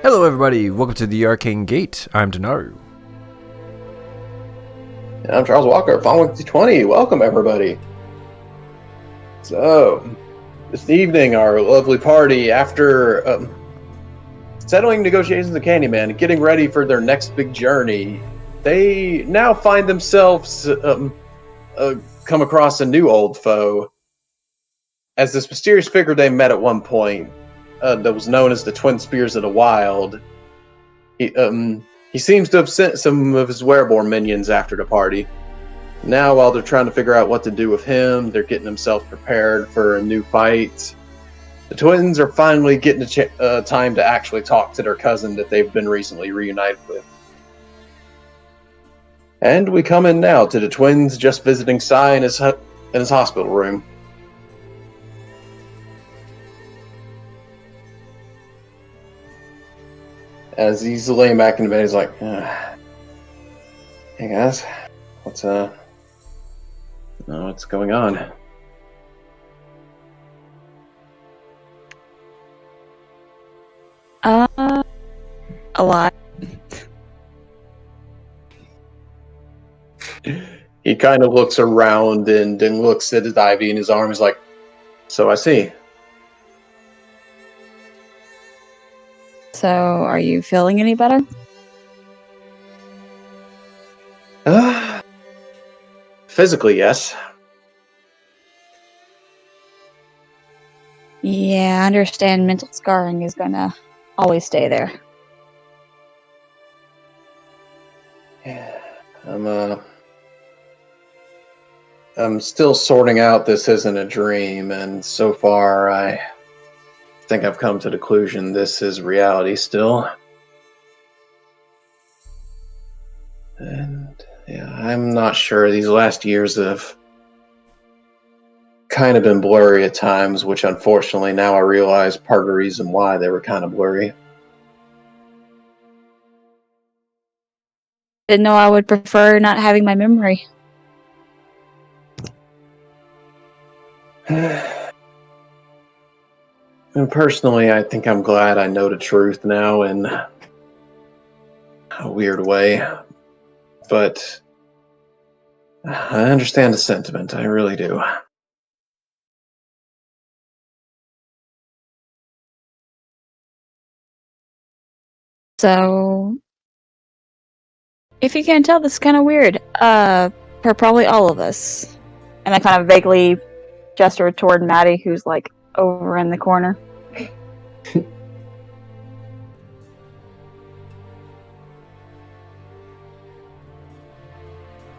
Hello everybody, welcome to the Arcane Gate. I'm Denaru. And I'm Charles Walker, Final Fantasy 20. Welcome, everybody. So, this evening, our lovely party, after settling negotiations with Candyman and getting ready for their next big journey, they now find themselves come across a new old foe. As this mysterious figure they met at one point, that was known as the Twin Spears of the Wild, he seems to have sent some of his wereborn minions after the party. Now, while they're trying to figure out what to do with him, they're getting themselves prepared for a new fight. The twins are finally getting time to actually talk to their cousin that they've been recently reunited with. And we come in now to the twins just visiting Sai in his hospital room. As he's laying back in the bed, he's like, "Hey guys, what's going on?" A lot. He kind of looks around and then looks at his Ivy in his arm. He's like, "So I see." So, are you feeling any better? Physically, yes. Yeah, I understand mental scarring is gonna always stay there. Yeah, I'm still sorting out this isn't a dream, and so far I think I've come to the conclusion this is reality still. And yeah, I'm not sure. These last years have kind of been blurry at times, which unfortunately now I realize part of the reason why they were kind of blurry. Didn't know I would prefer not having my memory. And personally, I think I'm glad I know the truth now in a weird way. But I understand the sentiment, I really do. So, if you can't tell, this is kind of weird. For probably all of us. And I kind of vaguely gesture toward Maddie, who's like over in the corner.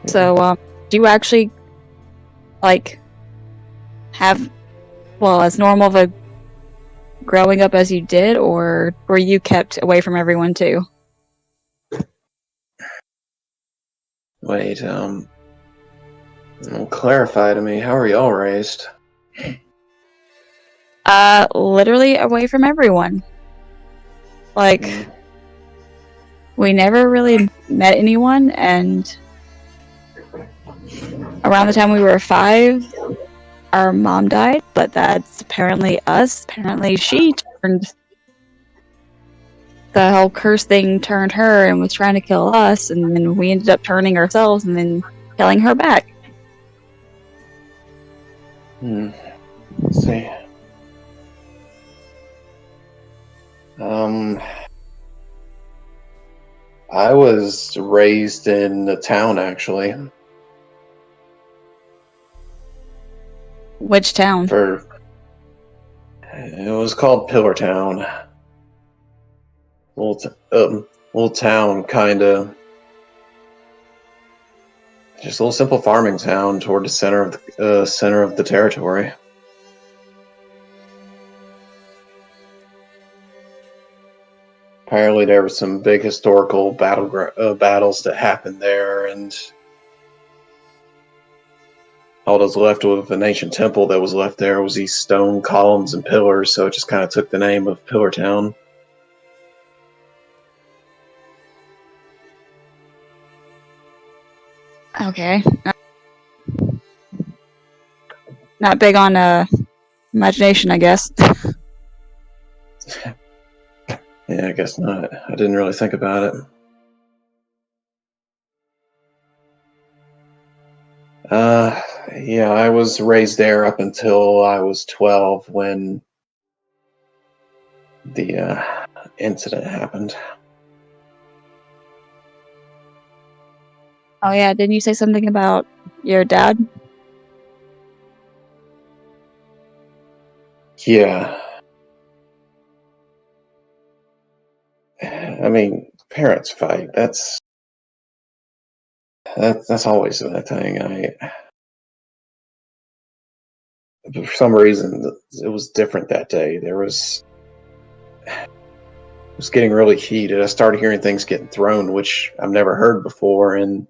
So, do you actually, like, have, well, as normal of a growing up as you did, or were you kept away from everyone too? Wait, clarify to me, how are y'all raised? Literally away from everyone. Like, we never really met anyone, and around the time we were 5, our mom died, but that's apparently us. Apparently she turned... The whole curse thing turned her and was trying to kill us, and then we ended up turning ourselves and then killing her back. Let's see. I was raised in the town, actually. Which town? It was called Pillar Town. Little town, kinda. Just a little simple farming town toward the center of the territory. Apparently, there were some big historical battles that happened there, and all that was left with an ancient temple that was left there was these stone columns and pillars, so it just kind of took the name of Pillar Town. Okay. Not big on imagination, I guess. Yeah, I guess not. I didn't really think about it. Yeah, I was raised there up until I was 12 when the incident happened. Oh yeah, didn't you say something about your dad? Yeah. I mean, parents fight. That's always a thing. For some reason, it was different that day. It was getting really heated. I started hearing things getting thrown, which I've never heard before, and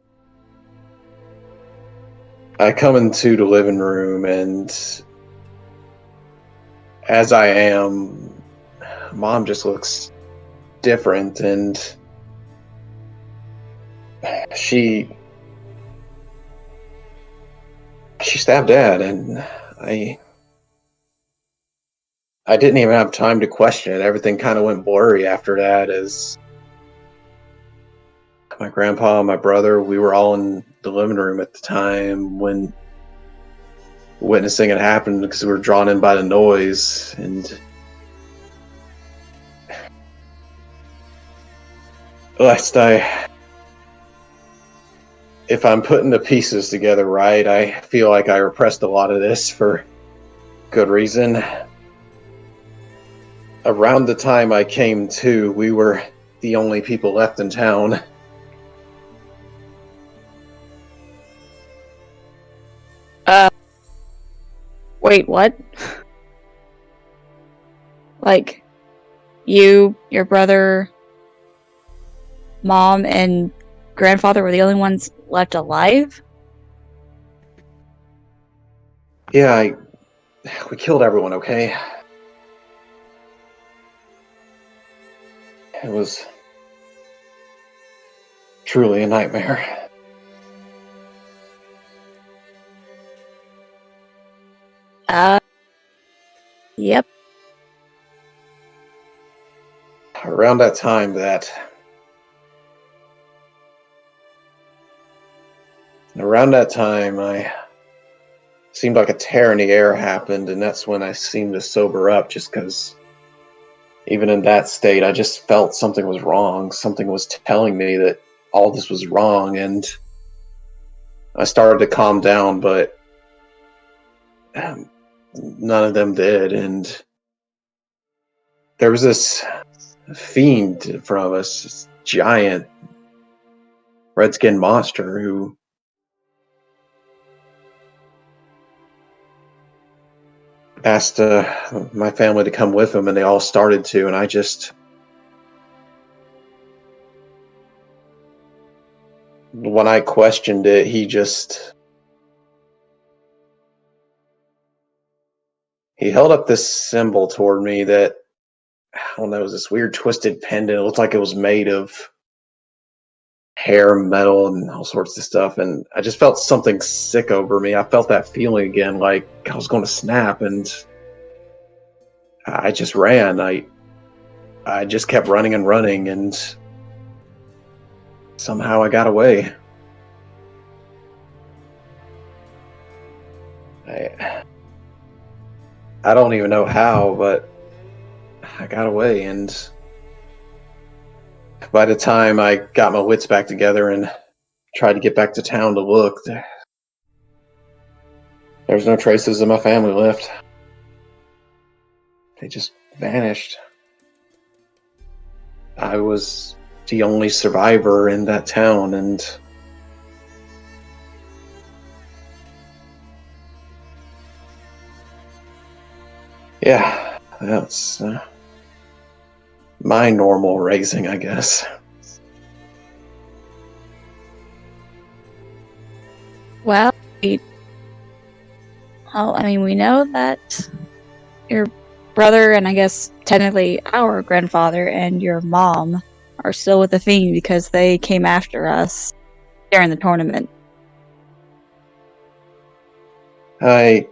I come into the living room, and as I am, Mom just looks different, and she stabbed Dad, and I didn't even have time to question it. Everything kind of went blurry after that, as my grandpa and my brother, we were all in the living room at the time when witnessing it happen because we were drawn in by the noise. And if I'm putting the pieces together right, I feel like I repressed a lot of this for good reason. Around the time I came to, we were the only people left in town. Wait, what? Like, you, your brother, mom, and grandfather were the only ones left alive? Yeah, we killed everyone, okay? It was truly a nightmare. Yep. Around that time, I seemed like a tear in the air happened, and that's when I seemed to sober up, just because even in that state, I just felt something was wrong. Something was telling me that all this was wrong, and I started to calm down, but none of them did. And there was this fiend in front of us, this giant red-skinned monster who asked my family to come with him, and they all started to, and when I questioned it, he held up this symbol toward me that, I don't know, it was this weird twisted pendant. It looked like it was made of hair, metal, and all sorts of stuff. And I just felt something sick over me. I felt that feeling again, like I was going to snap, and I just ran. I just kept running and running, and somehow I got away. I don't even know how, but I got away. And by the time I got my wits back together and tried to get back to town to look, there's no traces of my family left. They just vanished. I was the only survivor in that town, and yeah, that's my normal raising, I guess. Well, we know that your brother and I guess technically our grandfather and your mom are still with the Fiend because they came after us during the tournament. I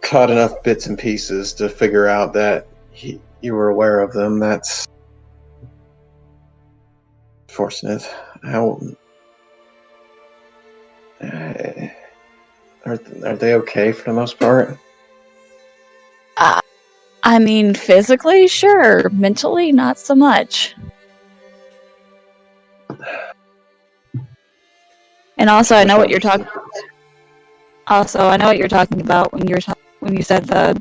caught enough bits and pieces to figure out that you were aware of them. unfortunate. How are they okay for the most part? I mean, physically, sure. Mentally, not so much. And also, I know what you're talking. Also, I know what you're talking about when you said the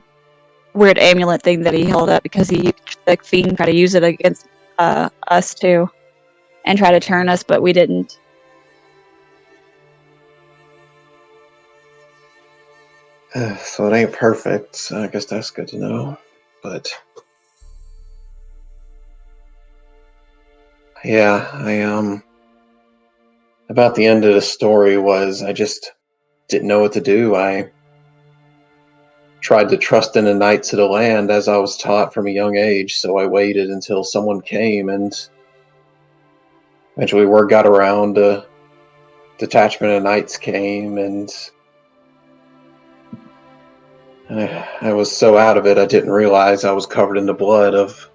weird amulet thing that he held up because the fiend tried to use it against us too, and try to turn us, but we didn't. So it ain't perfect. So I guess that's good to know. But yeah, about the end of the story was I just didn't know what to do. I tried to trust in the knights of the land as I was taught from a young age, so I waited until someone came, and eventually word got around. A detachment of knights came, and I was so out of it I didn't realize I was covered in the blood of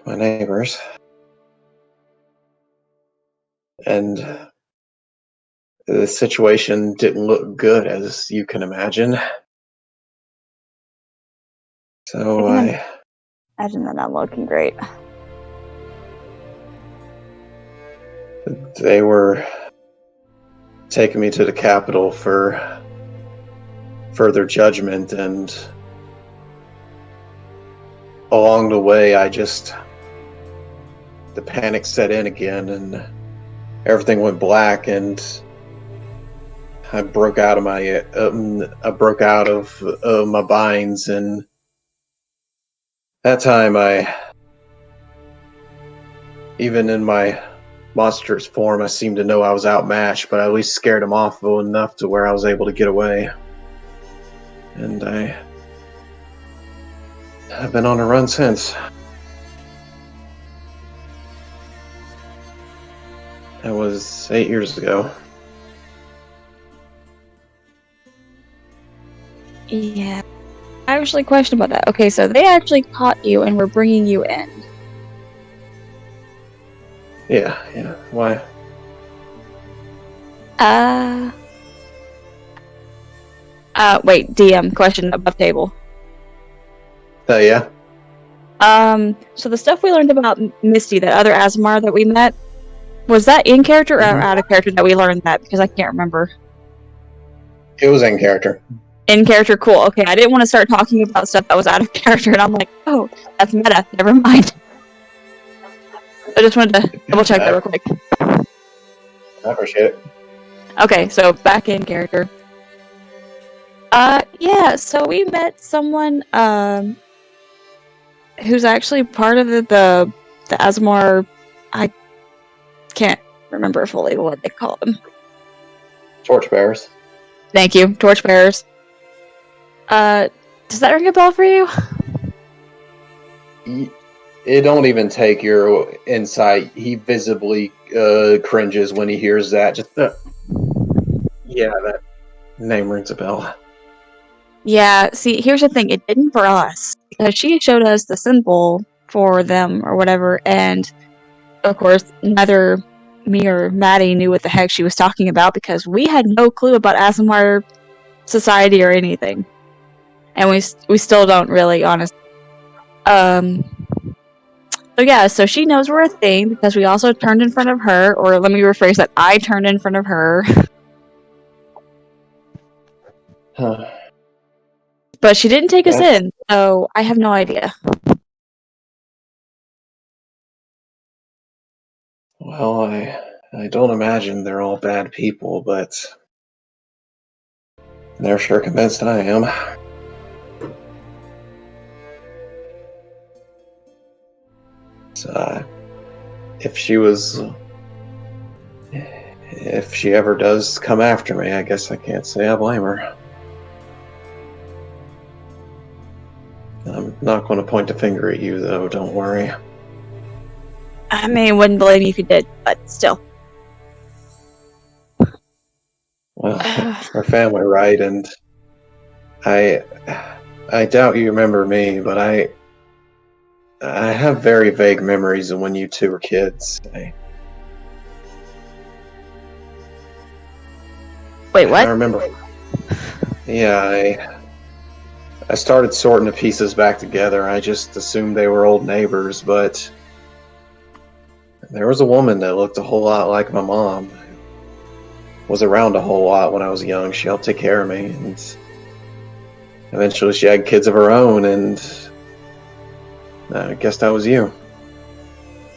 my neighbors. And the situation didn't look good, as you can imagine. So I imagine that not looking great. They were taking me to the capital for further judgment, and along the way the panic set in again, and everything went black, and I broke out of my binds, and that time even in my monstrous form, I seemed to know I was outmatched, but I at least scared him off enough to where I was able to get away. And I've been on a run since. That was 8 years ago. Yeah. I actually question about that. Okay, so they actually caught you and were bringing you in. Yeah. Why? Wait, DM, question above table. Yeah. So the stuff we learned about Misty, that other Asmar that we met, was that in character or out of character that we learned that? Because I can't remember. It was in character. In character, cool. Okay, I didn't want to start talking about stuff that was out of character, and I'm like, oh, that's meta. Never mind. I just wanted to double check that real quick. I appreciate it. Okay, so back in character. Yeah, so we met someone, who's actually part of the Asmar. I can't remember fully what they call them. Torchbearers. Thank you, torchbearers. Does that ring a bell for you? It don't even take your insight. He visibly cringes when he hears that. Yeah, that name rings a bell. Yeah, see, here's the thing. It didn't for us. She showed us the symbol for them or whatever, and of course, neither me or Maddie knew what the heck she was talking about because we had no clue about Asmar society or anything. And we still don't really, honestly. So yeah, so she knows we're a thing because we also turned in front of her, or let me rephrase that, I turned in front of her. Huh. But she didn't take us in, so I have no idea. Well, I don't imagine they're all bad people, but they're sure convinced I am. So, if she ever does come after me, I guess I can't say I blame her. I'm not going to point a finger at you, though, don't worry. I mean, wouldn't blame you if you did, but still. Well, we're family, right? And I doubt you remember me, but I I have very vague memories of when you two were kids. Wait, what? I remember. Yeah, I started sorting the pieces back together. I just assumed they were old neighbors, but there was a woman that looked a whole lot like my mom. Was around a whole lot when I was young. She helped take care of me, and eventually she had kids of her own, and I guess that was you.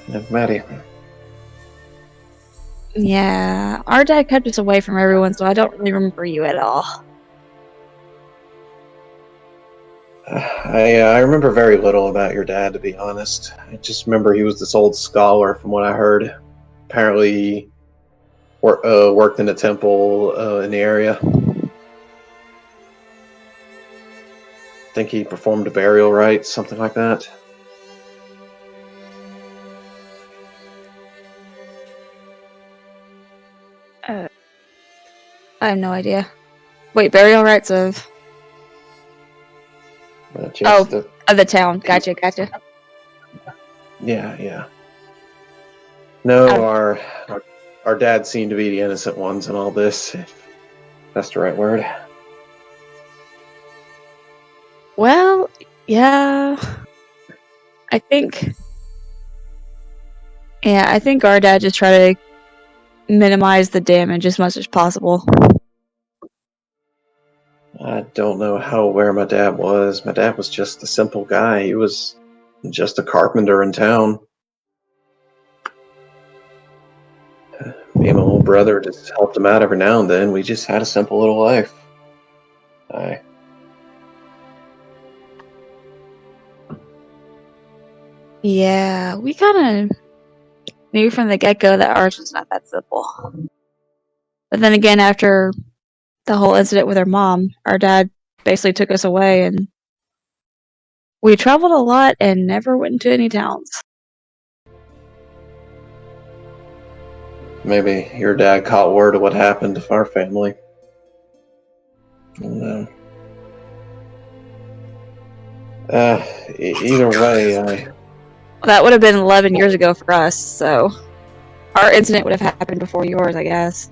Yeah, Maddie. Yeah, our dad kept us away from everyone, so I don't really remember you at all. I remember very little about your dad, to be honest. I just remember he was this old scholar, from what I heard. Apparently, worked in a temple in the area. Think he performed a burial rites, something like that. I have no idea. Wait, burial rites of Just of the town. Gotcha. yeah. No, Um, our dads seem to be the innocent ones in all this, if that's the right word. well, yeah, I think. Yeah, I think our dad just tried to minimize the damage as much as possible. I don't know how aware my dad was. My dad was just a simple guy. He was just a carpenter in town. Me and my little brother just helped him out every now and then. We just had a simple little life. Yeah, we kind of knew from the get-go that ours was not that simple. But then again, after the whole incident with our mom, our dad basically took us away, and we traveled a lot and never went into any towns. Maybe your dad caught word of what happened to our family. I don't know. Either way, That would have been 11 years ago for us, so our incident would have happened before yours, I guess.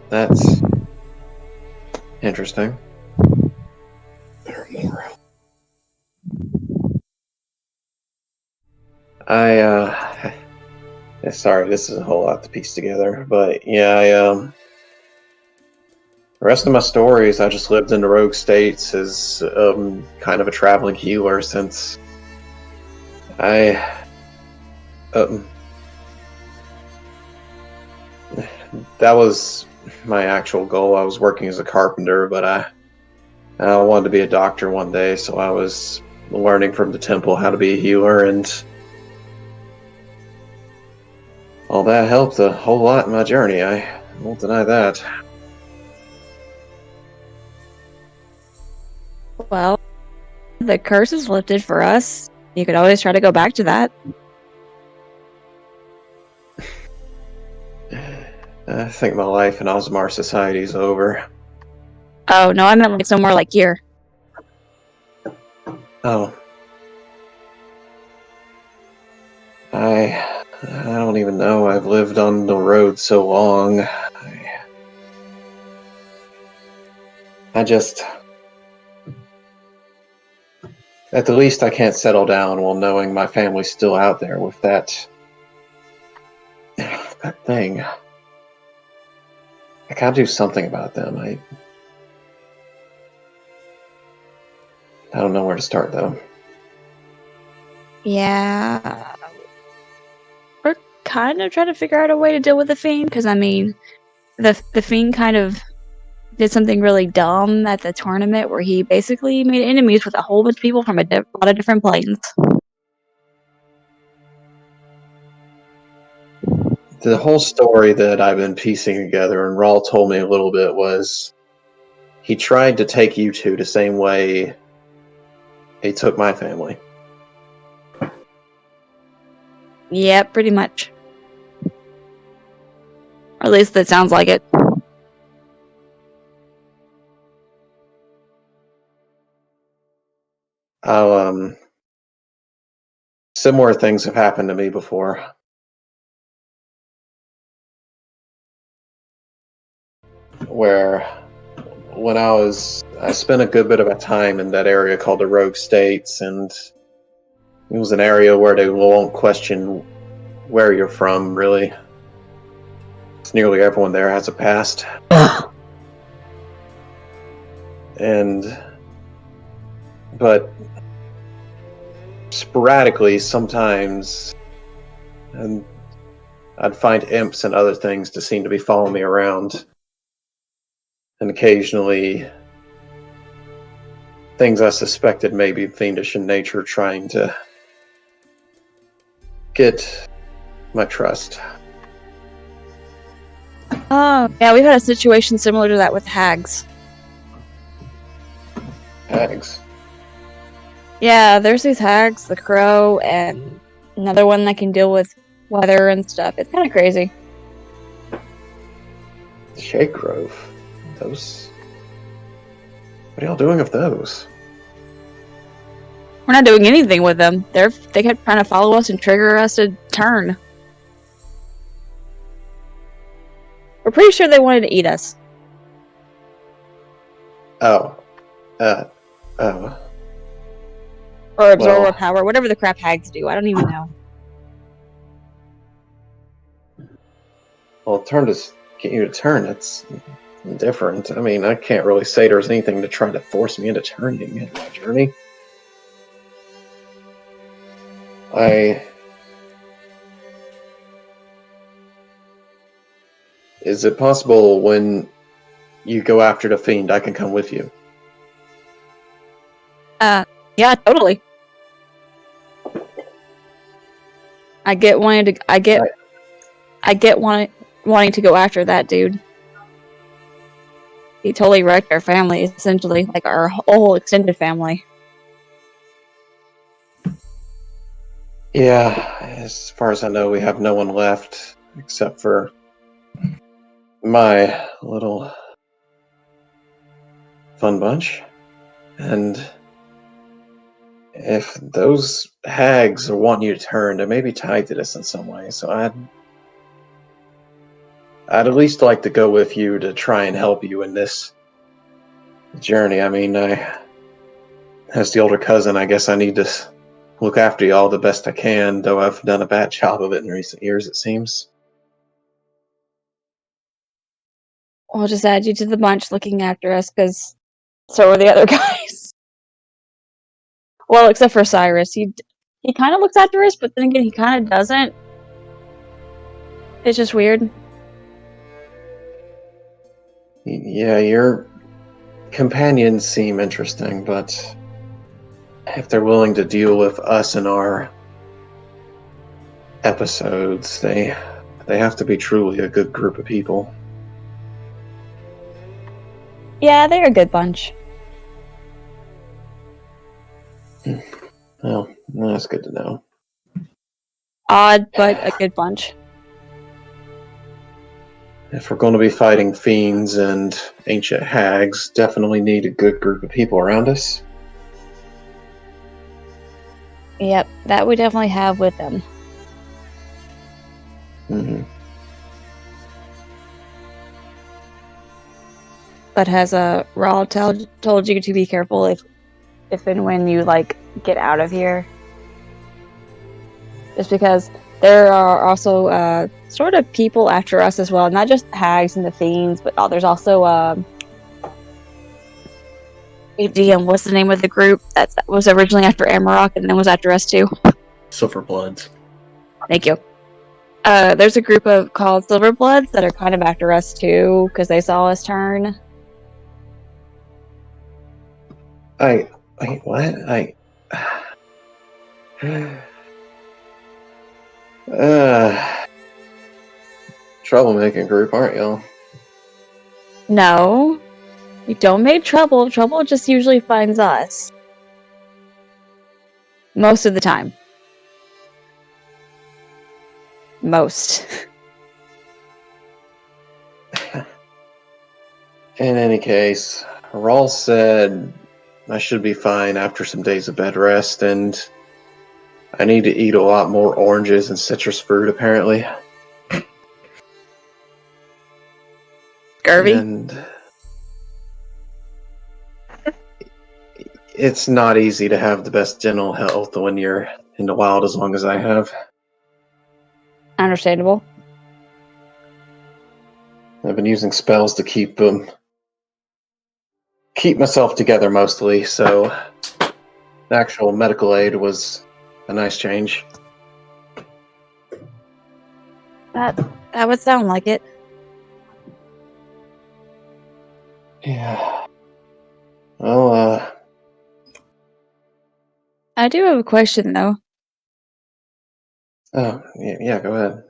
that's interesting. There are more. Sorry, this is a whole lot to piece together, but yeah, the rest of my stories, I just lived in the rogue states as kind of a traveling healer since I that was my actual goal. I was working as a carpenter, but I wanted to be a doctor one day, so I was learning from the temple how to be a healer, and all that helped a whole lot in my journey. I won't deny that. Well, the curse is lifted for us. You could always try to go back to that. I think my life in Osmar society is over. Oh, no, I meant like somewhere like here. Oh. I don't even know. I've lived on the road so long. I just... At the least, I can't settle down while knowing my family's still out there with that thing. I gotta do something about them. I don't know where to start, though. Yeah. We're kind of trying to figure out a way to deal with the Fiend, because, I mean, the Fiend kind of did something really dumb at the tournament where he basically made enemies with a whole bunch of people from a lot of different planes. The whole story that I've been piecing together, and Rawl told me a little bit, was he tried to take you two the same way he took my family. Yeah, pretty much. Or at least that sounds like it. I'll similar things have happened to me before. Where when I spent a good bit of a time in that area called the Rogue States, and it was an area where they won't question where you're from, really. It's nearly everyone there has a past. But sporadically, sometimes, and I'd find imps and other things to seem to be following me around. And occasionally, things I suspected may be fiendish in nature, trying to get my trust. Oh, yeah, we've had a situation similar to that with hags. Hags. Yeah, there's these hags, the crow, and another one that can deal with weather and stuff. It's kind of crazy. Shade Grove. Those. What are y'all doing with those? We're not doing anything with them. They kept trying to follow us and trigger us to turn. We're pretty sure they wanted to eat us. Oh. Or absorb our power, whatever the crap hags do. I don't even know. Well, turn to get you to turn. It's different. I mean, I can't really say there's anything to try to force me into turning in my journey. Is it possible when you go after the fiend, I can come with you? Yeah, totally. I get wanting to go after that dude. He totally wrecked our family, essentially, like our whole extended family. Yeah, as far as I know, we have no one left except for my little fun bunch. And if those hags want you to turn, they may be tied to this in some way. So I'd at least like to go with you to try and help you in this journey. I mean, as the older cousin, I guess I need to look after y'all the best I can, though I've done a bad job of it in recent years, it seems. I'll just add you to the bunch looking after us, because so are the other guys. Well, except for Cyrus. He kind of looks after us, but then again, he kind of doesn't. It's just weird. Yeah, your companions seem interesting, but if they're willing to deal with us in our episodes, they have to be truly a good group of people. Yeah, they're a good bunch. Well, that's good to know. Odd, but a good bunch. If we're going to be fighting fiends and ancient hags, definitely need a good group of people around us. Yep, that we definitely have with them. Mm-hmm. But has Rawl told you to be careful if and when you get out of here? Just because there are also sort of people after us as well, not just hags and the fiends, but there's also DM. What's the name of the group that was originally after Amarok and then was after us too? Silverbloods. Thank you. There's a group called Silverbloods that are kind of after us too because they saw us turn. Wait, what? Troublemaking group, aren't y'all? No, we don't make trouble. Trouble just usually finds us. Most of the time. Most. In any case, Rawl said I should be fine after some days of bed rest, and I need to eat a lot more oranges and citrus fruit, apparently. Scurvy? And it's not easy to have the best dental health when you're in the wild as long as I have. Understandable. I've been using spells to keep myself together mostly, so actual medical aid was a nice change. That would sound like it. Yeah. Well, I do have a question though. oh, yeah, go ahead.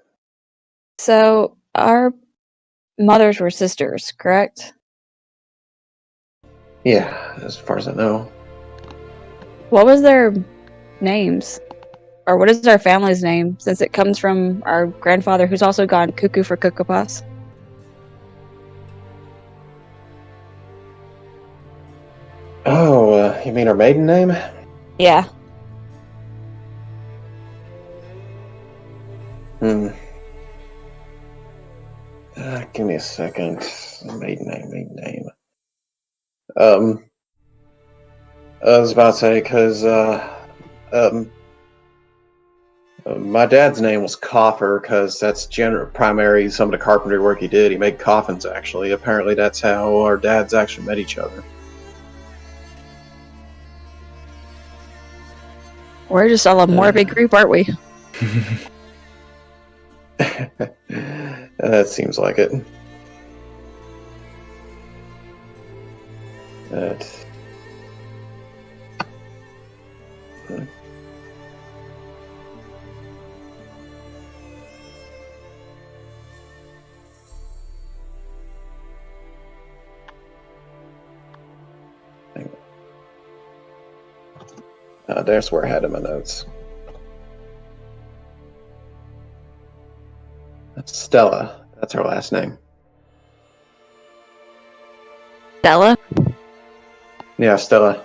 So our mothers were sisters, correct? Yeah, as far as I know. What was their names? Or what is our family's name, since it comes from our grandfather who's also gone cuckoo for Cocoa Puffs? Oh, you mean her maiden name? Yeah. Give me a second. Maiden name. I was about to say, because, my dad's name was Coffer, because that's primary some of the carpentry work he did. He made coffins, actually. Apparently that's how our dads actually met each other. We're just all a morbid group, aren't we? That seems like it. There's where I had in my notes. Stella. That's her last name. Stella? Yeah, Stella.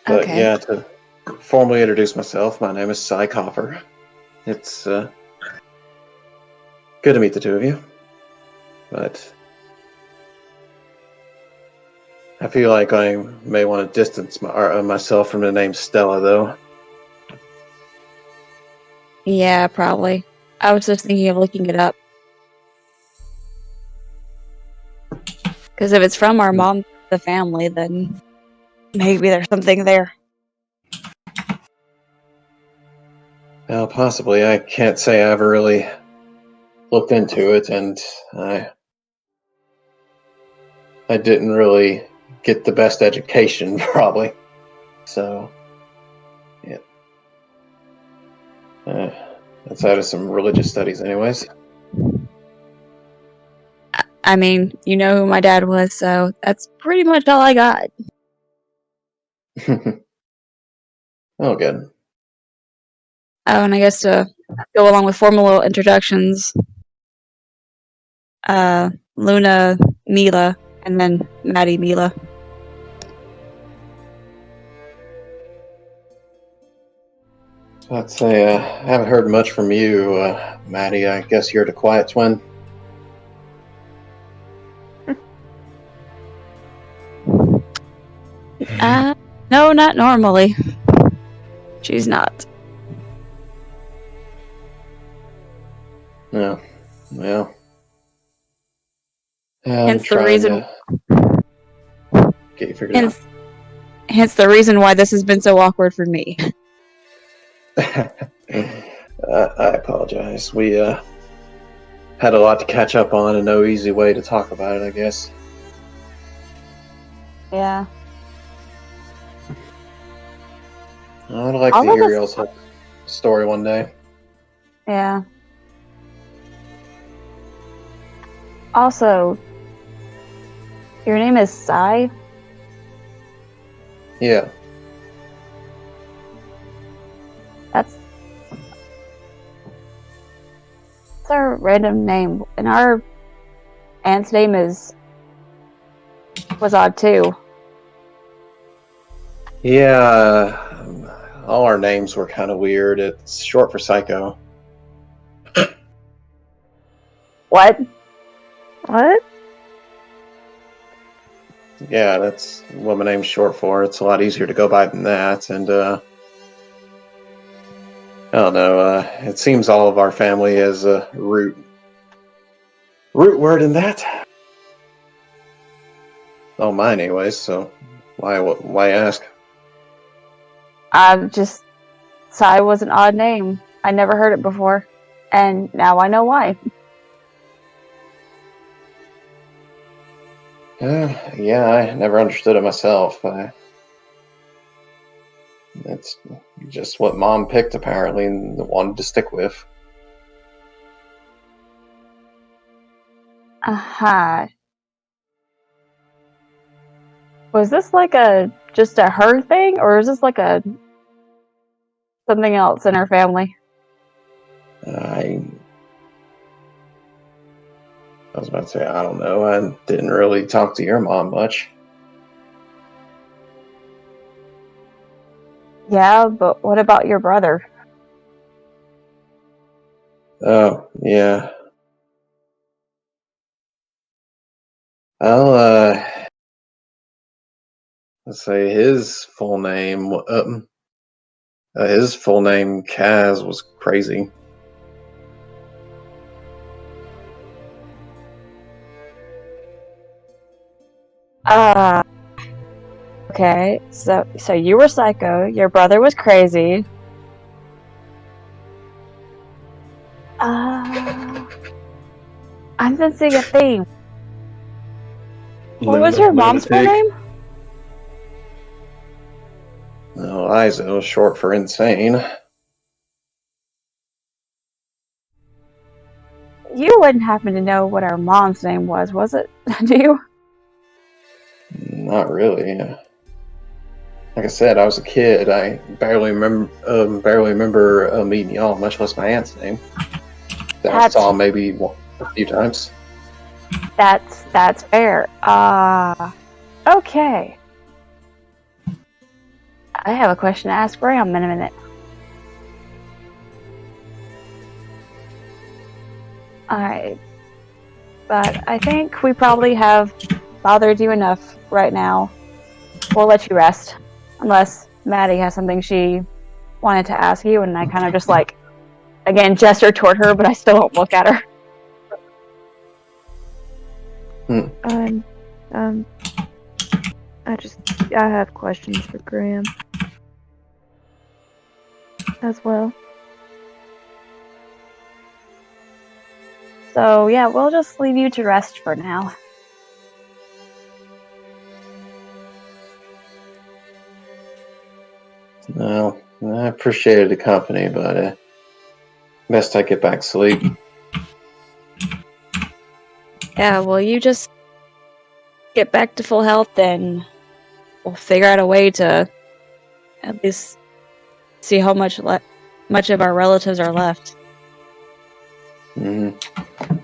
But Okay. yeah, to formally introduce myself, my name is Cy Coffer. It's good to meet the two of you. But I feel like I may want to distance myself from the name Stella, though. Yeah, probably. I was just thinking of looking it up. Because if it's from our mom, the family, then maybe there's something there. Well, possibly. I can't say I ever really looked into it, and I didn't really get the best education, probably. So, yeah. Outside of some religious studies, anyways. I mean, you know who my dad was, so that's pretty much all I got. Oh, good. Oh, and I guess to go along with formal introductions, Luna, Mila, and then Maddie, Mila. I'd say I haven't heard much from you, Maddie. I guess you're the quiet twin. No, not normally. She's not. No. Well. I'm Hence the trying reason. to get you figured out. Hence the reason why this has been so awkward for me. I apologize. We had a lot to catch up on and no easy way to talk about it, I guess. Yeah. I'd like to hear y'all's story one day. Yeah. Also, your name is Sai? Yeah. That's our random name. And our aunt's name was odd too. Yeah, all our names were kind of weird. It's short for psycho. What? What? Yeah, that's what my name's short for. It's a lot easier to go by than that. And, I don't know, it seems all of our family has a root word in that. Oh, mine anyways, so why ask? Just Sai was an odd name. I never heard it before. And now I know why. Yeah, I never understood it myself. It's just what Mom picked, apparently, and wanted to stick with. Uh-huh. Was this like just a her thing, or is this like something else in her family? I was about to say, I don't know. I didn't really talk to your mom much. Yeah, but what about your brother? Oh, yeah. Well, let's say his full name. His full name, Kaz, was crazy. Okay, so you were psycho, your brother was crazy. I'm sensing a theme. What was your mom's full name? No, Isa was short for insane. You wouldn't happen to know what our mom's name was it? Do you? Not really. Like I said, I was a kid. I barely remember meeting y'all, much less my aunt's name. That I saw maybe a few times. That's fair. Okay. I have a question to ask Graham in a minute. Alright. But I think we probably have bothered you enough right now. We'll let you rest. Unless Maddie has something she wanted to ask you, and I kind of just again, gesture toward her, but I still don't look at her. I have questions for Graham as well. So yeah, we'll just leave you to rest for now. Well, I appreciated the company, but best I get back to sleep. Yeah, well, you just get back to full health, and we'll figure out a way to at least see how much of our relatives are left. Mm-hmm.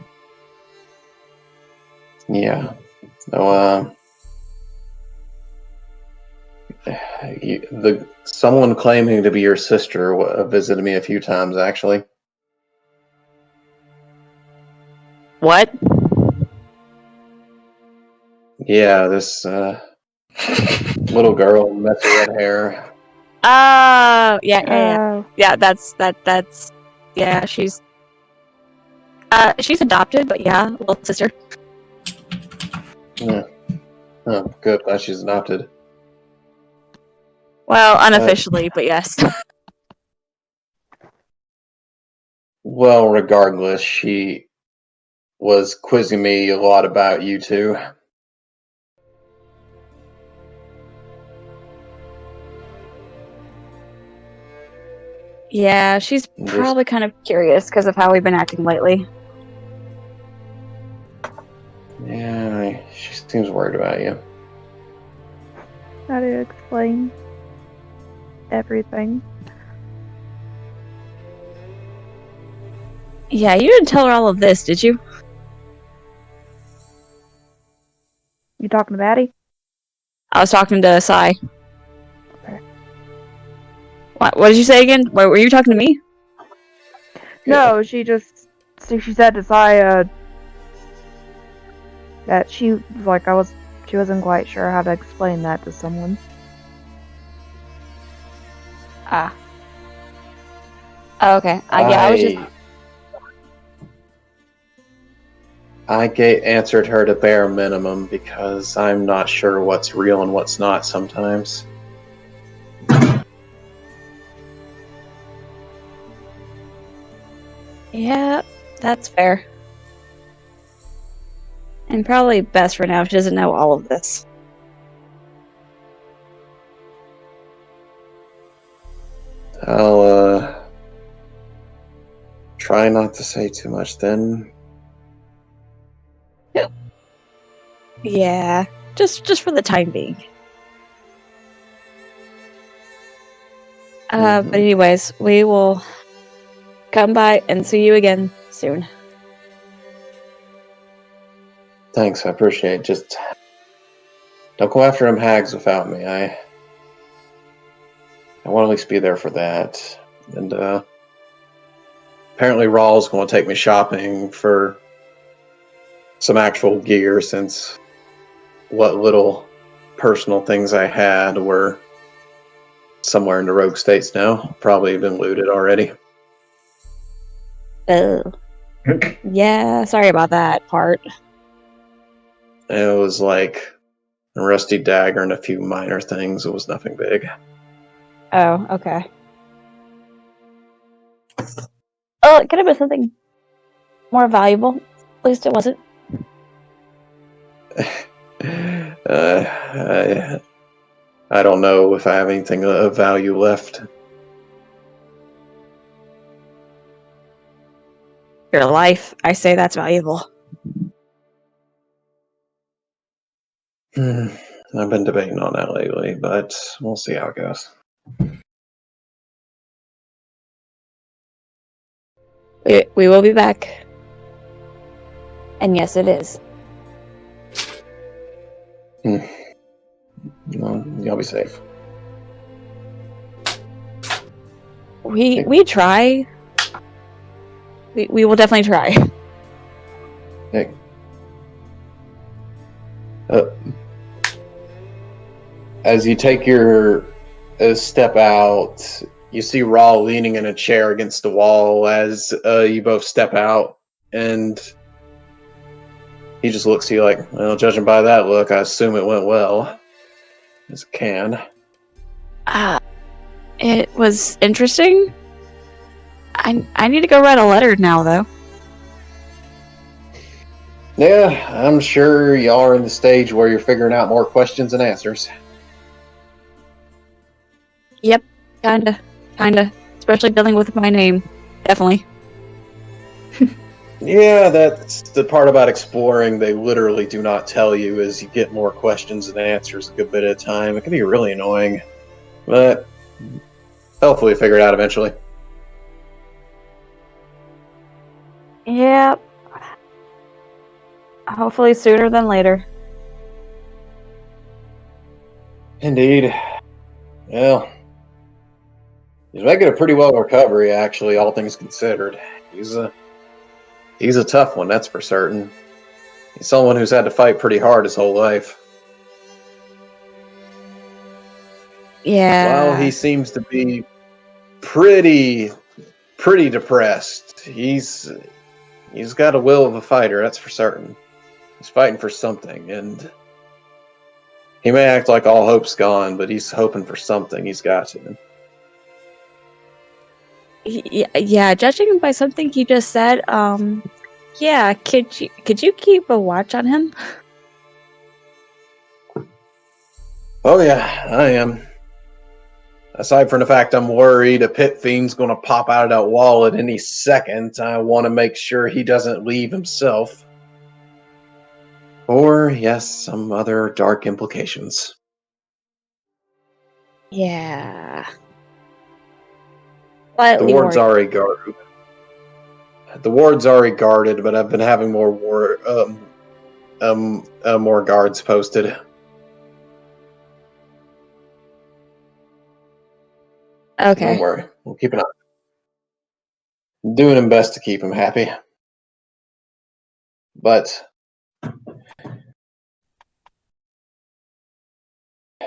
Yeah. So, someone claiming to be your sister visited me a few times, actually. What? Yeah, this little girl, messy red hair. Yeah. That's yeah. She's adopted, but yeah, little sister. Yeah. Oh, good. Glad she's adopted. Well, unofficially, but yes. Well, regardless, she was quizzing me a lot about you two. Yeah, she's probably kind of curious because of how we've been acting lately. Yeah, she seems worried about you. How to explain everything. Yeah, you didn't tell her all of this, did you? You talking to Maddie? I was talking to Sai. Okay. What did you say again? Wait, were you talking to me? No, she said to Saya that she wasn't quite sure how to explain that to someone. Ah. Oh, okay. I was just... I answered her to bare minimum because I'm not sure what's real and what's not sometimes. Yeah, that's fair. And probably best for now if she doesn't know all of this. I'll try not to say too much then. Yeah, just for the time being. But anyways, we will come by and see you again soon. Thanks, I appreciate it. Just don't go after them hags without me. I want to at least be there for that. And apparently Raw's going to take me shopping for some actual gear, since what little personal things I had were somewhere in the rogue states now. Probably been looted already. Oh. Yeah, sorry about that part. It was like a rusty dagger and a few minor things. It was nothing big. Oh, okay. Oh, it could have been something more valuable. At least it wasn't. I don't know if I have anything of value left. Your life, I say that's valuable. I've been debating on that lately, but we'll see how it goes. We will be back. And yes, it is. Well, y'all be safe. We try. We will definitely try. Hey. As you take your step out, you see Raw leaning in a chair against the wall as you both step out, and he just looks at you like, well, judging by that look, I assume it went well. As it can. It was interesting. I need to go write a letter now, though. Yeah, I'm sure y'all are in the stage where you're figuring out more questions than answers. Yep, kinda. Especially dealing with my name. Definitely. Yeah, that's the part about exploring they literally do not tell you, is you get more questions than answers a good bit at a time. It can be really annoying, but hopefully figure it out eventually. Yep. Hopefully sooner than later. Indeed. Well, he's making a pretty well recovery, actually, all things considered. He's a tough one, that's for certain. He's someone who's had to fight pretty hard his whole life. Yeah. While he seems to be pretty depressed, he's got a will of a fighter, that's for certain. He's fighting for something, and he may act like all hope's gone, but he's hoping for something. He's got to. Yeah, judging by something he just said, yeah, could you keep a watch on him? Oh yeah, I am. Aside from the fact I'm worried a pit fiend's going to pop out of that wall at any second, I want to make sure he doesn't leave himself. Or, yes, some other dark implications. Yeah. The Slightly ward's worried. already guarded. The ward's already guarded, but I've been having more more guards posted. Okay. Don't worry, we'll keep an eye. I'm doing my best to keep him happy, but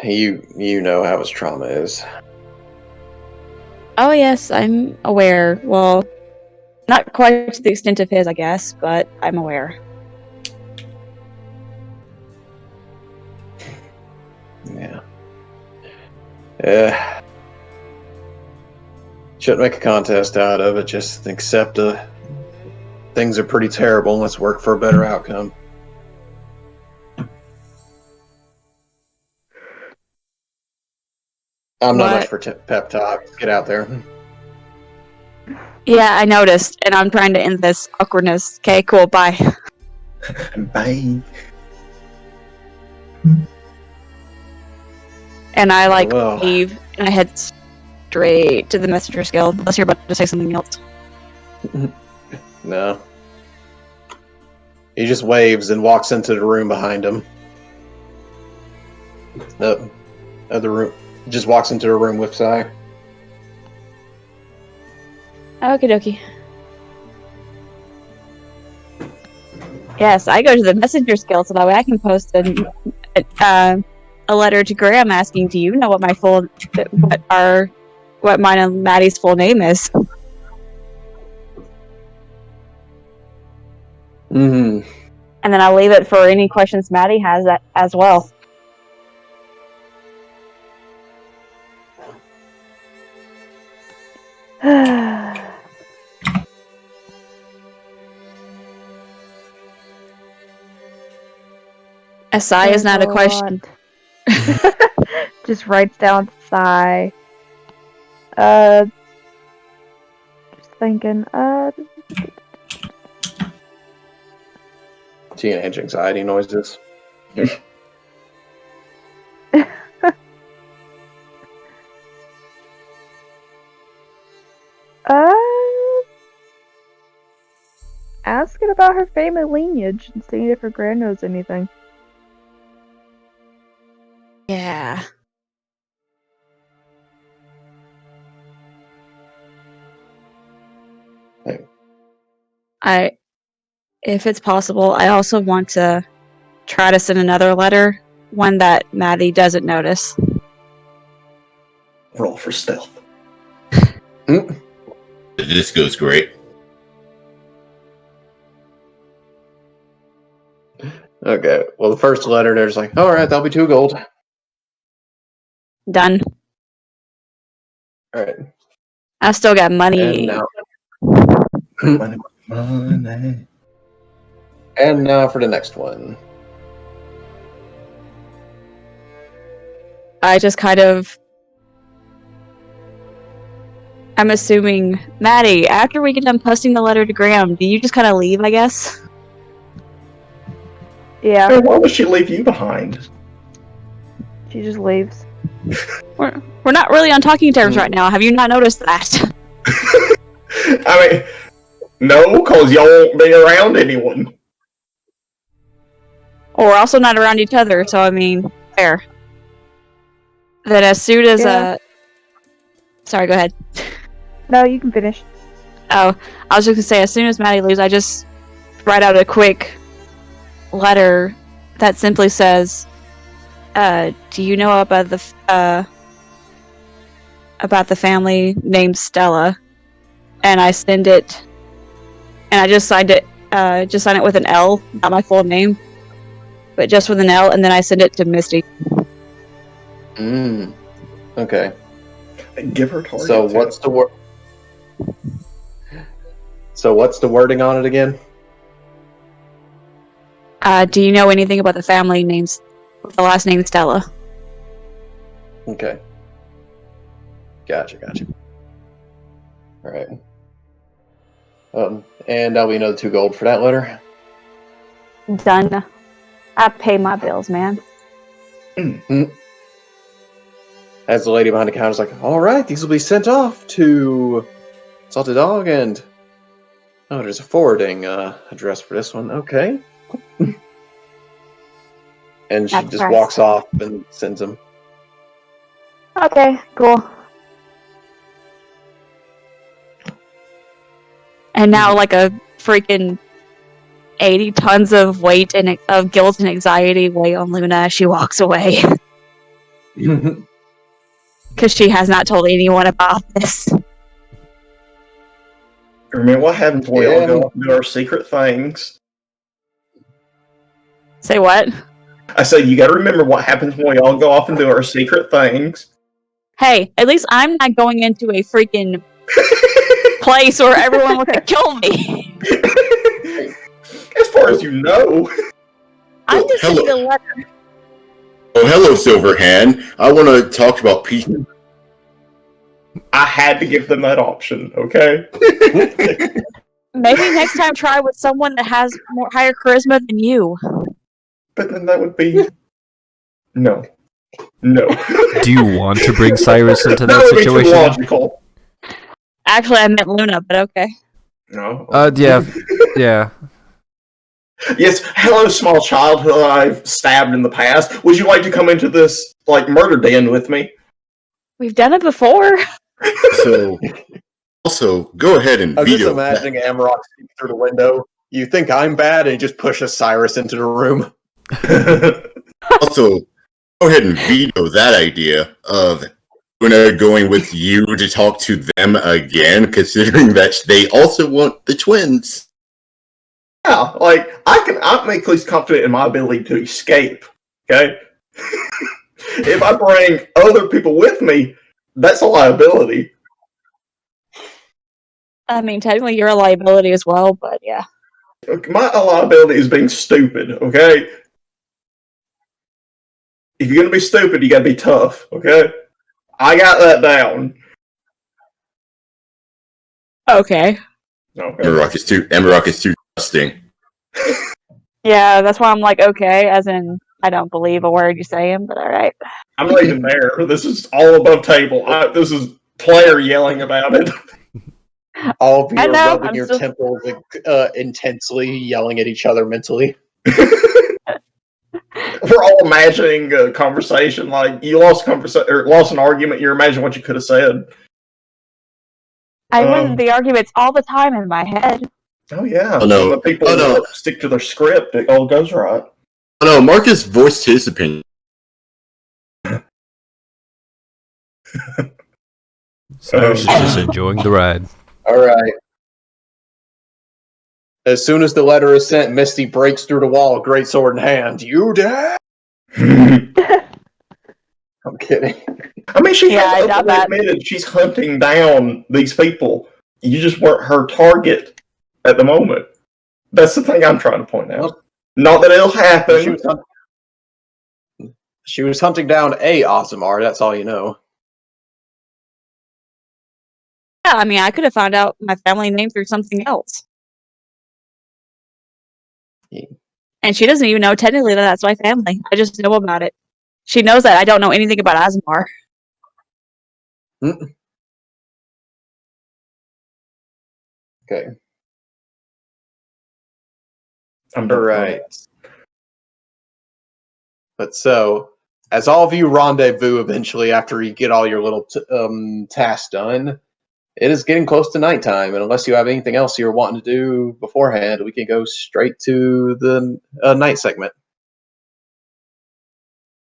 you know how his trauma is. Oh yes, I'm aware. Well, not quite to the extent of his, I guess, but I'm aware. Yeah. Shouldn't make a contest out of it. Just accept things are pretty terrible. And let's work for a better outcome. I'm not much for pep talks. Get out there. Yeah, I noticed, and I'm trying to end this awkwardness. Okay, cool, bye. Bye. And I Well. leave, and I head straight to the Messenger's Guild, unless you're about to say something else. No. He just waves and walks into the room behind him. The other room. Just walks into a room with Sai. Okie dokie. Yes, I go to the Messenger's Guild so that way I can post a letter to Graham asking, "Do you know what what mine and Maddie's full name is?" Mm-hmm. And then I'll leave it for any questions Maddie has as well. A sigh is not a question. Just writes down sigh. Just thinking, Teenage anxiety noises. asking about her family lineage and seeing if her grand knows anything. Yeah. Hey. If it's possible, I also want to try to send another letter, one that Maddie doesn't notice. Roll for stealth. This goes great. Okay. Well, the first letter, there's like, all right, that'll be 2 gold. Done. All right. I still got money. And now, Money. and now for the next one. I just kind of... I'm assuming... Maddie, after we get done posting the letter to Graham, do you just kind of leave, I guess? Yeah, Why would she leave you behind? she just leaves. We're not really on talking terms right now. Have you not noticed that? I mean, no, because y'all won't be around anyone. Or we're also not around each other, so I mean, fair. Then as soon as... Yeah. Sorry, go ahead. No, you can finish. Oh, I was just gonna say, as soon as Maddie leaves, I just write out a quick letter that simply says, do you know about the family named Stella? And I send it, and I just signed it, sign it with an L, not my full name, but just with an L, and then I send it to Misty. Okay. Give her target. So what's the word? So what's the wording on it again? Do you know anything about the family names with the last name Stella? Okay. Gotcha. All right. And that'll be another 2 gold for that letter. Done. I pay my bills, man. As the lady behind the counter is like, all right, these will be sent off to Salted Dog and Oh, there's a forwarding address for this one. Okay. And she That's just right. walks off and sends him. Okay, cool. And now, like a freaking 80 tons of weight and of guilt and anxiety weigh on Luna as she walks away. Because she has not told anyone about this. Remember what happens when we Yeah. all go off and do our secret things? Say what? I said, you gotta remember what happens when we all go off and do our secret things. Hey, at least I'm not going into a freaking place where everyone will kill me. As far as you know. I'm just hello. sending a letter. Oh, hello, Silverhand. I want to talk about peace. I had to give them that option, okay? Maybe next time try with someone that has higher charisma than you. But then that would be... No. No. Do you want to bring Cyrus into that that would be too situation? logical. Actually, I meant Luna, but okay. No. Yeah. Yes, hello, small child who I've stabbed in the past. Would you like to come into this, murder den with me? We've done it before. So, also, go ahead and I'm just veto. imagining Amarok through the window. You think I'm bad, and he just pushes Cyrus into the room. Also, go ahead and veto that idea of Luna going with you to talk to them again, considering that they also want the twins. Yeah, I'm at least confident in my ability to escape, okay? If I bring other people with me, that's a liability. I mean, technically you're a liability as well, but yeah. My liability is being stupid, okay? If you're gonna be stupid, you gotta be tough, okay? I got that down. Okay. Okay. Amarok is too trusting. Yeah, that's why I'm like, okay, as in, I don't believe a word you're saying, but alright. I'm not even there. This is all above table. This is player yelling about it. All of you I are know, rubbing I'm your still- temples intensely, yelling at each other mentally. We're all imagining a conversation like you lost an argument. You imagine what you could have said. I win the arguments all the time in my head. Oh yeah. Oh, no. When the people stick to their script, it all goes right. Oh no, Marcus voiced his opinion. Cyrus is just enjoying the ride. Alright. As soon as the letter is sent, Misty breaks through the wall, greatsword in hand. You dead? I'm kidding. I mean, she Yeah, I has doubt openly that. admitted she's hunting down these people. You just weren't her target at the moment. That's the thing I'm trying to point out. Well, Not that it'll happen. She was hunting down a Ozimar, that's all you know. Yeah, I mean, I could have found out my family name through something else. Yeah. And she doesn't even know technically that that's my family. I just know about it. She knows that I don't know anything about Ozimar. Okay. I'm Alright. But so, as all of you rendezvous eventually after you get all your little tasks done, it is getting close to nighttime, and unless you have anything else you're wanting to do beforehand, we can go straight to the night segment.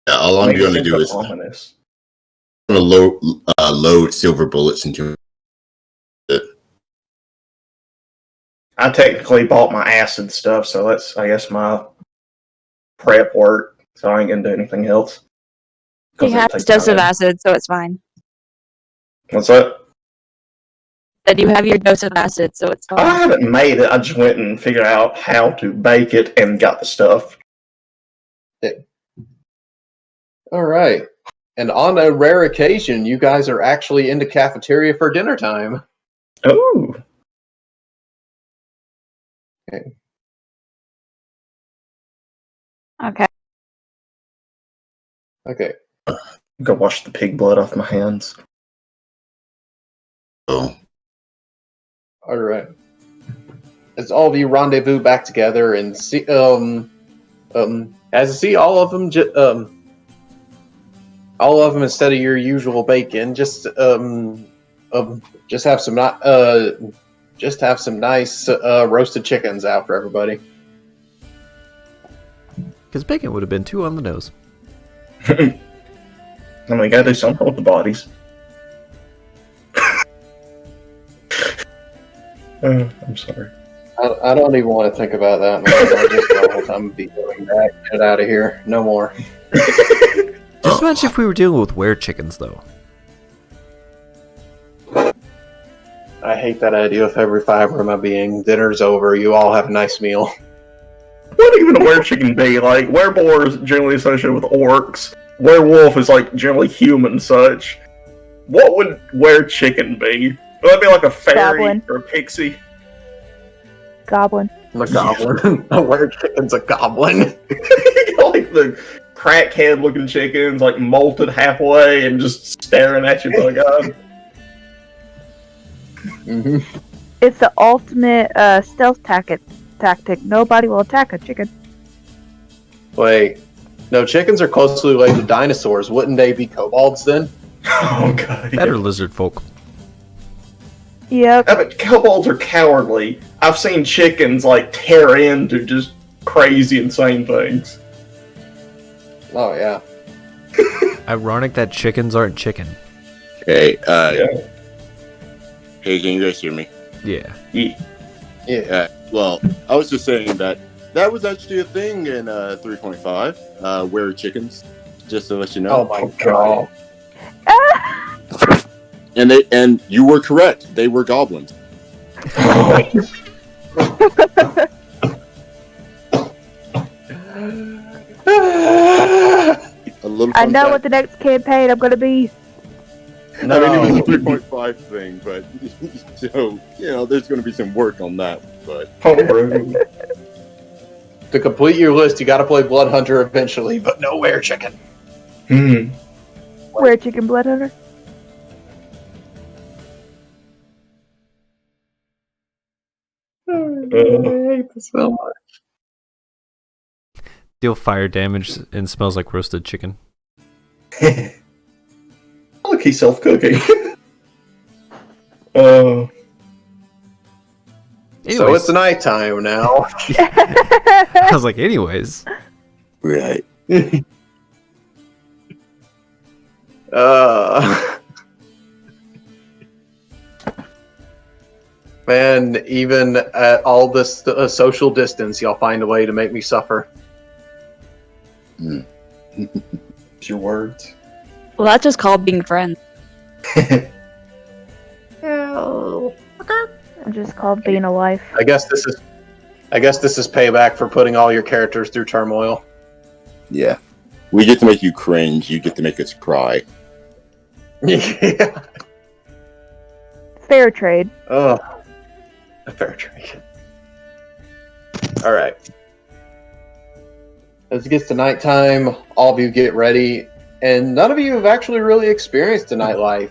Yeah, all I'm going to do is ominous. I'm going to load silver bullets into it. I technically bought my acid stuff, so that's, I guess, my prep work. So I ain't gonna do anything else. He has a dose of acid, so it's fine. What's that? That you have your dose of acid, so it's fine. I haven't made it. I just went and figured out how to bake it and got the stuff. Alright. And on a rare occasion, you guys are actually in the cafeteria for dinner time. Ooh. Okay. Okay. Go wash the pig blood off my hands. Oh, Alright. as all of you rendezvous back together and see, as you see all of them, instead of your usual bacon, just have some nice roasted chickens out for everybody. Because bacon would have been too on the nose. I mean, we gotta do something with the bodies. I'm sorry. I don't even want to think about that, man. I just the whole time be doing that. Get out of here. No more. Just imagine if we were dealing with were chickens, though. I hate that idea with every fiber of my being. Dinner's over. You all have a nice meal. What even a were-chicken be? Like, wereboar is generally associated with orcs. Werewolf is, like, generally human such. What would were-chicken be? Would that be like a fairy Goblin. or a pixie? Goblin. A goblin. A were-chicken's a goblin. Like the crackhead-looking chickens, like, molted halfway and just staring at you, my god. Mm-hmm. It's the ultimate stealth tactic. Nobody will attack a chicken. Wait. No, chickens are closely related to dinosaurs. Wouldn't they be kobolds then? Oh god. Better lizard folk. Yep. Yeah, but kobolds are cowardly. I've seen chickens, like, tear into just crazy, insane things. Oh, yeah. Ironic that chickens aren't chicken. Hey, Yeah. hey, can you guys hear me? Yeah. Yeah. Well, I was just saying that was actually a thing in 3.5, where chickens, just to let you know. Oh my god. And you were correct. They were goblins. A little I fun know fact. what the next campaign I'm gonna be. I mean, it was a 3.5 thing, but so there's going to be some work on that. But Homebrew. To complete your list, you gotta play Blood Hunter eventually, but no were chicken. Where chicken blood hunter? I hate this so much. Deal fire damage and smells like roasted chicken. Look, he's self-cooking. So Anyways, it's nighttime now. I was like, anyways. right. Man, even at all this social distance, y'all find a way to make me suffer. It's your words. Well, that's just called being friends. I'm just called being a wife. I guess this is payback for putting all your characters through turmoil. Yeah. We get to make you cringe. You get to make us cry. Yeah. Fair trade. Oh, a fair trade. All right. As it gets to nighttime, all of you get ready, and none of you have actually really experienced a nightlife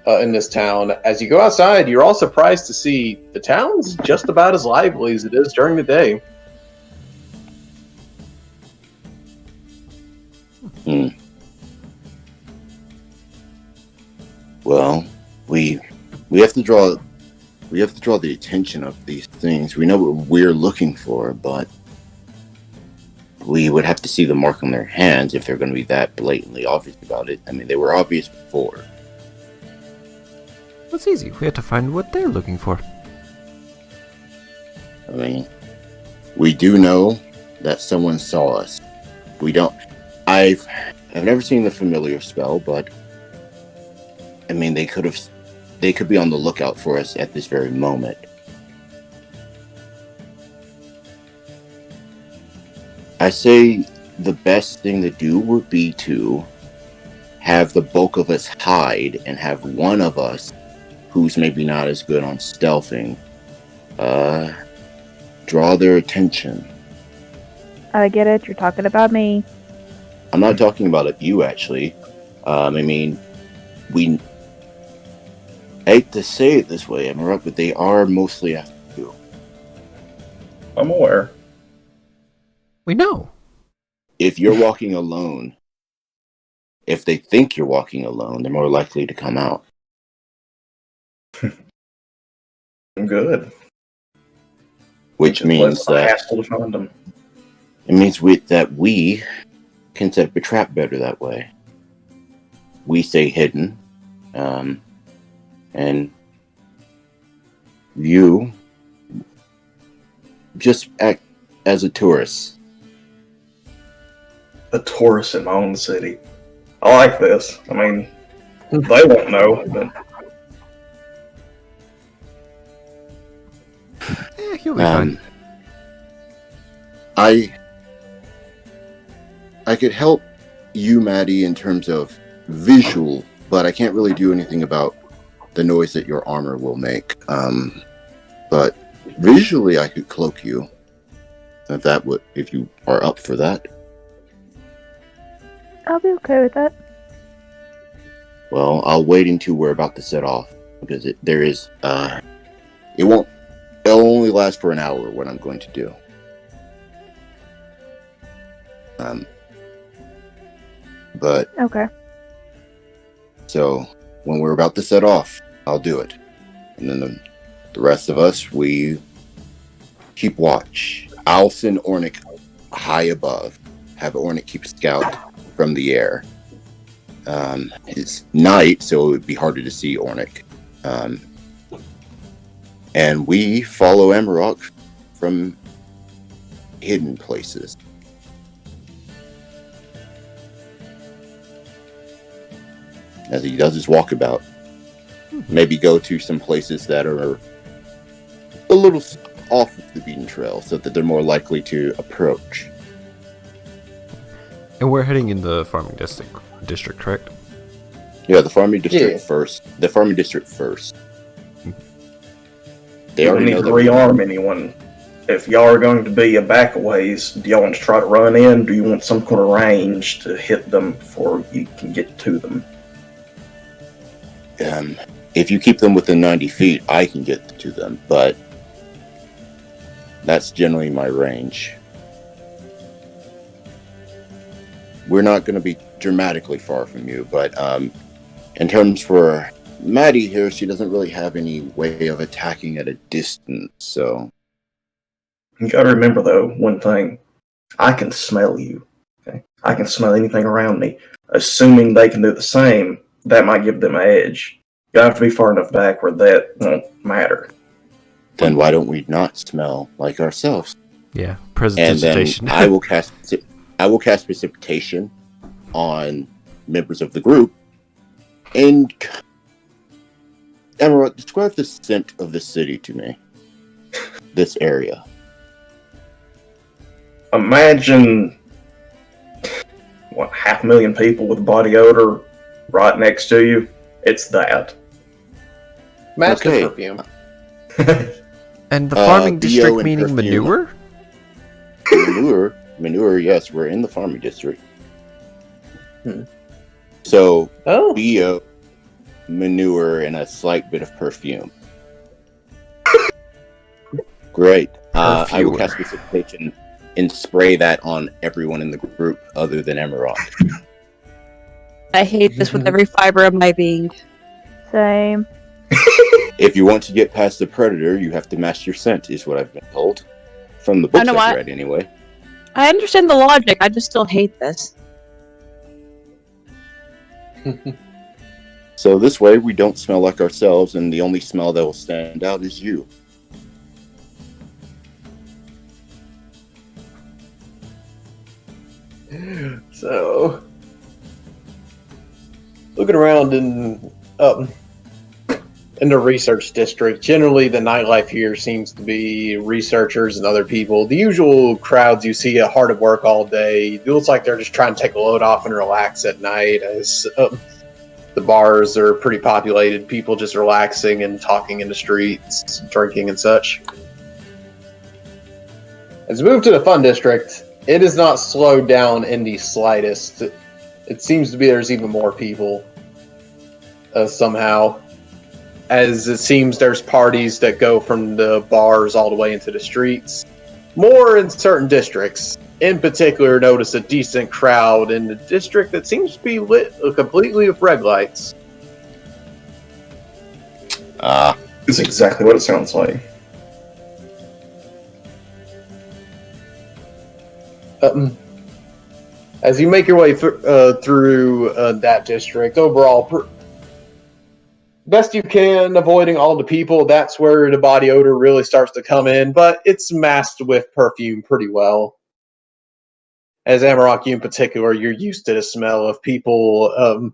in this town. As you go outside, you're all surprised to see the town's just about as lively as it is during the day. Well, we have to draw the attention of these things. We know what we're looking for, but we would have to see the mark on their hands if they're going to be that blatantly obvious about it. I mean, they were obvious before. It's easy. We have to find what they're looking for. I mean, we do know that someone saw us. We don't. I've never seen the familiar spell, but I mean, they could be on the lookout for us at this very moment. I say the best thing to do would be to have the bulk of us hide and have one of us, who's maybe not as good on stealthing, draw their attention. I get it. You're talking about me. I'm not talking about you, actually. I mean, I hate to say it this way, Emerald, but they are mostly after you. I'm aware. We know. If you're walking alone, if they think you're walking alone, they're more likely to come out. Good. Which means that hassle to find them. it means that we can set up a trap better that way. We stay hidden, and you just act as a tourist. A tourist in my own city. I like this. I mean, they won't know, but You'll be fine. I could help you, Maddie, in terms of visual, but I can't really do anything about the noise that your armor will make. But visually, I could cloak you. If you are up for that. I'll be okay with that. Well, I'll wait until we're about to set off because it'll only last for an hour. What I'm going to do. But Okay. so when we're about to set off, I'll do it, and then the rest of us, we keep watch. I'll send Ornick high above. Have Ornick keep scout from the air. It's night, so it would be harder to see Ornick. And we follow Amarok from hidden places. As he does his walkabout. Maybe go to some places that are a little off of the beaten trail so that they're more likely to approach. And we're heading in the farming district, correct? Yeah, the farming district Yeah. first. The farming district first. They you don't already need know to that rearm anyone. If y'all are going to be a back a ways, do y'all want to try to run in? Do you want some kind of range to hit them before you can get to them? if you keep them within 90 feet, I can get to them, but that's generally my range. We're not going to be dramatically far from you, but in terms for Maddie here, she doesn't really have any way of attacking at a distance, so... You gotta remember, though, one thing. I can smell you. Okay? I can smell anything around me. Assuming they can do the same, that might give them an edge. You have to be far enough back where that won't matter. Then why don't we not smell like ourselves? Yeah, And then precipitation. I will cast precipitation on members of the group. And Emerald, describe the scent of the city to me. This area. Imagine 500,000 people with body odor right next to you. It's that. Master Okay. perfume. And the farming BO district and meaning perfume. manure? Manure, yes, we're in the farming district. Hmm. So, Oh, BO, manure, and a slight bit of perfume. Great. I will Perfumer. cast precipitation and spray that on everyone in the group other than Emerald. I hate this with every fiber of my being. Same. If you want to get past the predator, you have to master your scent, is what I've been told. From the books know I've what? read, anyway. I understand the logic, I just still hate this. So this way, we don't smell like ourselves, and the only smell that will stand out is you. so looking around in the research district, generally the nightlife here seems to be researchers and other people. The usual crowds you see are hard at work all day. It looks like they're just trying to take a load off and relax at night, as the bars are pretty populated. People just relaxing and talking in the streets, drinking and such. As we move to the fun district, it is not slowed down in the slightest. It seems to be there's even more people somehow. as it seems there's parties that go from the bars all the way into the streets. More in certain districts. In particular, notice a decent crowd in the district that seems to be lit completely with red lights. It's exactly what it sounds like. As you make your way through that district, overall, best you can, avoiding all the people, that's where the body odor really starts to come in, but it's masked with perfume pretty well. As Amarok, you in particular, you're used to the smell of people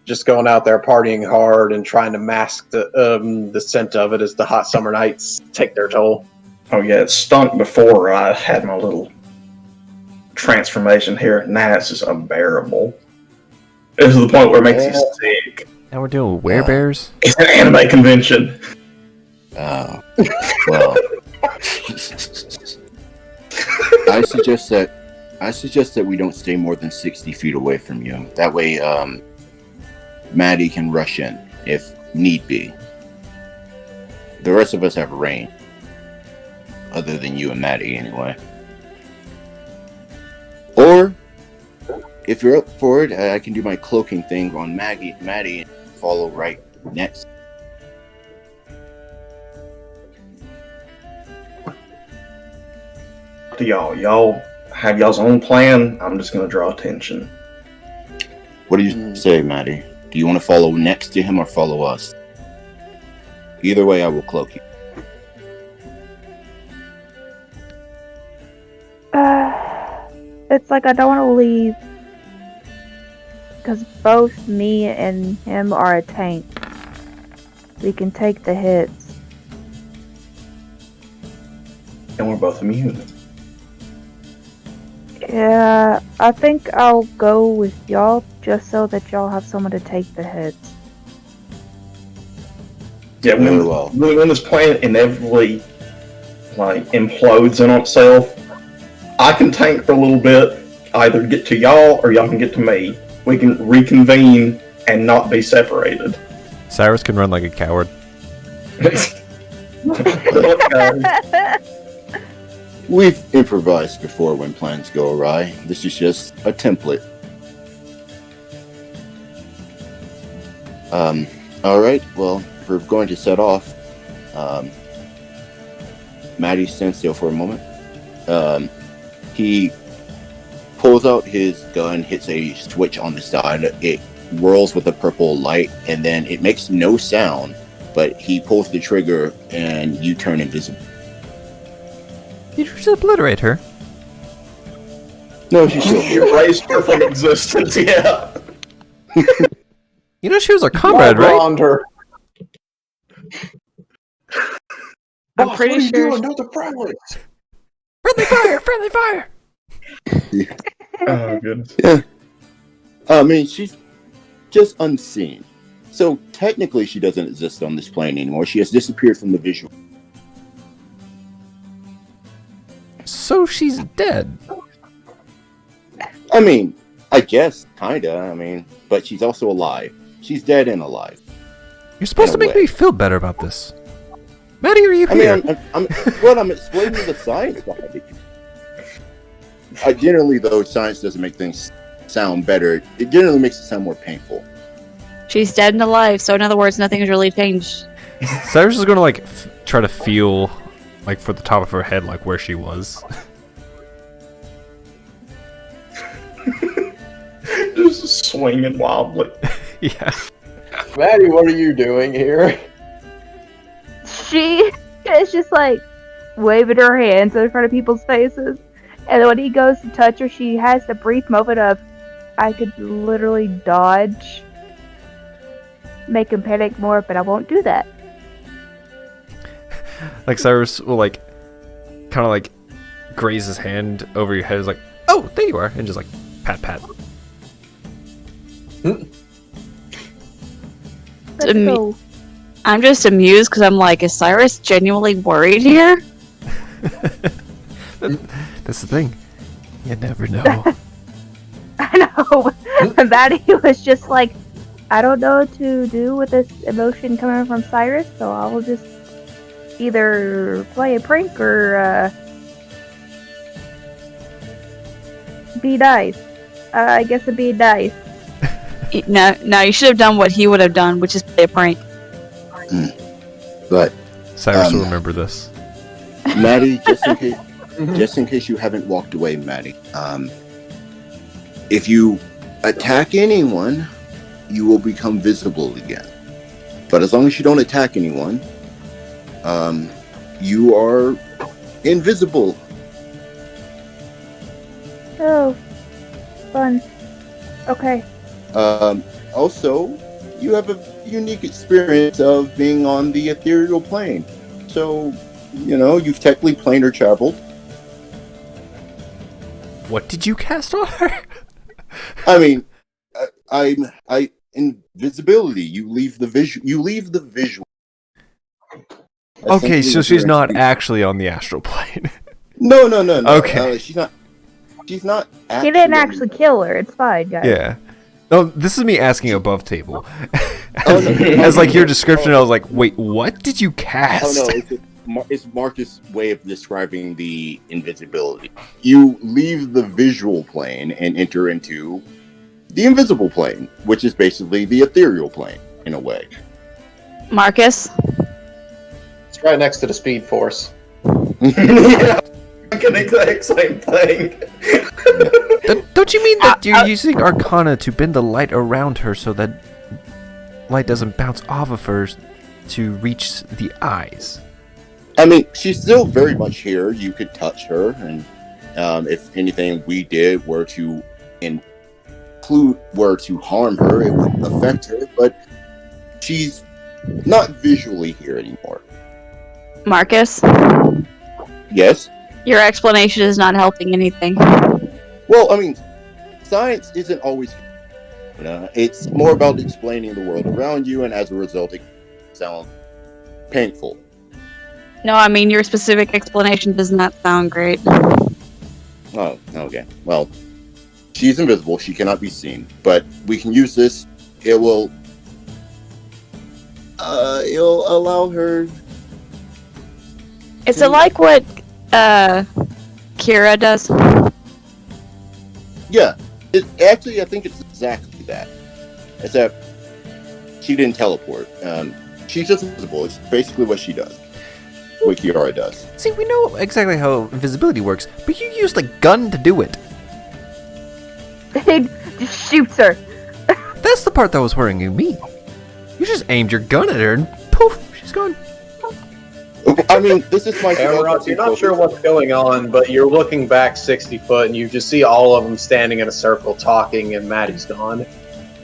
just going out there partying hard and trying to mask the scent of it as the hot summer nights take their toll. Oh yeah, it stunk before I had my little transformation here. Now it's just unbearable. This is the point where it makes you sick. Now we're doing werebears? It's an anime convention. Well, I suggest that we don't stay more than 60 feet away from you. That way, Maddie can rush in if need be. The rest of us have range, other than you and Maddie, anyway. Or, if you're up for it, I can do my cloaking thing on Maddie, and follow right next. To y'all have y'all's own plan. I'm just gonna draw attention. What do you say, Maddie? Do you want to follow next to him or follow us? Either way, I will cloak you. It's like I don't want to leave because both me and him are a tank. We can take the hits. And we're both immune. Yeah, I think I'll go with y'all just so that y'all have someone to take the hits. Yeah, when this plan inevitably implodes in on itself, I can tank for a little bit, either get to y'all or y'all can get to me. We can reconvene and not be separated. Cyrus can run like a coward. We've improvised before when plans go awry. This is just a template. Alright, well, if we're going to set off, Maddie stands still for a moment. He pulls out his gun, hits a switch on the side, it whirls with a purple light, and then it makes no sound, but he pulls the trigger and you turn invisible. You just obliterate her. No, she's still here. Erased her from existence, yeah. You know she was our comrade, right? Her. I'm pretty sure. Not the friendly. Friendly fire! Friendly fire! Yeah. Oh, goodness. Yeah. I mean, she's just unseen. So technically she doesn't exist on this plane anymore. She has disappeared from the visual. So she's dead. I mean, I guess, kinda. I mean, but she's also alive. She's dead and alive. You're supposed to make me feel better about this. Maddie, are you here? I mean, I'm explaining the science behind it. Generally, though, science doesn't make things sound better. It generally makes it sound more painful. She's dead and alive, so in other words, nothing has really changed. Cyrus is gonna try to feel for the top of her head where she was. Just swinging wildly. Yeah. Maddie, what are you doing here? She is just waving her hands in front of people's faces. And when he goes to touch her, she has the brief moment of, I could literally dodge, make him panic more, but I won't do that. Cyrus will kind of graze his hand over your head. Is oh, there you are, and just pat. Let's go. I'm just amused because I'm is Cyrus genuinely worried here? That's the thing. You never know. I know. And Maddie was just I don't know what to do with this emotion coming from Cyrus, so I will just either play a prank or be nice. I guess it'd be nice. No, you should have done what he would have done, which is play a prank. But Cyrus will remember this. Maddie, just in case you haven't walked away, Maddie, if you attack anyone, you will become visible again. But as long as you don't attack anyone, you are invisible. Oh, fun. Okay. Also, you have a unique experience of being on the ethereal plane. So, you've technically planar traveled. What did you cast on her? I mean, invisibility. You leave the visual. Okay, so she's not actually on the astral plane. No. Okay. She's not. He didn't actually kill her. It's fine, guys. Yeah. No, this is me asking above table. Oh, no. As like your description, I was like, wait, what did you cast? Oh no, it's Marcus' way of describing the invisibility. You leave the visual plane and enter into the invisible plane, which is basically the ethereal plane in a way. Marcus? It's right next to the Speed Force. Yeah, the exact same thing. Don't you mean that you're using Arcana to bend the light around her so that light doesn't bounce off of her to reach the eyes? I mean, she's still very much here. You could touch her, and if anything we did were to harm her, it would affect her. But she's not visually here anymore. Marcus? Yes. Your explanation is not helping anything. Well, I mean, science isn't always. It's more about explaining the world around you, and as a result, it sounds painful. No, I mean, your specific explanation does not sound great. Oh, okay. Well, she's invisible. She cannot be seen. But we can use this. It'll allow her. Is it like what Kira does? Yeah. Actually, I think it's exactly that. Except she didn't teleport. She's just invisible. It's basically what she does. What Kiara does. See, we know exactly how invisibility works, but you used a gun to do it. He just shoots her. That's the part that was worrying me. You just aimed your gun at her and poof, she's gone. I mean, this is my... Emerald, you're not sure what's going on, but you're looking back 60 foot and you just see all of them standing in a circle talking and Maddie's gone.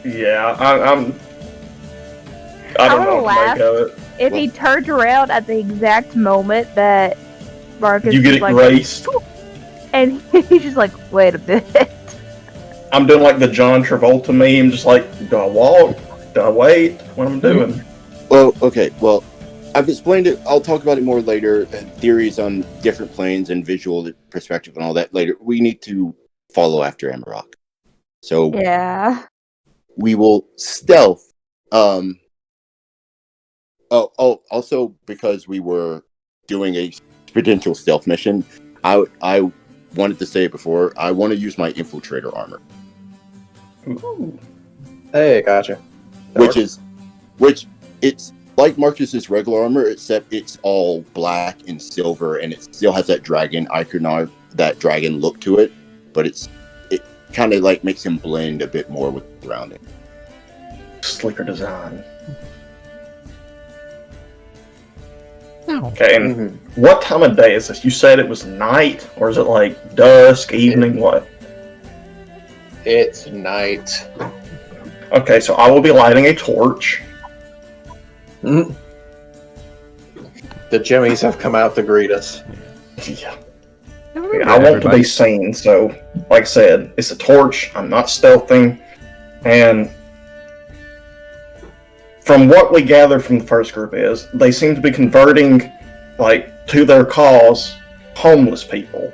Yeah, I don't know what to make of it. If he turned around at the exact moment that Marcus You get was erased. and he's just like, wait a minute. I'm doing like the John Travolta meme, just like, do I walk? Do I wait? What am I doing? Well, okay, well, I've explained it. I'll talk about it more later. Theories on different planes and visual perspective and all that later. We need to follow after Amarok. So Yeah. we will stealth. Also because we were doing a potential stealth mission, I wanted to say it before. I want to use my infiltrator armor. Ooh. Hey, gotcha. Which it's like Marcus's regular armor, except it's all black and silver, and it still has that dragon icon, that dragon look to it. But it kind of like makes him blend a bit more with the surrounding. Slicker design. No. Okay, and what time of day is this? You said it was night, or is it like dusk, evening, what? It's night. Okay, so I will be lighting a torch. The Jimmies have come out to greet us. Yeah. I want to be seen, so like I said, it's a torch. I'm not stealthing, and from what we gathered from the first group is they seem to be converting, like, to their cause, homeless people,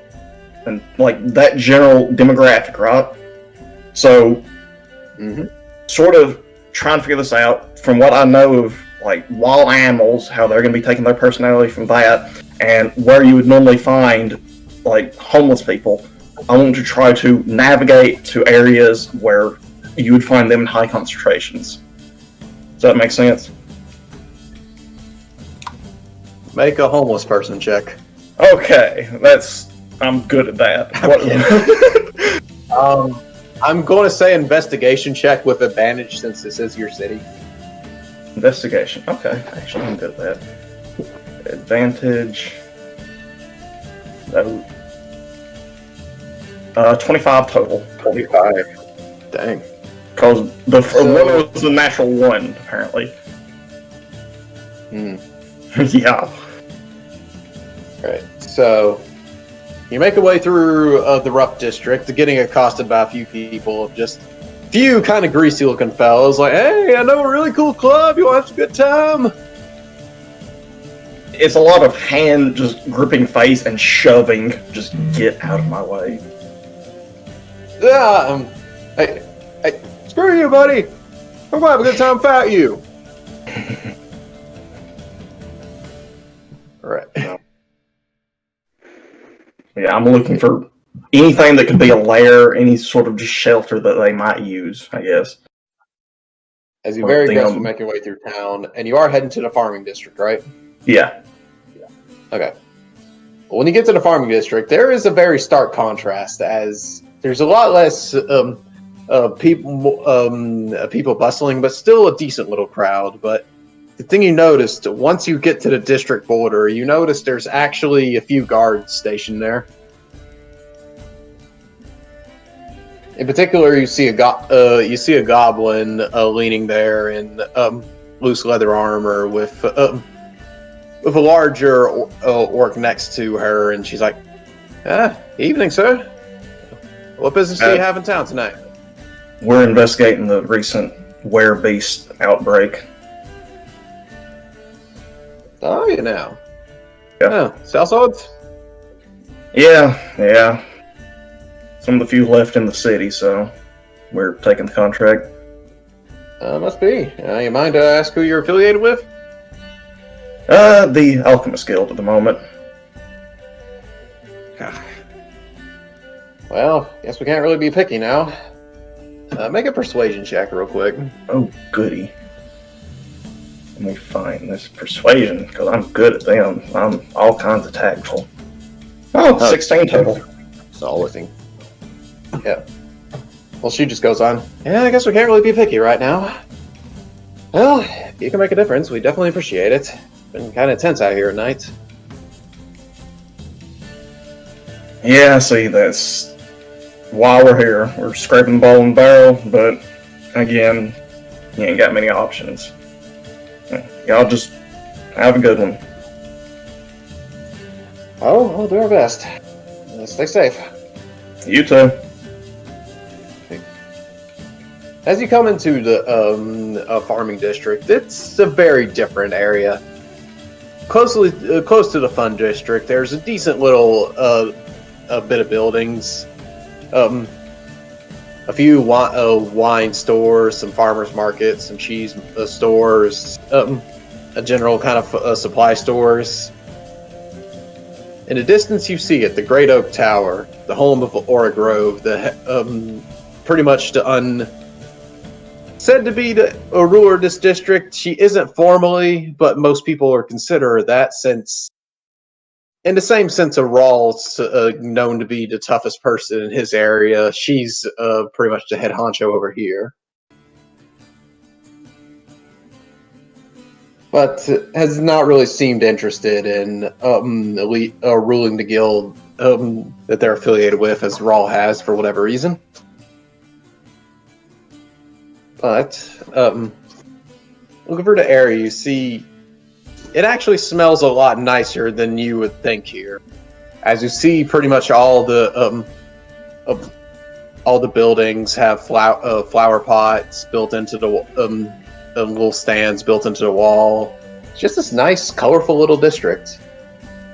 and like that general demographic, right? So, sort of trying to figure this out. From what I know of, like, wild animals, how they're going to be taking their personality from that, and where you would normally find, like, homeless people, I want to try to navigate to areas where you would find them in high concentrations. Does that make sense? Make a homeless person check. Okay, I'm good at that. I'm going to say investigation check with advantage since this is your city. Investigation. Okay, actually, I'm good at that. Advantage. No. 25 total. 25. Dang. Because the one was the natural one, apparently. Yeah. Right. So, you make your way through the rough district, getting accosted by a few people, just few kind of greasy-looking fellas, like, "Hey, I know a really cool club. You want to have a good time?" It's a lot of hand just gripping face and shoving. Just get out of my way. Yeah. Hey, screw you, buddy. We're gonna have a good time without you. Right. Yeah, I'm looking for anything that could be a lair, any sort of just shelter that they might use, I guess. As you very aggressively make your way through town, and you are heading to the farming district, right? Yeah. Okay. Well, when you get to the farming district, there is a very stark contrast, as there's a lot less people bustling, but still a decent little crowd. But the thing you noticed, once you get to the district border, you notice there's actually a few guards stationed there. In particular, you see a goblin leaning there in loose leather armor with a larger orc next to her, and she's like, "Evening, sir. What business do you have in town tonight?" We're investigating the recent werebeast outbreak. Oh, you know. Yeah. Sellswords? Yeah. Some of the few left in the city, so we're taking the contract. Must be. You mind to ask who you're affiliated with? The Alchemist Guild at the moment. Well, guess we can't really be picky now. Make a persuasion check real quick. Oh, goody. Let me find this persuasion, because I'm good at them. I'm all kinds of tactful. Oh, 16 total. Solid. Yeah. Well, she just goes on. Yeah, I guess we can't really be picky right now. Well, if you can make a difference, we definitely appreciate it. Been kind of tense out here at night. Yeah, see, that's why we're here. We're scraping the ball and barrel, but again, you ain't got many options. Y'all just have a good one. Oh, we'll do our best. Stay safe. You too. As you come into the farming district, it's a very different area. Close to the fun district, there's a decent little bit of buildings. A few wine stores, some farmers markets, some cheese stores, a general kind of supply stores. In the distance, you see it, the Great Oak Tower, the home of Aura Grove, pretty much said to be the ruler of this district. She isn't formally, but most people are consider her that, since in the same sense of Rawls, known to be the toughest person in his area, she's pretty much the head honcho over here. But has not really seemed interested in ruling the guild that they're affiliated with, as Rawl has, for whatever reason. But looking for the area, you see it actually smells a lot nicer than you would think here. As you see, pretty much all the buildings have flower pots built into the little stands built into the wall. It's just this nice, colorful little district.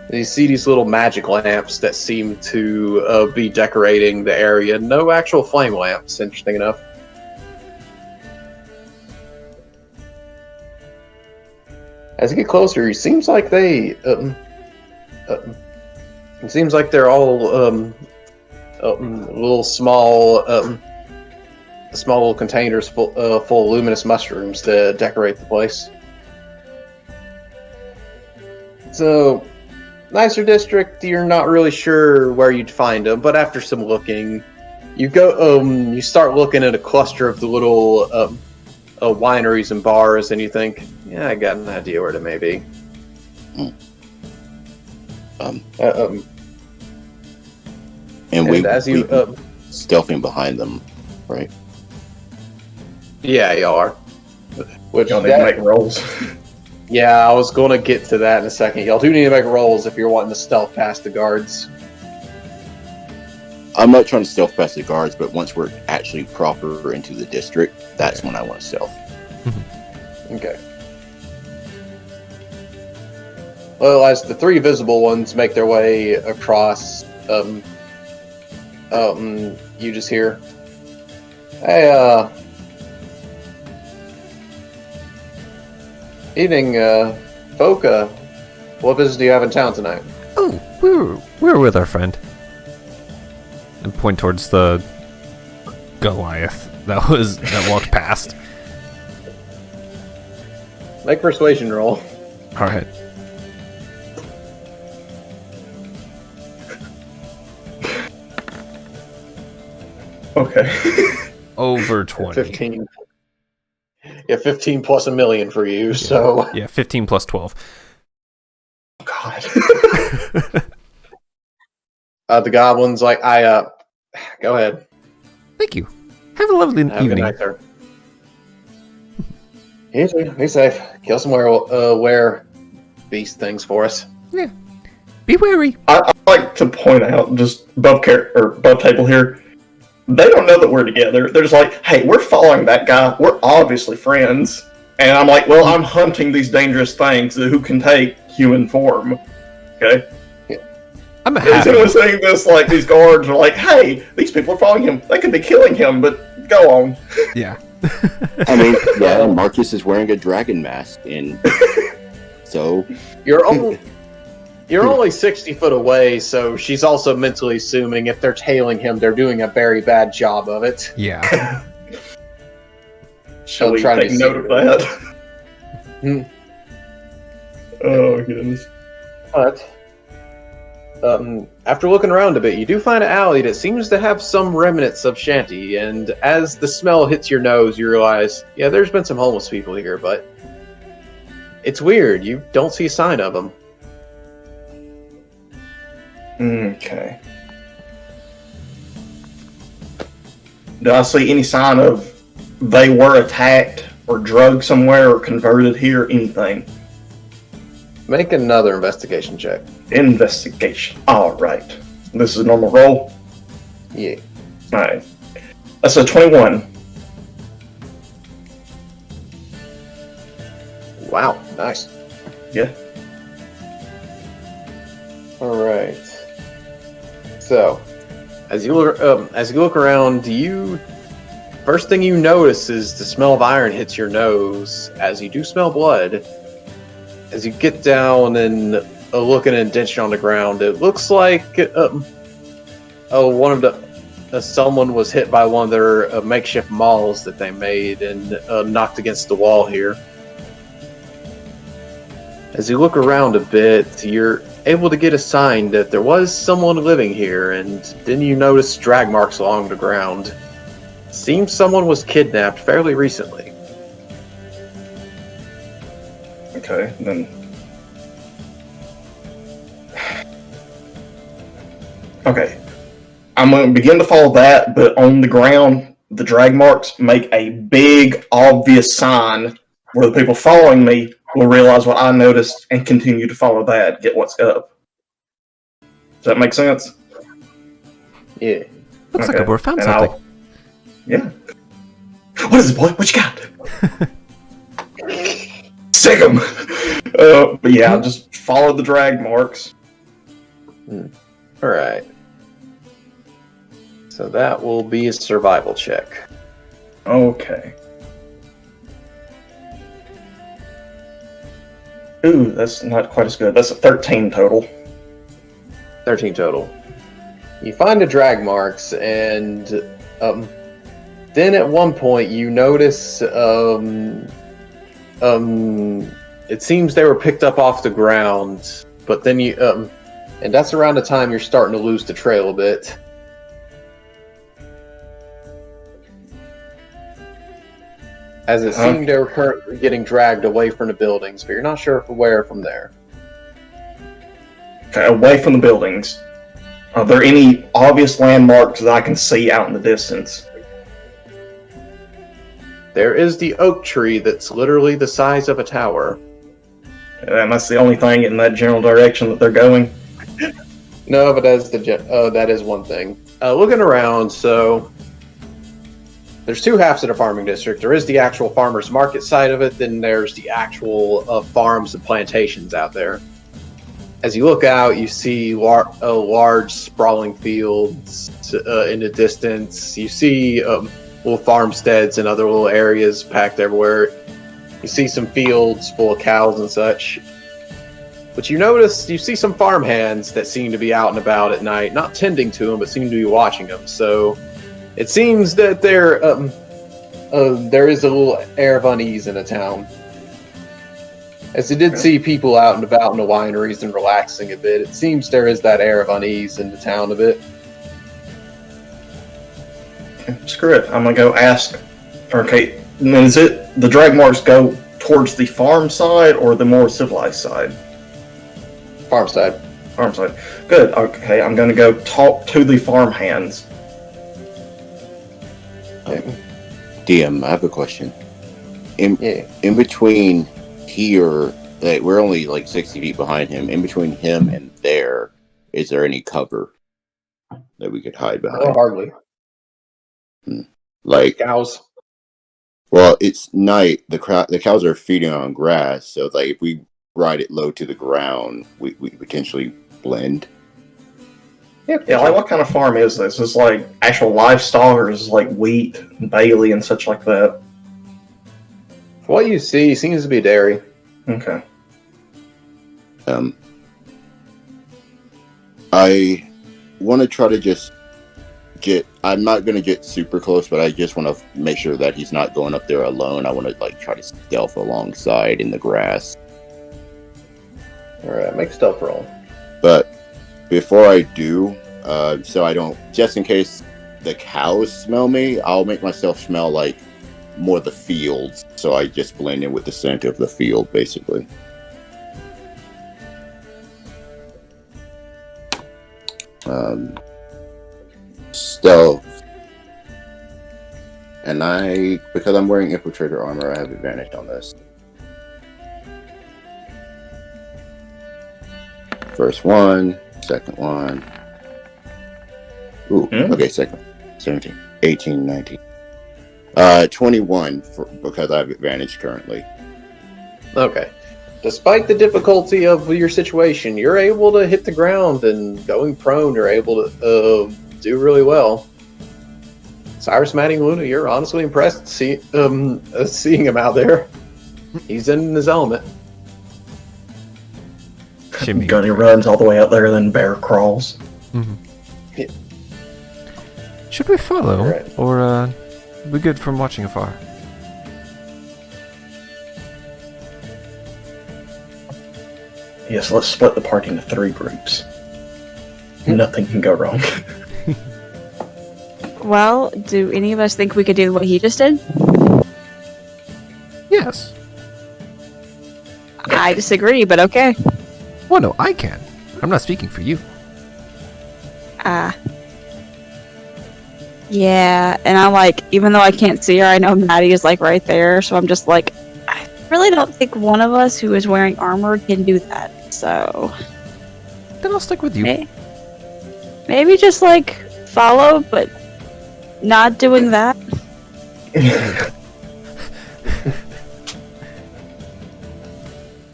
And you see these little magic lamps that seem to be decorating the area. No actual flame lamps, interesting enough. As you get closer, it seems like they it seems like they're all little small little containers full of luminous mushrooms to decorate the place. So, nicer district, you're not really sure where you'd find them, but after some looking, you start looking at a cluster of the little wineries and bars, and you think, yeah, I got an idea where they may be. And we as you stealthing behind them, right? Yeah, y'all are. Which Y'all need to make rolls. Yeah, I was going to get to that in a second. Y'all do need to make rolls if you're wanting to stealth past the guards. I'm not trying to stealth past the guards, but once we're actually proper into the district, that's when I want to stealth. Okay. Well, as the three visible ones make their way across, you just hear, "Hey, evening, folk. What business do you have in town tonight?" Oh, we were with our friend. And point towards the Goliath that walked past. Make a persuasion roll. All right. Okay. Over 20. 15. Yeah, 15 plus a million for you, so... Yeah, 15 plus 12. Oh, God. The goblin's like, go ahead. Thank you. Have a lovely Have a good evening. night, sir. You too. Be safe. Kill some were beast things for us. Yeah. Be wary. I like to point out, just above table here, they don't know that we're together. They're just like, hey, we're following that guy. We're obviously friends. And I'm like, well, I'm hunting these dangerous things who can take human form. Okay? I'm a As soon as saying this, like, these guards are like, hey, these people are following him. They could be killing him, but go on. Yeah. I mean, yeah, Marcus is wearing a dragon mask, and so You're only 60 foot away, so she's also mentally assuming if they're tailing him, they're doing a very bad job of it. Yeah. Shall we try to take be note of that? Oh, goodness. But after looking around a bit, you do find an alley that seems to have some remnants of shanty, and as the smell hits your nose, you realize, yeah, there's been some homeless people here, but it's weird. You don't see a sign of them. Okay. Do I see any sign of they were attacked or drugged somewhere or converted here? Anything? Make another investigation check. Investigation. All right. This is a normal roll. Yeah. All right. That's a 21. Wow. Nice. Yeah. All right. So, as you look around, first thing you notice is the smell of iron hits your nose. As you do smell blood, as you get down and look at an indentation on the ground, it looks like someone was hit by one of their makeshift mauls that they made and knocked against the wall here. As you look around a bit, you're able to get a sign that there was someone living here, and then you notice drag marks along the ground. Seems someone was kidnapped fairly recently. Okay, then. Okay. I'm going to begin to follow that, but on the ground, the drag marks make a big, obvious sign where the people following me will realize what I noticed and continue to follow that, get what's up. Does that make sense? Yeah. Looks like we found And something. Yeah. What is it, boy? What you got? Sick 'em! But yeah, just follow the drag marks. Alright. So that will be a survival check. Okay. Ooh, that's not quite as good. That's a 13 total. 13 total. You find the drag marks, and then at one point you notice it seems they were picked up off the ground, but then you and that's around the time you're starting to lose the trail a bit. As it seemed they were currently getting dragged away from the buildings, but you're not sure where from there. Okay, away from the buildings. Are there any obvious landmarks that I can see out in the distance? There is the oak tree that's literally the size of a tower. And that's the only thing in that general direction that they're going? No, but that is one thing. Looking around, so there's two halves of the farming district. There is the actual farmers market side of it, then there's the actual farms and plantations out there. As you look out, you see large sprawling fields in the distance. You see little farmsteads and other little areas packed everywhere. You see some fields full of cows and such. But you see some farmhands that seem to be out and about at night, not tending to them, but seem to be watching them. So it seems that there is a little air of unease in the town. As you did see people out and about in the wineries and relaxing a bit, it seems there is that air of unease in the town a bit. Screw it. I'm gonna go ask. Okay, then is it the drag marks go towards the farm side or the more civilized side? Farm side. Farm side. Good. Okay, I'm gonna go talk to the farmhands. DM, I have a question. In between here, like, we're only like 60 feet behind him. In between him and there, is there any cover that we could hide behind? Oh, hardly. Like cows. Well, it's night. The cows are feeding on grass, so it's like if we ride it low to the ground, we potentially blend. Yeah, like what kind of farm is this? Is like actual livestock, or is it like wheat, and barley, and such like that? What you see seems to be dairy. Okay. I want to try to just I'm not going to get super close, but I just want to make sure that he's not going up there alone. I want to like try to stealth alongside in the grass. Alright, make a stealth roll. But before I do, so I don't, just in case the cows smell me, I'll make myself smell like more the fields, so I just blend in with the scent of the field, basically. Stealth. And because I'm wearing infiltrator armor, I have advantage on this. First one, second one. Ooh, okay, second. 17, 18, 19. 21 because I have advantage currently. Okay. Despite the difficulty of your situation, you're able to hit the ground, and going prone, you're able to do really well. Cyrus Manning Luna, you're honestly impressed seeing him out there. He's in his element. Gunny runs all the way out there, then bear crawls. Mm-hmm. Yeah. Should we follow, right, or we good from watching afar? Yes, let's split the party into 3 groups. Nothing can go wrong. Well, do any of us think we could do what he just did? Yes. I disagree, but okay. Well, no, I can. I'm not speaking for you. Yeah, and I like, even though I can't see her, I know Maddie is like right there, so I'm just like, I really don't think one of us who is wearing armor can do that, so... Then I'll stick with you. Maybe just like, follow, but not doing that.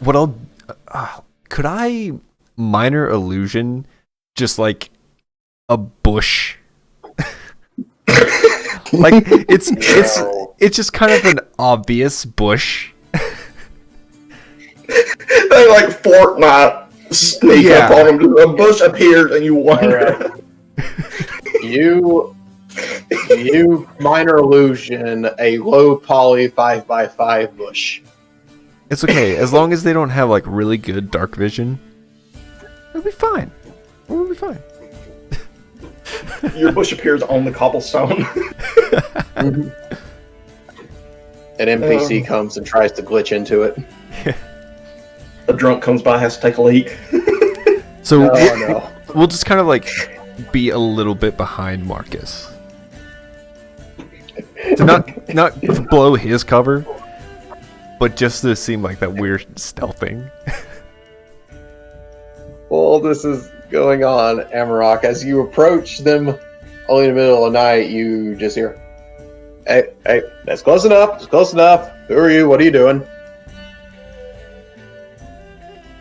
What I'll... could I minor illusion just like a bush? Like it's just kind of an obvious bush. That's anything like Fortnite sneak up on them. A bush appears and you wonder. Right. You minor illusion a low poly 5x5 bush. It's okay as long as they don't have like really good dark vision. It'll be fine. We'll be fine. Your bush appears on the cobblestone. An NPC comes and tries to glitch into it. A drunk comes by, has to take a leak. So No. we'll just kind of like be a little bit behind Marcus. To not blow his cover, but just to seem like that weird stealthing. Well, this is going on, Amarok. As you approach them, only in the middle of the night, you just hear, hey, that's close enough. It's close enough. Who are you? What are you doing?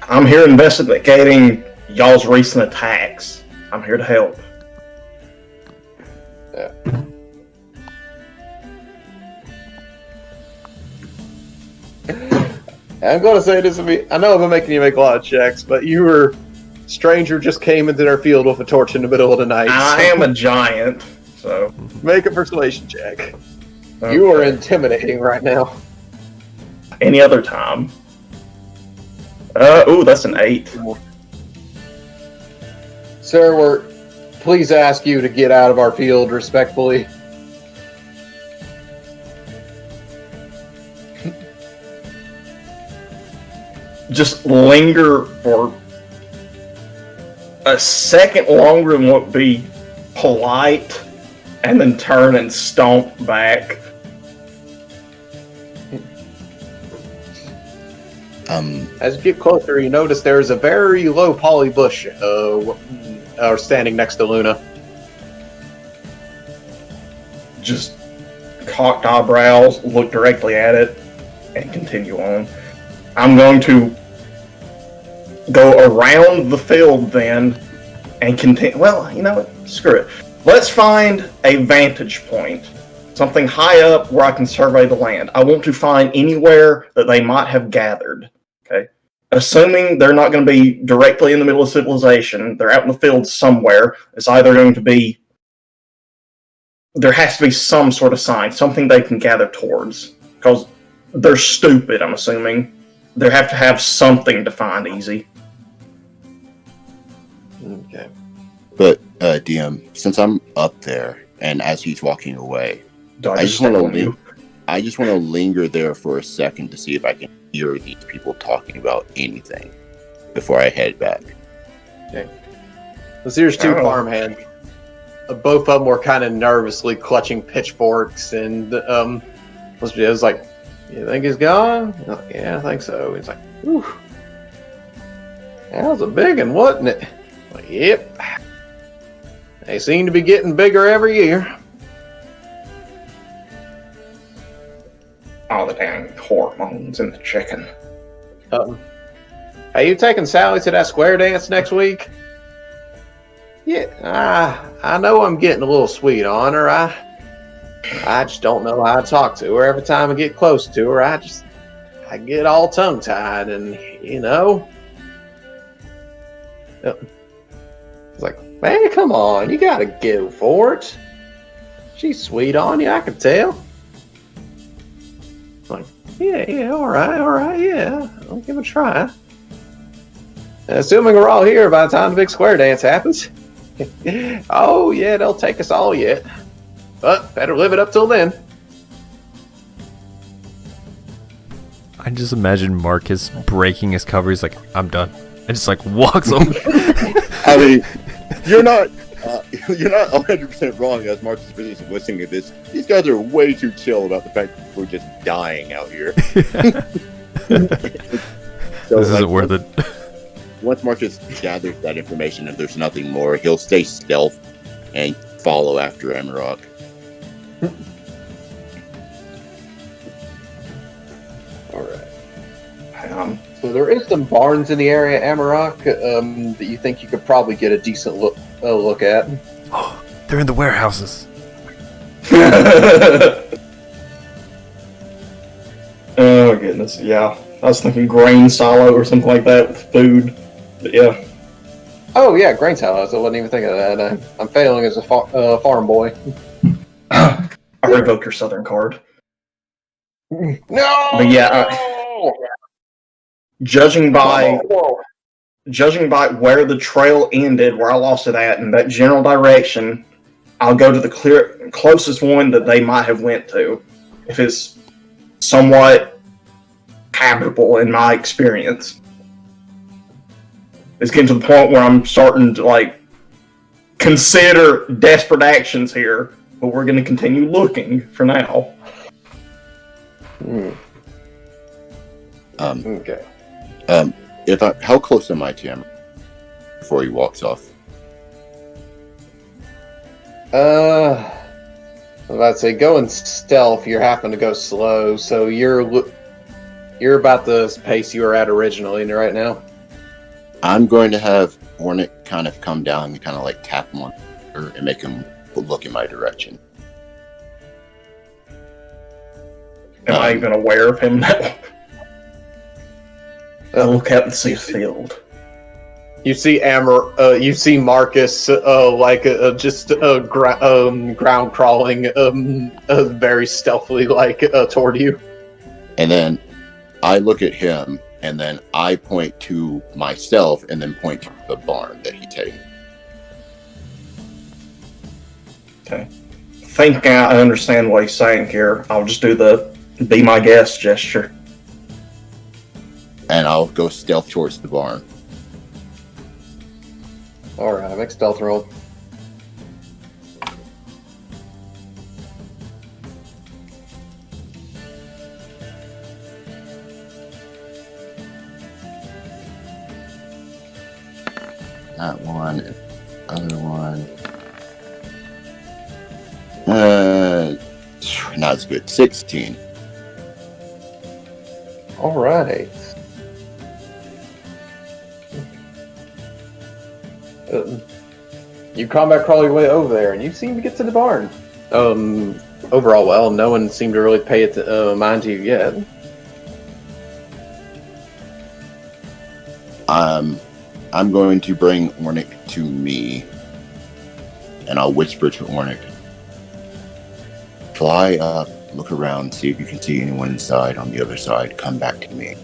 I'm here investigating y'all's recent attacks. I'm here to help. Yeah. I'm going to say this to me. I know I've been making you make a lot of checks, but stranger just came into their field with a torch in the middle of the night. I am a giant, so Make a persuasion check. okay. You are intimidating right now. Any other time. That's an 8. Sir, please ask you to get out of our field respectfully. Just linger for a second longer than what would be polite, and then turn and stomp back. As you get closer, you notice there is a very low poly bush standing next to Luna. Just cocked eyebrows, look directly at it, and continue on. I'm going to go around the field then and continue. Well, you know what? Screw it. Let's find a vantage point. Something high up where I can survey the land. I want to find anywhere that they might have gathered. Okay? Assuming they're not going to be directly in the middle of civilization, they're out in the field somewhere. It's either going to be. There has to be some sort of sign, something they can gather towards. Because they're stupid, I'm assuming. They have to have something to find easy. Okay. But DM, since I'm up there and as he's walking away, I just want to linger there for a second to see if I can hear these people talking about anything before I head back. Okay. So here's two farmhands. Both of them were kind of nervously clutching pitchforks, and was like, "You think he's gone?" Like, yeah, I think so. He's like, "Whew, that was a big one, wasn't it?" Like, yep. They seem to be getting bigger every year. All the damn hormones in the chicken. Are you taking Sally to that square dance next week? Yeah, I know I'm getting a little sweet on her. I just don't know how to talk to her. Every time I get close to her, I get all tongue-tied, and, you know. It's like, man, come on. You gotta go for it. She's sweet on you, I can tell. Like, yeah, all right, yeah. I'll give it a try. Assuming we're all here by the time the big square dance happens. Oh, yeah, they'll take us all yet. But better live it up till then. I just imagine Marcus breaking his cover. He's like, I'm done. And just like walks over. I mean, you're not 100% wrong as Marcus is listening to this. These guys are way too chill about the fact that we're just dying out here. So, this isn't worth it. Once Marcus gathers that information, if there's nothing more, he'll stay stealth and follow after Amarok. Alright. So there is some barns in the area, Amarok, that you think you could probably get a decent look at. Oh, they're in the warehouses. Oh goodness, yeah. I was thinking grain silo or something like that with food. But yeah. Oh yeah, grain silos. I wasn't even thinking of that. I'm failing as a farm boy. I revoke your southern card. No. But yeah, judging by where the trail ended, where I lost it at, in that general direction, I'll go to the closest one that they might have went to, if it's somewhat habitable in my experience. It's getting to the point where I'm starting to consider desperate actions here, but we're going to continue looking for now. Okay. How close am I to him before he walks off? I'm about to say go in stealth. You're having to go slow, so you're about the pace you were at originally right now. I'm going to have Ornick kind of come down and kind of tap him on her and make him look in my direction. Am I even aware of him now? I look out and see a field. You see you see Marcus, just ground crawling, very stealthily, toward you. And then I look at him, and then I point to myself, and then point to the barn that he's heading. Okay. I think I understand what he's saying here. I'll just do the be my guest gesture. And I'll go stealth towards the barn. Alright, make stealth roll. That one, other one. Not as good. 16. Alright. You combat crawl your way over there, and you seem to get to the barn. Overall, well, no one seemed to really pay mind to you yet. I'm going to bring Ornick to me, and I'll whisper to Ornick, fly up, look around, see if you can see anyone inside. On the other side, come back to me.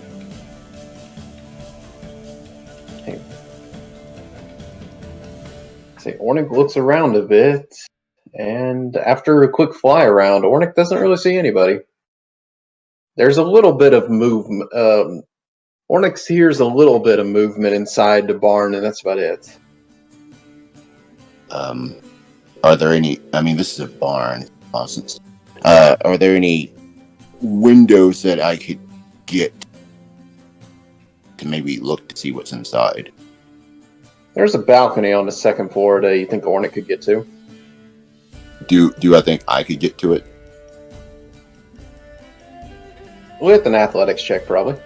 Okay. See, Ornick looks around a bit, and after a quick fly around, Ornick doesn't really see anybody. There's a little bit of movement. Ornick hears a little bit of movement inside the barn, and that's about it. Are there any... this is a barn. Are there any windows that I could get to maybe look to see what's inside? There's a balcony on the second floor that you think Ornick could get to. Do I think I could get to it? With an athletics check, probably.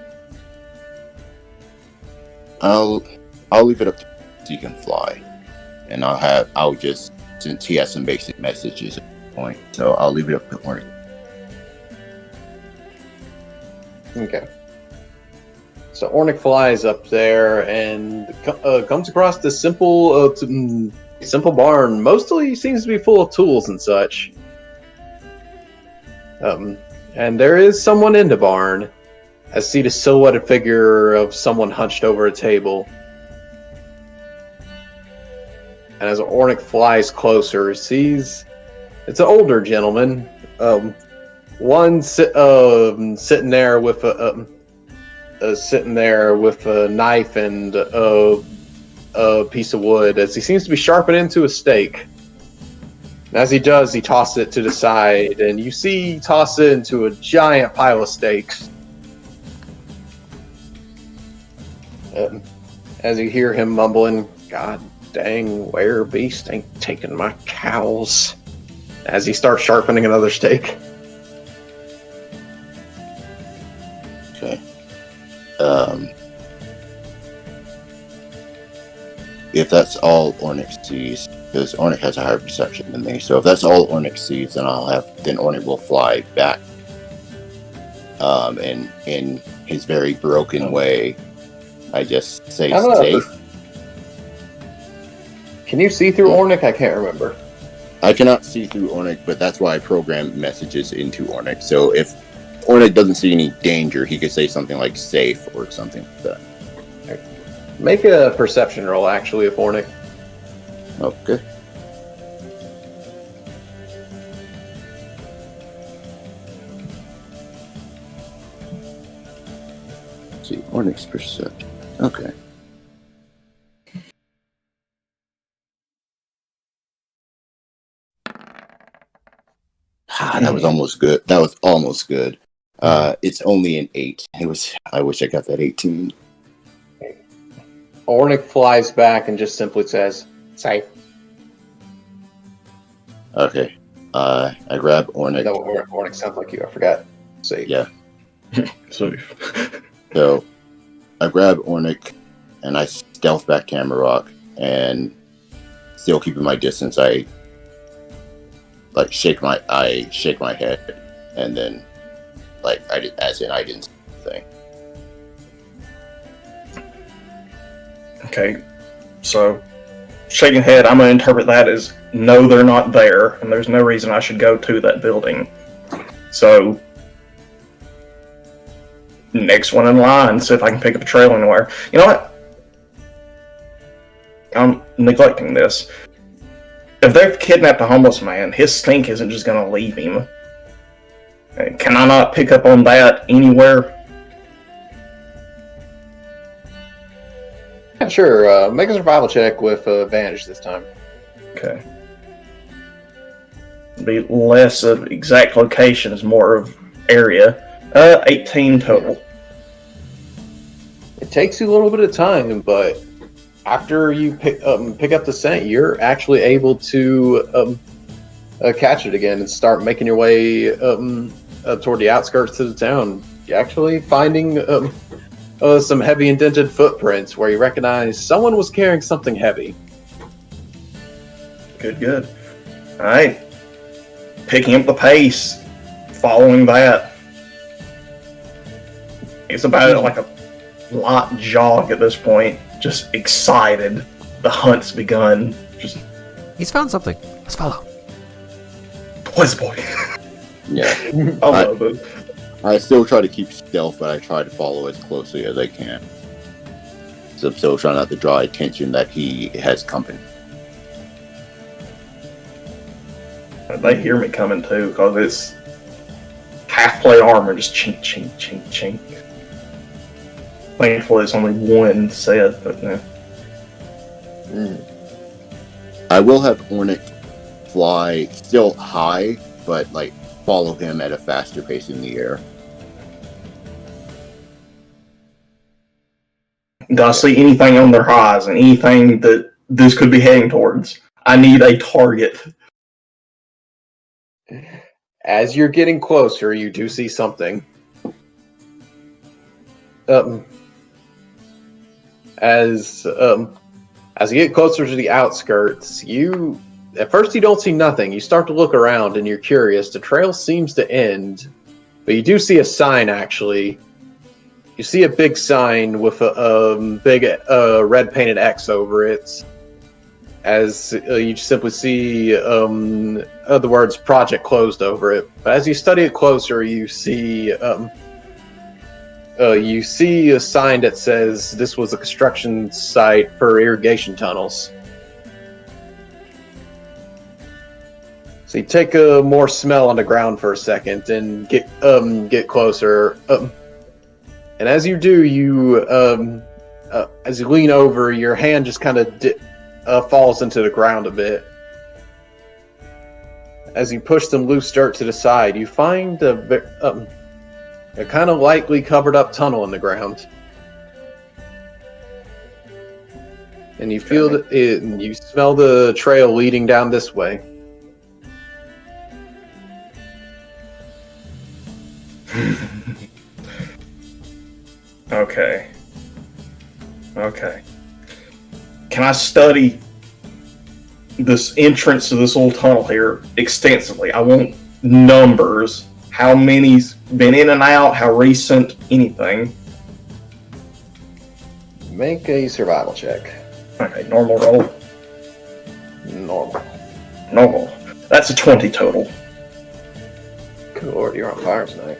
I'll leave it up to so you can fly, and I'll just, since he has some basic messages at this point, so I'll leave it up to Ornick. Okay. So Ornick flies up there and comes across this simple barn. Mostly seems to be full of tools and such. And there is someone in the barn. I see the silhouetted figure of someone hunched over a table. And as Ornick flies closer, sees it's an older gentleman. One sitting there with a knife and a piece of wood, as he seems to be sharpening into a steak. And as he does, he tosses it to the side, and you see he toss it into a giant pile of steaks. As you hear him mumbling, "God dang, where beast ain't taking my cows," as he starts sharpening another steak. Okay. If that's all Ornick sees, because Ornick has a higher perception than me, so if that's all Ornick sees, then Ornick will fly back. And his very broken way, I just say How about safe. Can you see through Ornick? I can't remember. I cannot see through Ornick, but that's why I programmed messages into Ornick. So if Ornick doesn't see any danger, he could say something like safe or something like that. Make a perception roll, actually, of Ornick. Okay. Let's see, Ornick's perception. Okay. That was almost good. That was almost good. It's only an 8. I wish I got that 18. Ornick flies back and just simply says, safe. Okay. I grab Ornick. No, Ornick sounds like you. I forgot. Safe. Yeah. Safe. So I grab Ornick and I stealth back to Hammerrock, and still keeping my distance, I shake my head, and then I didn't see anything. Okay, so shaking head, I'm gonna interpret that as no, they're not there, and there's no reason I should go to that building. So next one in line, see if I can pick up a trail anywhere. You know what? I'm neglecting this. If they've kidnapped a homeless man, his stink isn't just gonna leave him. Can I not pick up on that anywhere? Yeah, sure. Make a survival check with advantage this time. Okay. Be less of exact locations, more of area. 18 total. It takes you a little bit of time, but after you pick up the scent, you're actually able to catch it again and start making your way toward the outskirts of the town. You're actually finding some heavy indented footprints where you recognize someone was carrying something heavy. Good. Alright. Picking up the pace. Following that. It's about like a light jog at this point. Just excited. The hunt's begun. Just He's found something. Let's follow. boys, boy. Yeah. I love it. I still try to keep stealth, but I try to follow as closely as I can. So I'm still trying not to draw attention that he has company. They hear me coming too, because it's half plate armor, just chink, chink, chink, chink. Thankfully, it's only one set, but yeah. I will have Ornick fly still high, but follow him at a faster pace in the air. Do I see anything on their horizon? Anything that this could be heading towards? I need a target. As you're getting closer, you do see something. As you get closer to the outskirts, at first you don't see nothing. You start to look around and you're curious. The trail seems to end, but you do see a sign actually. You see a big sign with a big red painted X over it. As you simply see the words "Project Closed" over it. But as you study it closer, you see a sign that says this was a construction site for irrigation tunnels. So you take a more smell on the ground for a second and get closer. And as you do, as you lean over, your hand just kind of falls into the ground a bit. As you push some loose dirt to the side, you find a kind of lightly covered up tunnel in the ground. And you feel you smell the trail leading down this way. Okay. Can I study this entrance to this little tunnel here extensively? I want numbers. How many's been in and out? How recent? anything. Make a survival check. Okay, normal roll. Normal. Normal. That's a 20 total. Good lord, you're on fire tonight.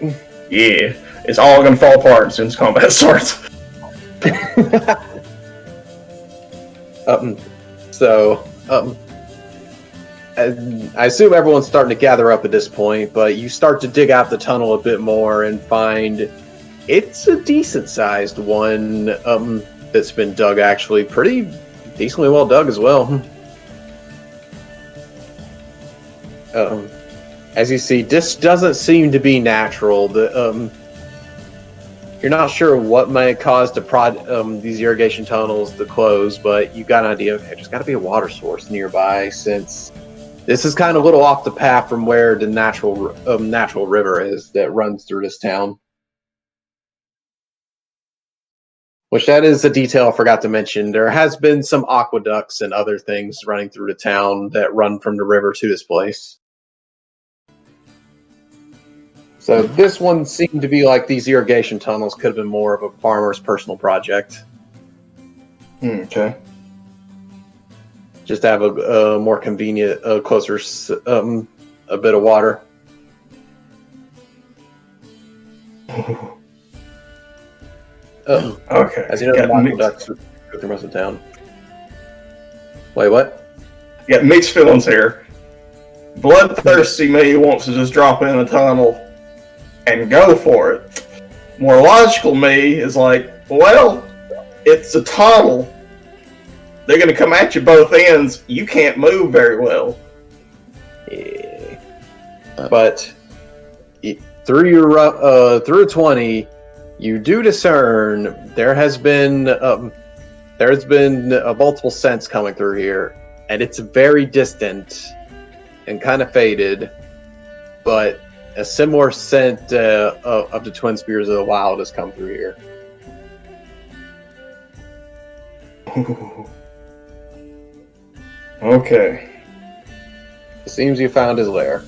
Yeah, it's all gonna fall apart as soon as combat starts. I assume everyone's starting to gather up at this point, but you start to dig out the tunnel a bit more and find it's a decent-sized one that's been dug, actually. Pretty decently well dug as well. As you see, this doesn't seem to be natural. You're not sure what might cause these irrigation tunnels to close, but you got an idea. Okay, there's got to be a water source nearby, since this is kind of a little off the path from where the natural river is that runs through this town. Which that is a detail I forgot to mention. There has been some aqueducts and other things running through the town that run from the river to this place. So this one seemed to be like these irrigation tunnels could have been more of a farmer's personal project. Okay. Just to have a more convenient, closer, a bit of water. Okay. As you know, the aqueducts go through most of the town. Wait, what? Got mixed feelings here. Bloodthirsty me wants to just drop in a tunnel and go for it. More logical me is like, well, it's a tunnel. They're going to come at you both ends. You can't move very well. Yeah. But through your through a 20, you do discern there's been multiple scents coming through here, and it's very distant and kind of faded, but a similar scent of the twin spears of the wild has come through here. Okay. It seems you found his lair.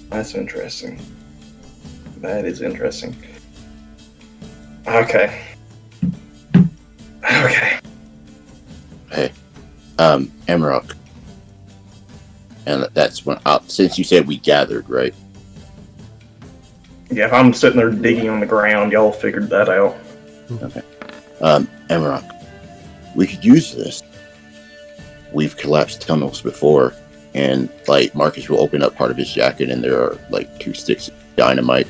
That's interesting. That is interesting. Okay. Okay. Hey, Emerald. And that's when, since you said we gathered, right? Yeah, if I'm sitting there digging on the ground, y'all figured that out. Okay. Emerald, we could use this. We've collapsed tunnels before, and, like, Marcus will open up part of his jacket, and there are, like, 2 sticks of dynamite.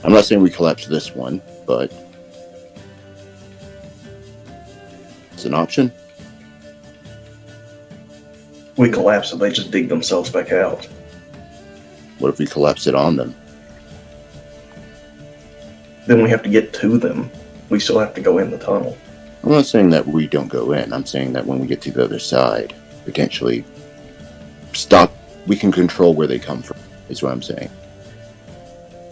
I'm not saying we collapse this one, but it's an option. We collapse it, they just dig themselves back out. What if we collapse it on them? Then we have to get to them. We still have to go in the tunnel. I'm not saying that we don't go in. I'm saying that when we get to the other side, potentially stop. We can control where they come from, is what I'm saying.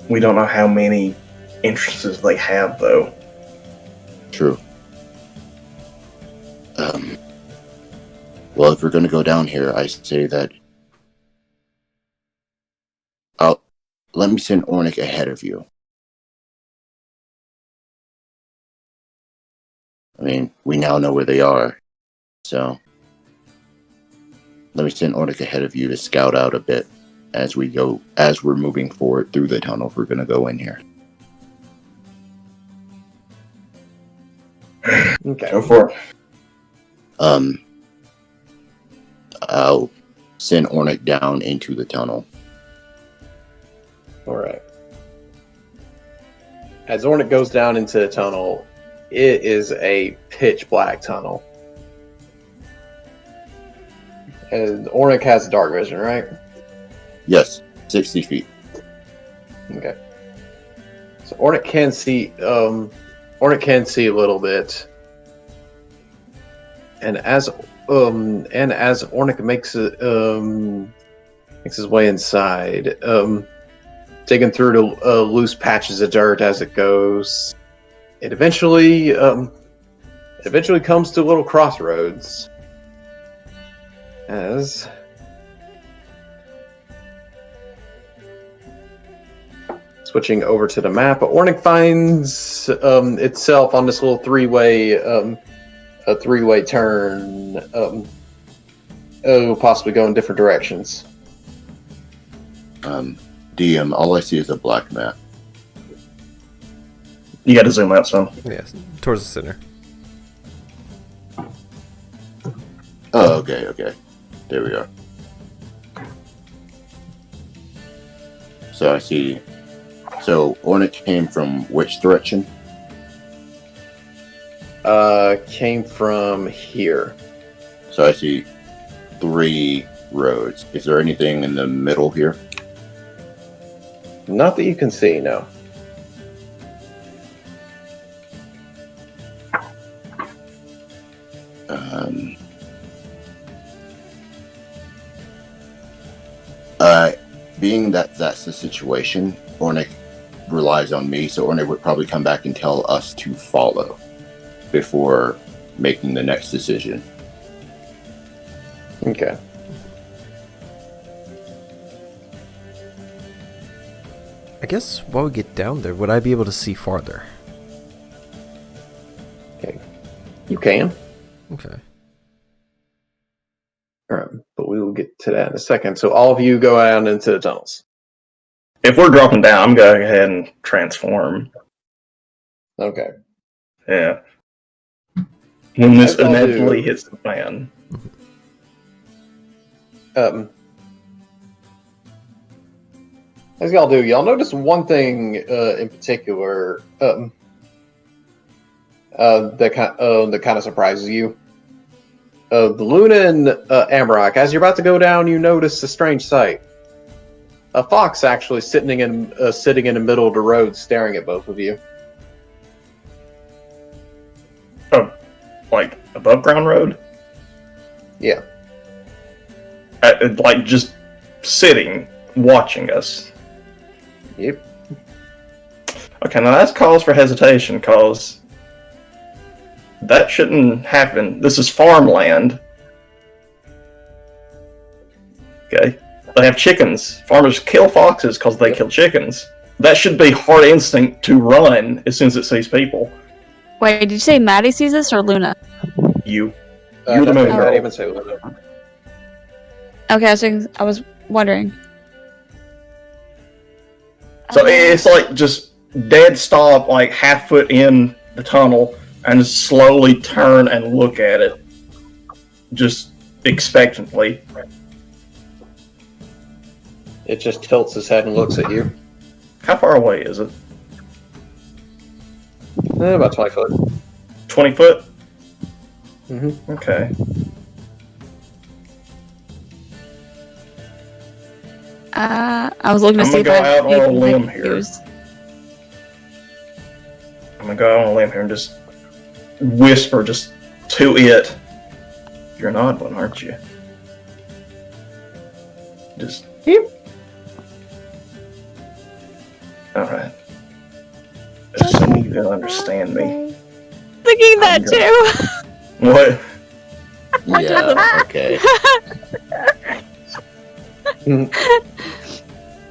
We don't know how many entrances they have, though. True. Well, if we're going to go down here, I say that let me send Ornick ahead of you. I mean, we now know where they are, so let me send Ornick ahead of you to scout out a bit as we're moving forward through the tunnel if we're going to go in here. Okay. Go for it. I'll send Ornick down into the tunnel. Alright. As Ornick goes down into the tunnel, it is a pitch black tunnel. And Ornick has dark vision, right? Yes, 60 feet. Okay. So Ornick can see a little bit. And as Ornick makes his way inside, digging through the loose patches of dirt as it goes, it eventually comes to a little crossroads. As Switching over to the map, Ornick finds itself on this little three-way turn. Possibly go in different directions. DM, all I see is a black map. You got to zoom out some. Yes, towards the center. Oh, okay. There we are. So I see. So Ornick came from which direction? Came from here. So I see 3 roads. Is there anything in the middle here? Not that you can see, no. Being that that's the situation, Ornick relies on me, so Ornick would probably come back and tell us to follow before making the next decision. Okay. I guess while we get down there, would I be able to see farther? Okay. You can. Okay. Alright, but we will get to that in a second. So all of you go out into the tunnels. If we're dropping down, I'm going to go ahead and transform. Okay. Yeah. When this As I'll inevitably do. hits the fan. As y'all do, y'all notice one thing in particular that kind of surprises you. The Luna and Amarok, as you're about to go down, you notice a strange sight. A fox actually sitting in the middle of the road, staring at both of you. Oh, like above ground road? Yeah. Like just sitting, watching us. Yep. Okay, now that's cause for hesitation, cause that shouldn't happen. This is farmland. Okay? They have chickens. Farmers kill foxes because they kill chickens. That should be hard instinct to run as soon as it sees people. Wait, did you say Maddie sees this or Luna? You. You're the no, moon I girl. didn't even say Luna. Okay, so I was wondering. So it's like just dead stop, like half foot in the tunnel, and just slowly turn and look at it. Just expectantly. It just tilts his head and looks at you. How far away is it? About 20 foot. 20 foot? Mm-hmm. Okay. I was looking to I'm see gonna if go I out on a limb here. confused. I'm gonna go out on a limb here and just whisper just to it. You're an odd one, aren't you? Just. Alright. Assuming you can understand me. Thinking that too. What? Yeah, okay.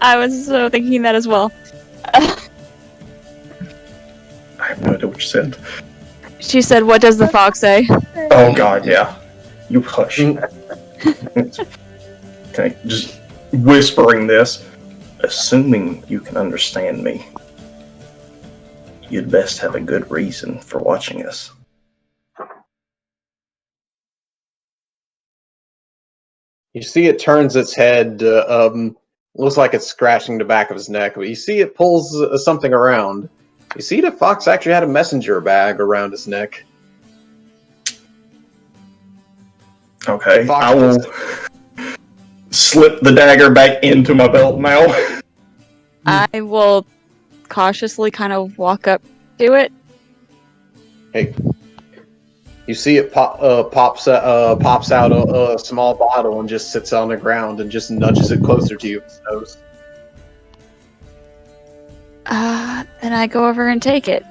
I was thinking that as well. I have no idea what you said. She said, "What does the fox say?" Oh god, yeah. You hush. Okay, just whispering this. Assuming you can understand me, you'd best have a good reason for watching us. You see it turns its head, looks like it's scratching the back of his neck, but you see it pulls something around. You see the fox actually had a messenger bag around his neck. Okay, Fox I will slip the dagger back into my belt now. I will cautiously kind of walk up to it. Hey, you see it pops out a small bottle and just sits on the ground and just nudges it closer to you with its nose. Then I go over and take it.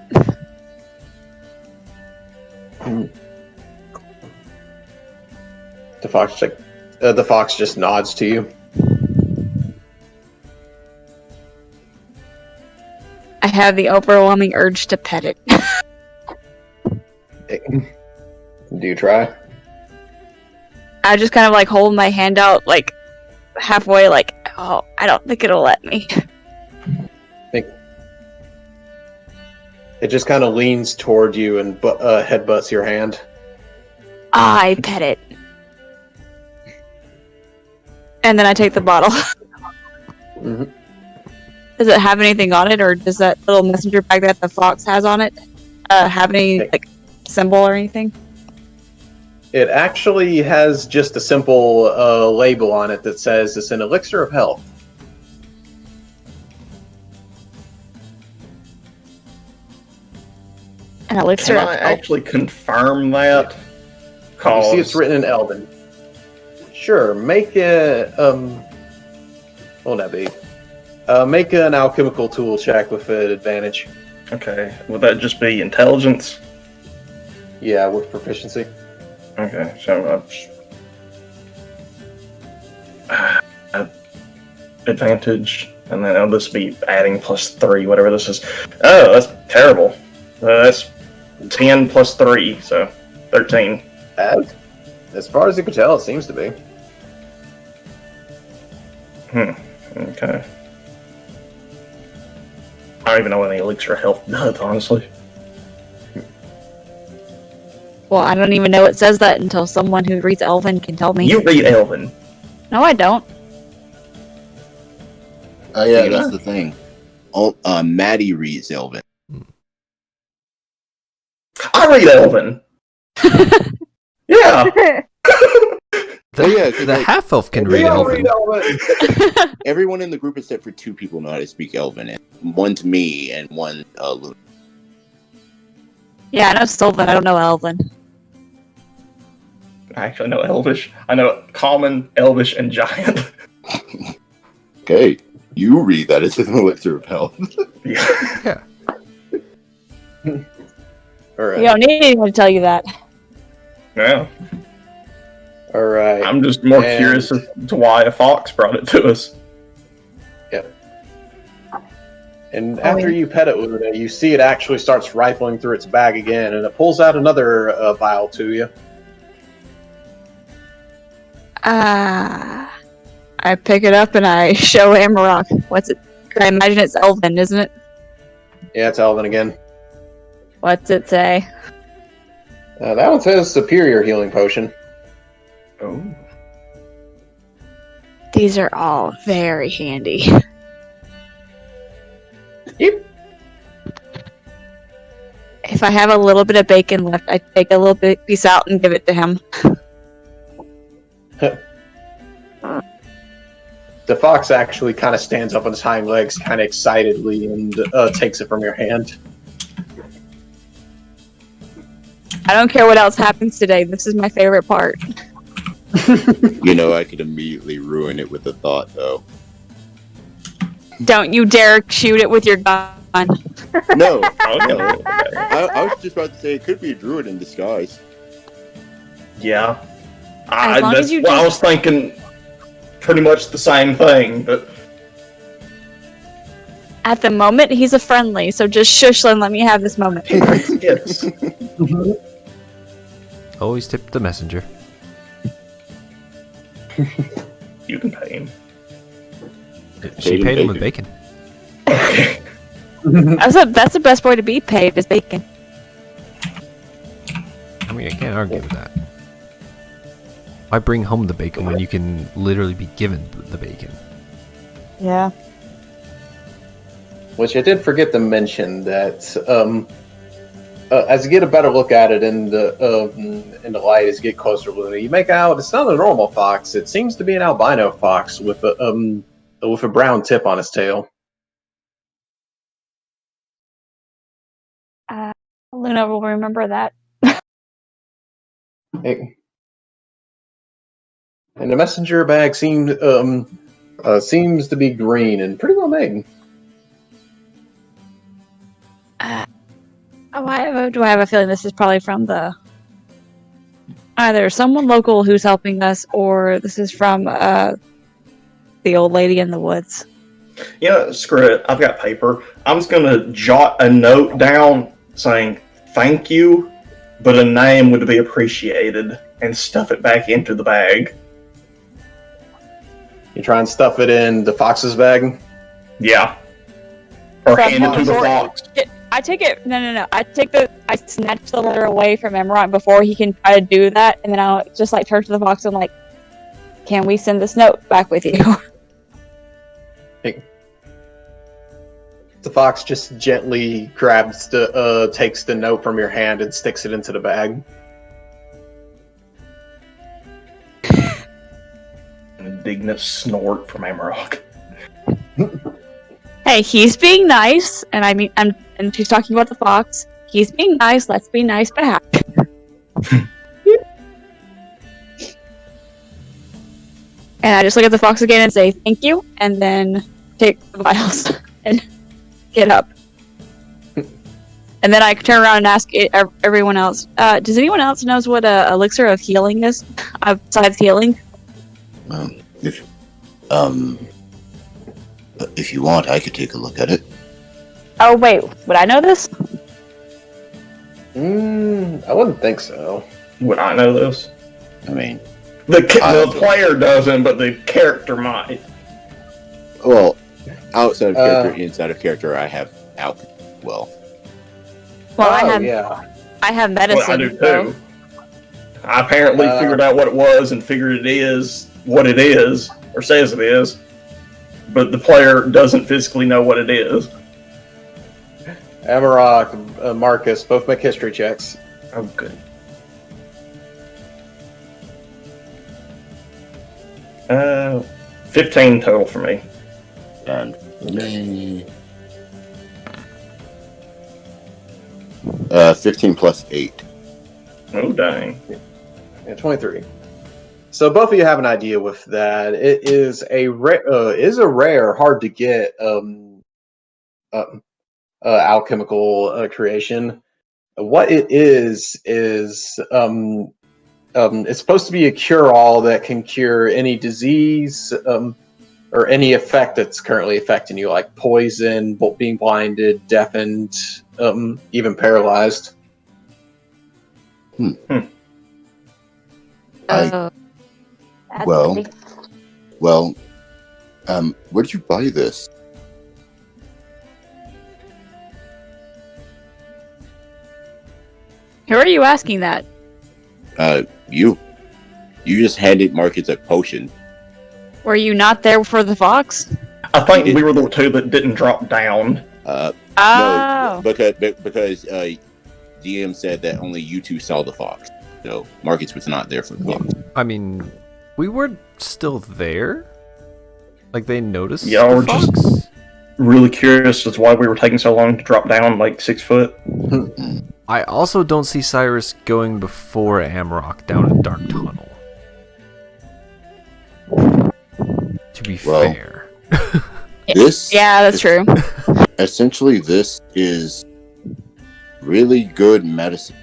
The fox just nods to you. I have the overwhelming urge to pet it. Do you try? I just kind of like hold my hand out like halfway, like, oh, I don't think it'll let me. It just kind of leans toward you and headbutts your hand. I pet it. And then I take the bottle. Mm-hmm. Does it have anything on it, or does that little messenger bag that the fox has on it have any like symbol or anything? It actually has just a simple label on it that says it's an elixir of health. An elixir Can of I health? actually confirm that? You see it's written in Elven. Sure, make a what will that be? Make an alchemical tool check with an advantage. Okay, would that just be intelligence? Yeah, with proficiency. Okay, so advantage, and then I'll just be adding +3, whatever this is. Oh, that's terrible. That's 10 plus 3, so 13. As far as you can tell, it seems to be. Okay. I don't even know what any elixir of health does, honestly. Well, I don't even know it says that until someone who reads Elven can tell me. You read Elven. No, I don't. Oh yeah, that's the thing. Maddie reads Elven. I read Elven. Yeah. The half elf can read Elven. Everyone in the group except for 2 people know how to speak Elven, and one to me and one Luna. Yeah, I know Sylvan. I don't know Elven. I actually know Elvish. I know Common, Elvish, and Giant. Okay, you read that as an elixir of health. Yeah. All right. You don't need anyone to tell you that. Yeah. All right. I'm just more curious as to why a fox brought it to us. Yep. And after you pet it, Luna, you see it actually starts rifling through its bag again, and it pulls out another vial to you. I pick it up and I show Amarok. What's it? I imagine it's Elven, isn't it? Yeah, it's Elven again. What's it say? That one says Superior Healing Potion. Oh. These are all very handy. Yep. If I have a little bit of bacon left, I take a little bit piece out and give it to him. The fox actually kind of stands up on his hind legs, kind of excitedly, and takes it from your hand. I don't care what else happens today. This is my favorite part. You know, I could immediately ruin it with a thought, though. Don't you dare shoot it with your gun. No, Okay. no. I was just about to say it could be a druid in disguise. Yeah. As long That's as you what I just- was thinking. Pretty much the same thing, but At the moment, he's a friendly, so just shush and let me have this moment. yes. Always tip the messenger. You can pay him. She paid him with bacon. That's the best way to be paid, is bacon. I mean, I can't argue with that. Why bring home the bacon when you can literally be given the bacon? Yeah. Which I did forget to mention that as you get a better look at it in the light, as you get closer to Luna, you make out it's not a normal fox. It seems to be an albino fox with a brown tip on its tail. Luna will remember that. And the messenger bag seems to be green and pretty well made. Do I have a feeling this is probably from either someone local who's helping us, or this is from the old lady in the woods? You know, screw it. I've got paper. I'm just gonna jot a note down saying thank you, but a name would be appreciated, and stuff it back into the bag. You try and stuff it in the fox's bag. Yeah. Or From hand it to the before- fox. I take it. No. I snatch the letter away from Emrock before he can try to do that, and then I'll just like turn to the fox and like, "Can we send this note back with you?" The fox just gently takes the note from your hand and sticks it into the bag. An indignant snort from Amarok. Hey, he's being nice, and and she's talking about the fox. He's being nice. Let's be nice back. And I just look at the fox again and say thank you, and then take the vials and get up. And then I turn around and ask everyone else, does anyone else knows what a elixir of healing is, besides healing? If you want, I could take a look at it. Oh, wait, would I know this? I wouldn't think so. Would I know this? I mean, The player doesn't, but the character might. well, outside of character, inside of character, I have alchemy. Well, Well, yeah. I have medicine. Well, I do so- too. I apparently figured out what it was and figured it is what it is, or says it is, but the player doesn't physically know what it is. Amarok, Marcus, both make history checks. Oh, good. 15 total for me. and for me, 15 plus 8. Oh, dang. Yeah, 23. So both of you have an idea with that. It is a rare, hard to get alchemical creation. What it is it's supposed to be a cure-all that can cure any disease or any effect that's currently affecting you, like poison, being blinded, deafened, even paralyzed. That's Well- handy. Well, where did you buy this? Who are you asking that? You just handed Marcus a potion. Were you not there for the fox? I think we were the two that didn't drop down. Oh, No, because DM said that only you two saw the fox. So Marcus was not there for the fox. I mean, we were still there. Like they noticed. Yeah, the we're just- fox? Really curious as to why we were taking so long to drop down like 6 foot. I also don't see Cyrus going before Amarok down a dark tunnel. To be Well, fair. This yeah, that's true. essentially this is really good medicine.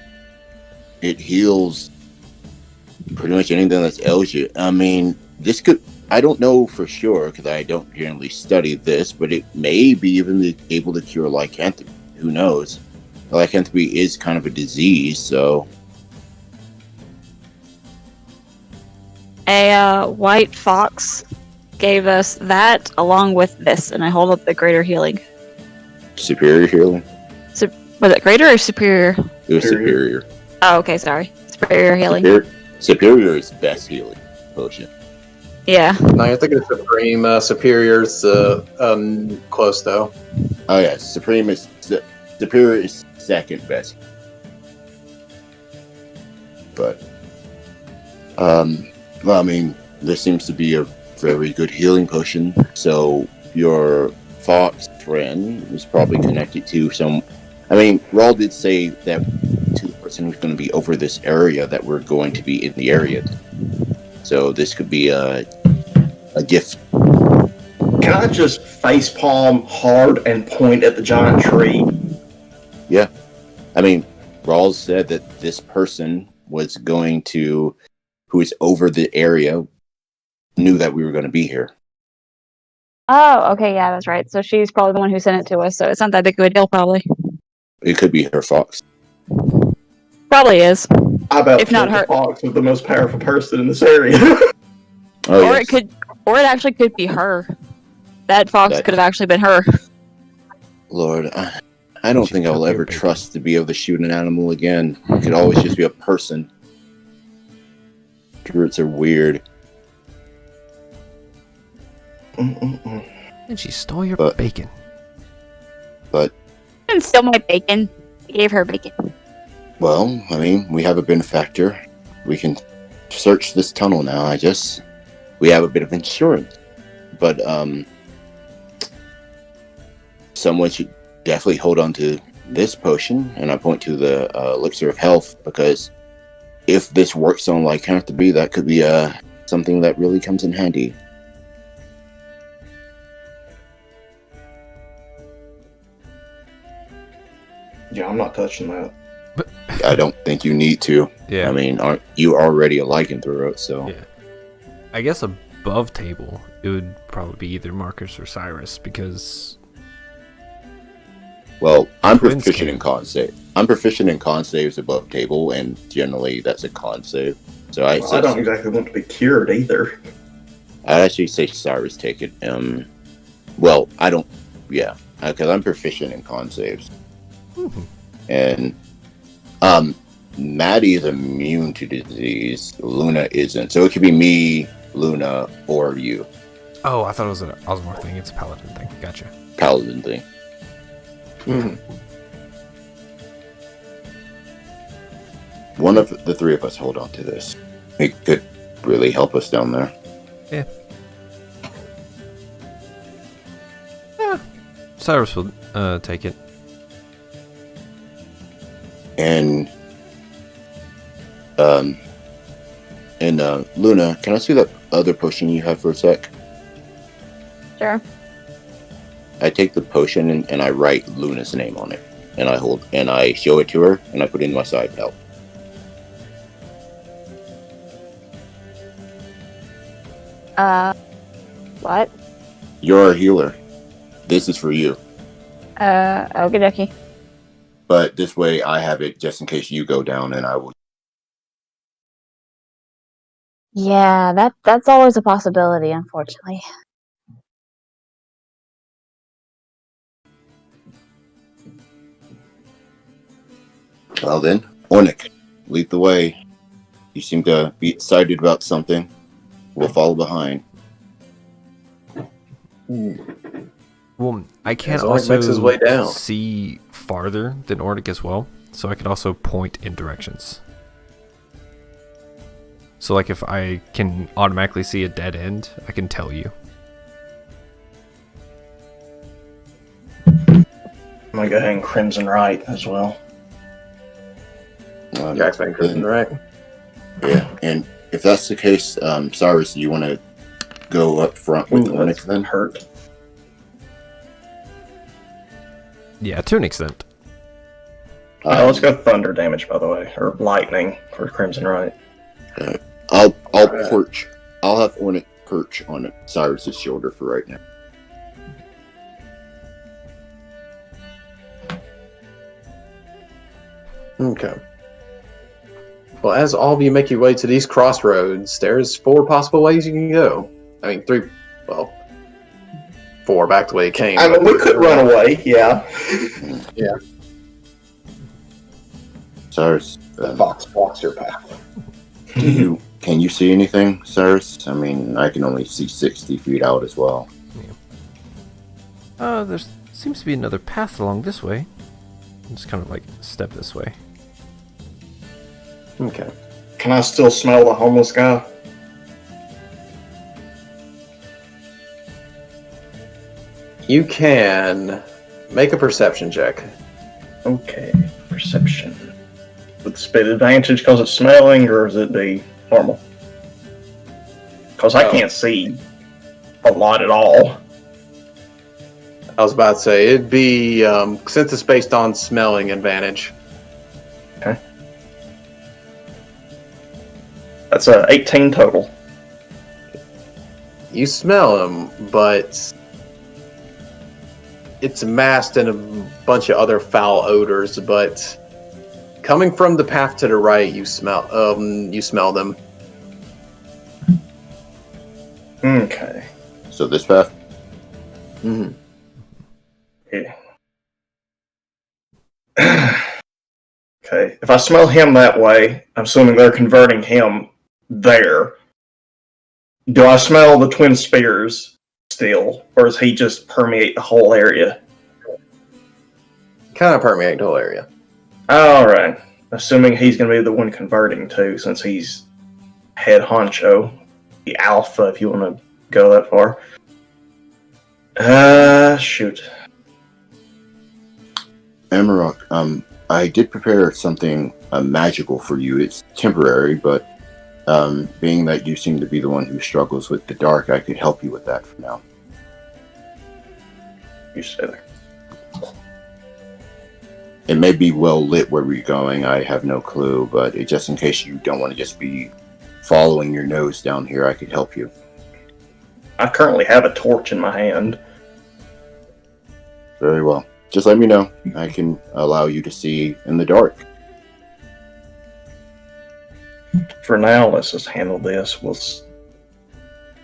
It heals pretty much anything that ails you. I mean, this could, I don't know for sure because I don't generally study this, but it may be even be able to cure lycanthropy. Who knows? Lycanthropy is kind of a disease, so A white fox gave us that along with this, and I hold up the greater healing. superior healing. Was it greater or superior? It was superior. Oh, okay, sorry. Superior healing. Superior is best healing potion. Yeah. No, you're thinking of Supreme. Superior's close though. Oh yeah, superior is second best. But well, I mean, this seems to be a very good healing potion. So your fox friend is probably connected to some. I mean, Rawl did say that to the person who's going to be over this area that we're going to be in the area. So this could be a gift. Can I just facepalm hard and point at the giant tree? Yeah. I mean, Rawls said that this person was going to, who is over the area, knew that we were going to be here. Oh, okay, yeah, that's right. So she's probably the one who sent it to us, so it's not that big of a deal, probably. It could be her fox. Probably is. I about If not killed the her. fox with the most powerful person in this area. Oh, Or yes. it actually could be her. That fox That- could have actually been her. Lord, I don't think I'll ever trust to be able to shoot an animal again. It could always just be a person. Druids are weird. And she stole your But- bacon. But, And steal my bacon. I gave her bacon. well, I mean, we have a benefactor. We can search this tunnel now, I guess. We have a bit of insurance. But, someone should definitely hold on to this potion, and I point to the elixir of health, because if this works on Lycanthropy, that could be something that really comes in handy. Yeah, I'm not touching that. I don't think you need to. Yeah. I mean, aren't you already a lycanthrope, so... Yeah. I guess above table, it would probably be either Marcus or Cyrus, because... Well, I'm Twins proficient can. in con save. I'm proficient in con saves above table, and generally that's a con save. So I don't exactly want to be cured either. I'd actually say Cyrus take it. Well, I don't... Yeah, because I'm proficient in con saves. Mhm. And Maddie is immune to disease. Luna isn't. So it could be me, Luna, or you. Oh, I thought it was an Osmar thing. It's a paladin thing. Gotcha. Paladin thing. Mhm. One of the three of us hold on to this. It could really help us down there. Cyrus will take it. And Luna, can I see that other potion you have for a sec? Sure. I take the potion and I write Luna's name on it, and I show it to her, and I put it in my side belt. What? You're a healer. This is for you. Okie dokie. But this way, I have it just in case you go down, and I will. Yeah, that's always a possibility, unfortunately. Well then, Ornick, lead the way. You seem to be excited about something. We'll follow behind. Well, I can As Ornick also makes his way down. see farther than Ornick as well, so I can also point in directions. So, like, if I can automatically see a dead end, I can tell you. I'm gonna go ahead and Crimson Right as well. Jack's been cruising, right? Yeah, and if that's the case, Cyrus, do you want to go up front with Ornick then? Hurt. Yeah, to an extent. Let's go thunder damage, by the way, or lightning for Crimson Right. I'll perch. I'll have Ornick perch on Cyrus's shoulder for right now. Okay. Well, as all of you make your way to these crossroads, there's 4 possible ways you can go. I mean, 3. Well, 4 back the way it came. I mean, we could run away, yeah. Yeah. Cyrus, The fox blocks your path. can you see anything, Cyrus? I mean, I can only see 60 feet out as well. There seems to be another path along this way. Just kind of like step this way. Okay. Can I still smell the homeless guy? You can make a perception check. Okay, perception. With speed advantage because it's smelling, or is it the normal? Because I can't see a lot at all. I was about to say, it'd be, since it's based on smelling advantage. Okay. That's a 18 total. You smell them, but it's masked in a bunch of other foul odors, but coming from the path to the right, you smell them. Okay. So this path? Mm-hmm. Yeah. Okay. If I smell him that way, I'm assuming they're converting him there. Do I smell the twin spears still, or does he just permeate the whole area? Kind of permeate the whole area. Alright. Assuming he's going to be the one converting too, since he's head honcho. The alpha, if you want to go that far. Shoot. Amarok, I did prepare something magical for you. It's temporary, but being that you seem to be the one who struggles with the dark, I could help you with that for now. You stay there. It may be well lit where we're going, I have no clue, but just in case you don't want to just be following your nose down here, I could help you. I currently have a torch in my hand. Very well. Just let me know. I can allow you to see in the dark. For now, let's just handle this. We'll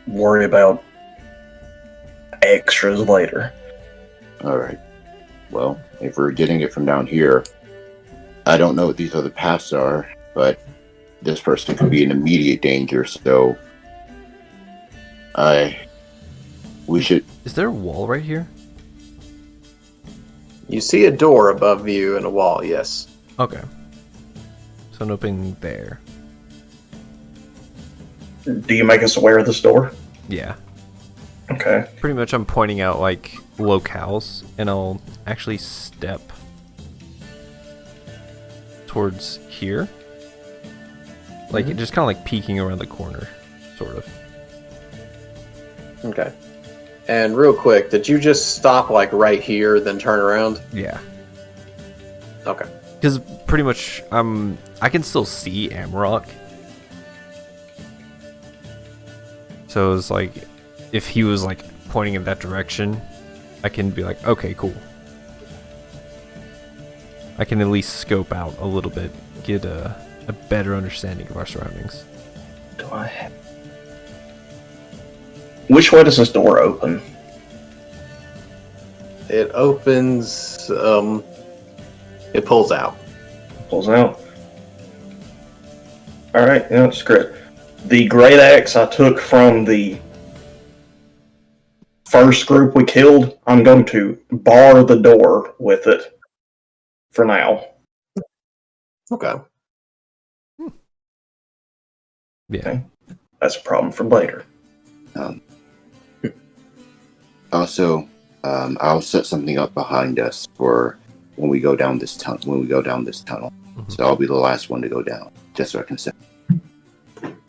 worry about extras later. Alright. Well, if we're getting it from down here, I don't know what these other paths are, but this person could be in immediate danger, so we should... Is there a wall right here? You see a door above you and a wall, yes. Okay. So an opening there. Do you make us aware of this door? Yeah. Okay. Pretty much I'm pointing out like locales, and I'll actually step towards here. Like just kind of like peeking around the corner, sort of. Okay. And real quick, did you just stop like right here, then turn around? Yeah. Okay. Because pretty much I can still see Amarok. So it's like if he was like pointing in that direction, I can be like, okay, cool. I can at least scope out a little bit, get a better understanding of our surroundings. Do I have... Which way does this door open? It opens, it pulls out. Pulls out. Alright, yeah, that's great. The great axe I took from the first group we killed, I'm going to bar the door with it for now. Okay. Yeah. Okay. That's a problem for later. Also, I'll set something up behind us for when we go down this tunnel. Mm-hmm. So I'll be the last one to go down, just so I can set.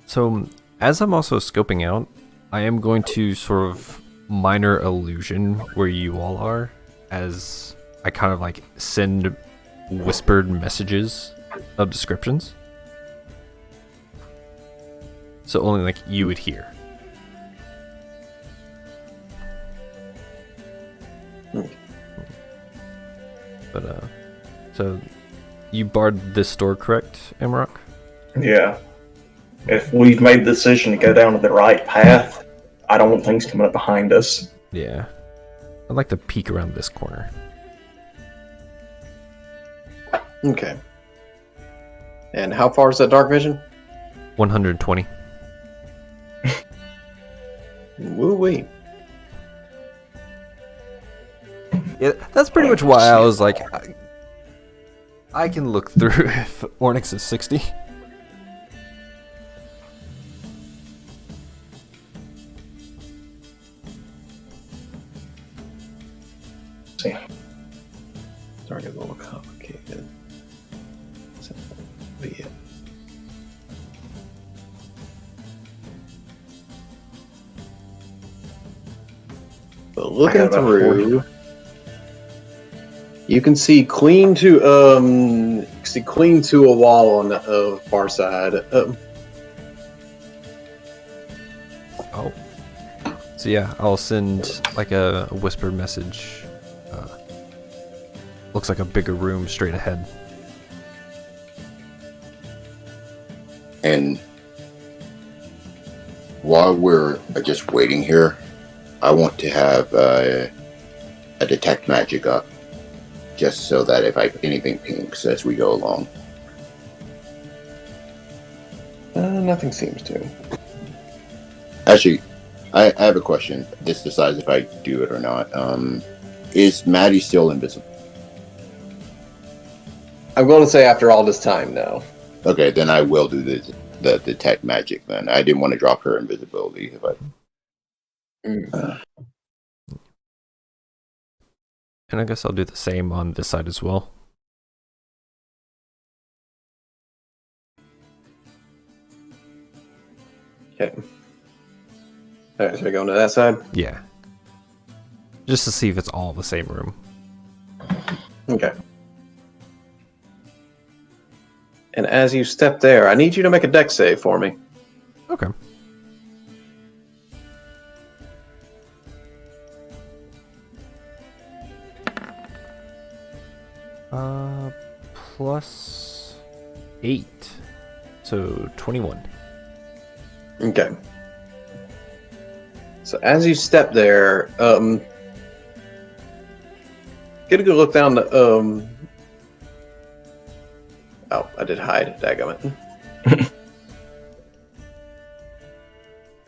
So as I'm also scoping out, I am going to sort of minor illusion where you all are, as I kind of like send whispered messages of descriptions. So only like you would hear. But so you barred this door, correct, Amarok? Yeah. If we've made the decision to go down to the right path, I don't want things coming up behind us. Yeah. I'd like to peek around this corner. Okay. And how far is that dark vision? 120. Woo-wee. Yeah, that's pretty much why I was like, I can look through if Ornyx is 60. See. Starting a little complicated. But yeah. But looking through, you can see clean to a wall on the far side. Oh. So yeah, I'll send like a whispered message looks like a bigger room straight ahead. And while we're just waiting here, I want to have a detect magic up, just so that if anything pinks as we go along. Nothing seems to. Actually, I have a question. This decides if I do it or not. Is Maddie still invisible? I'm going to say after all this time, no. Okay, then I will do the detect magic then. I didn't want to drop her invisibility. But, And I guess I'll do the same on this side as well. Okay. Alright, so we're going to that side? Yeah. Just to see if it's all the same room. Okay. And as you step there, I need you to make a dex save for me. Okay. Plus 8. So 21. Okay. So as you step there, get a good look down the, oh, I did hide, dadgummit.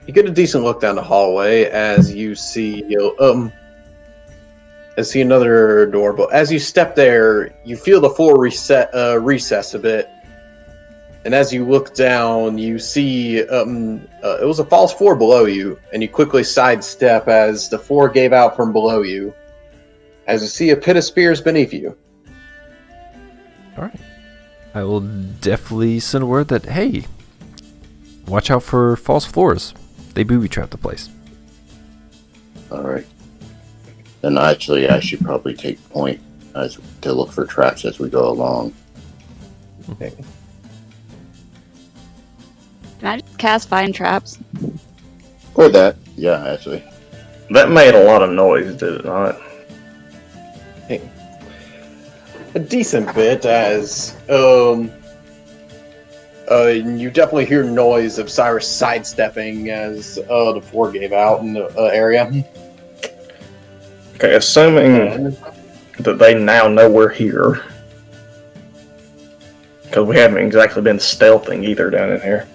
You get a decent look down the hallway as you see, another door, but as you step there, you feel the floor recess a bit. And as you look down, you see it was a false floor below you, and you quickly sidestep as the floor gave out from below you, as you see a pit of spears beneath you. Alright. I will definitely send word that, hey, watch out for false floors. They booby trap the place. Alright. Then actually, I should probably take point to look for traps as we go along. Okay. Can I just cast Find Traps? Or that, yeah, actually. That made a lot of noise, did it not? A decent bit, as you definitely hear noise of Cyrus sidestepping as the floor gave out in the area. Okay, assuming that they now know we're here, because we haven't exactly been stealthing either down in here.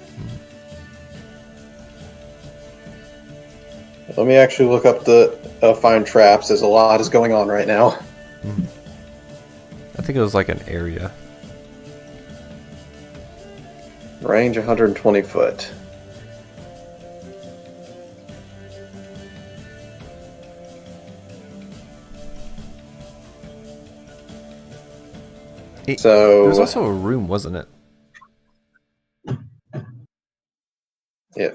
Let me actually look up the find traps, as a lot is going on right now. I think it was like an area. Range 120 foot. So There was also a room, wasn't it? yeah.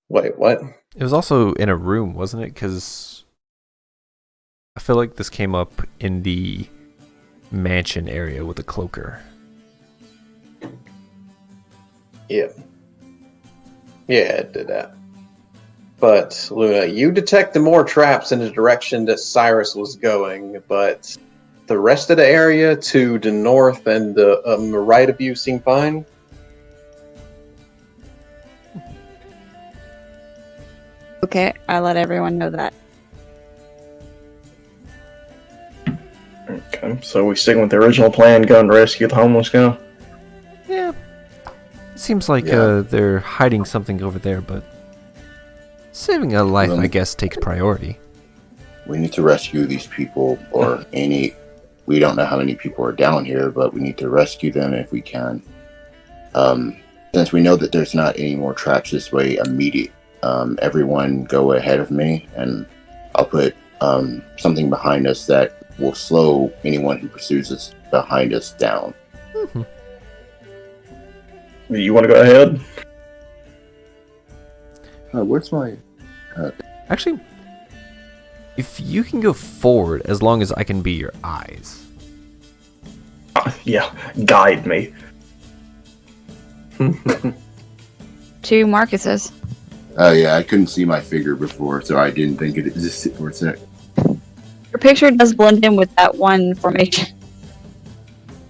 Wait, what? It was also in a room, wasn't it? Because I feel like this came up in the mansion area with the cloaker. Yeah. Yeah, it did that. But, Luna, you detected more traps in the direction that Cyrus was going, but the rest of the area to the north and the right of you seem fine. Okay, I let everyone know that. Okay, so we sticking with the original plan, go and rescue the homeless guy? Yeah. It seems like they're hiding something over there, but saving a life, I guess, takes priority. We need to rescue these people, or any... We don't know how many people are down here, but we need to rescue them if we can. Since we know that there's not any more traps this way immediate, everyone go ahead of me, and I'll put something behind us that will slow anyone who pursues us behind us down. Mm-hmm. You want to go ahead? Where's my... Actually, if you can go forward, as long as I can be your eyes. Yeah, guide me. 2 Marcuses. Oh yeah, I couldn't see my figure before, so I didn't think it existed for a sec. Your picture does blend in with that one formation.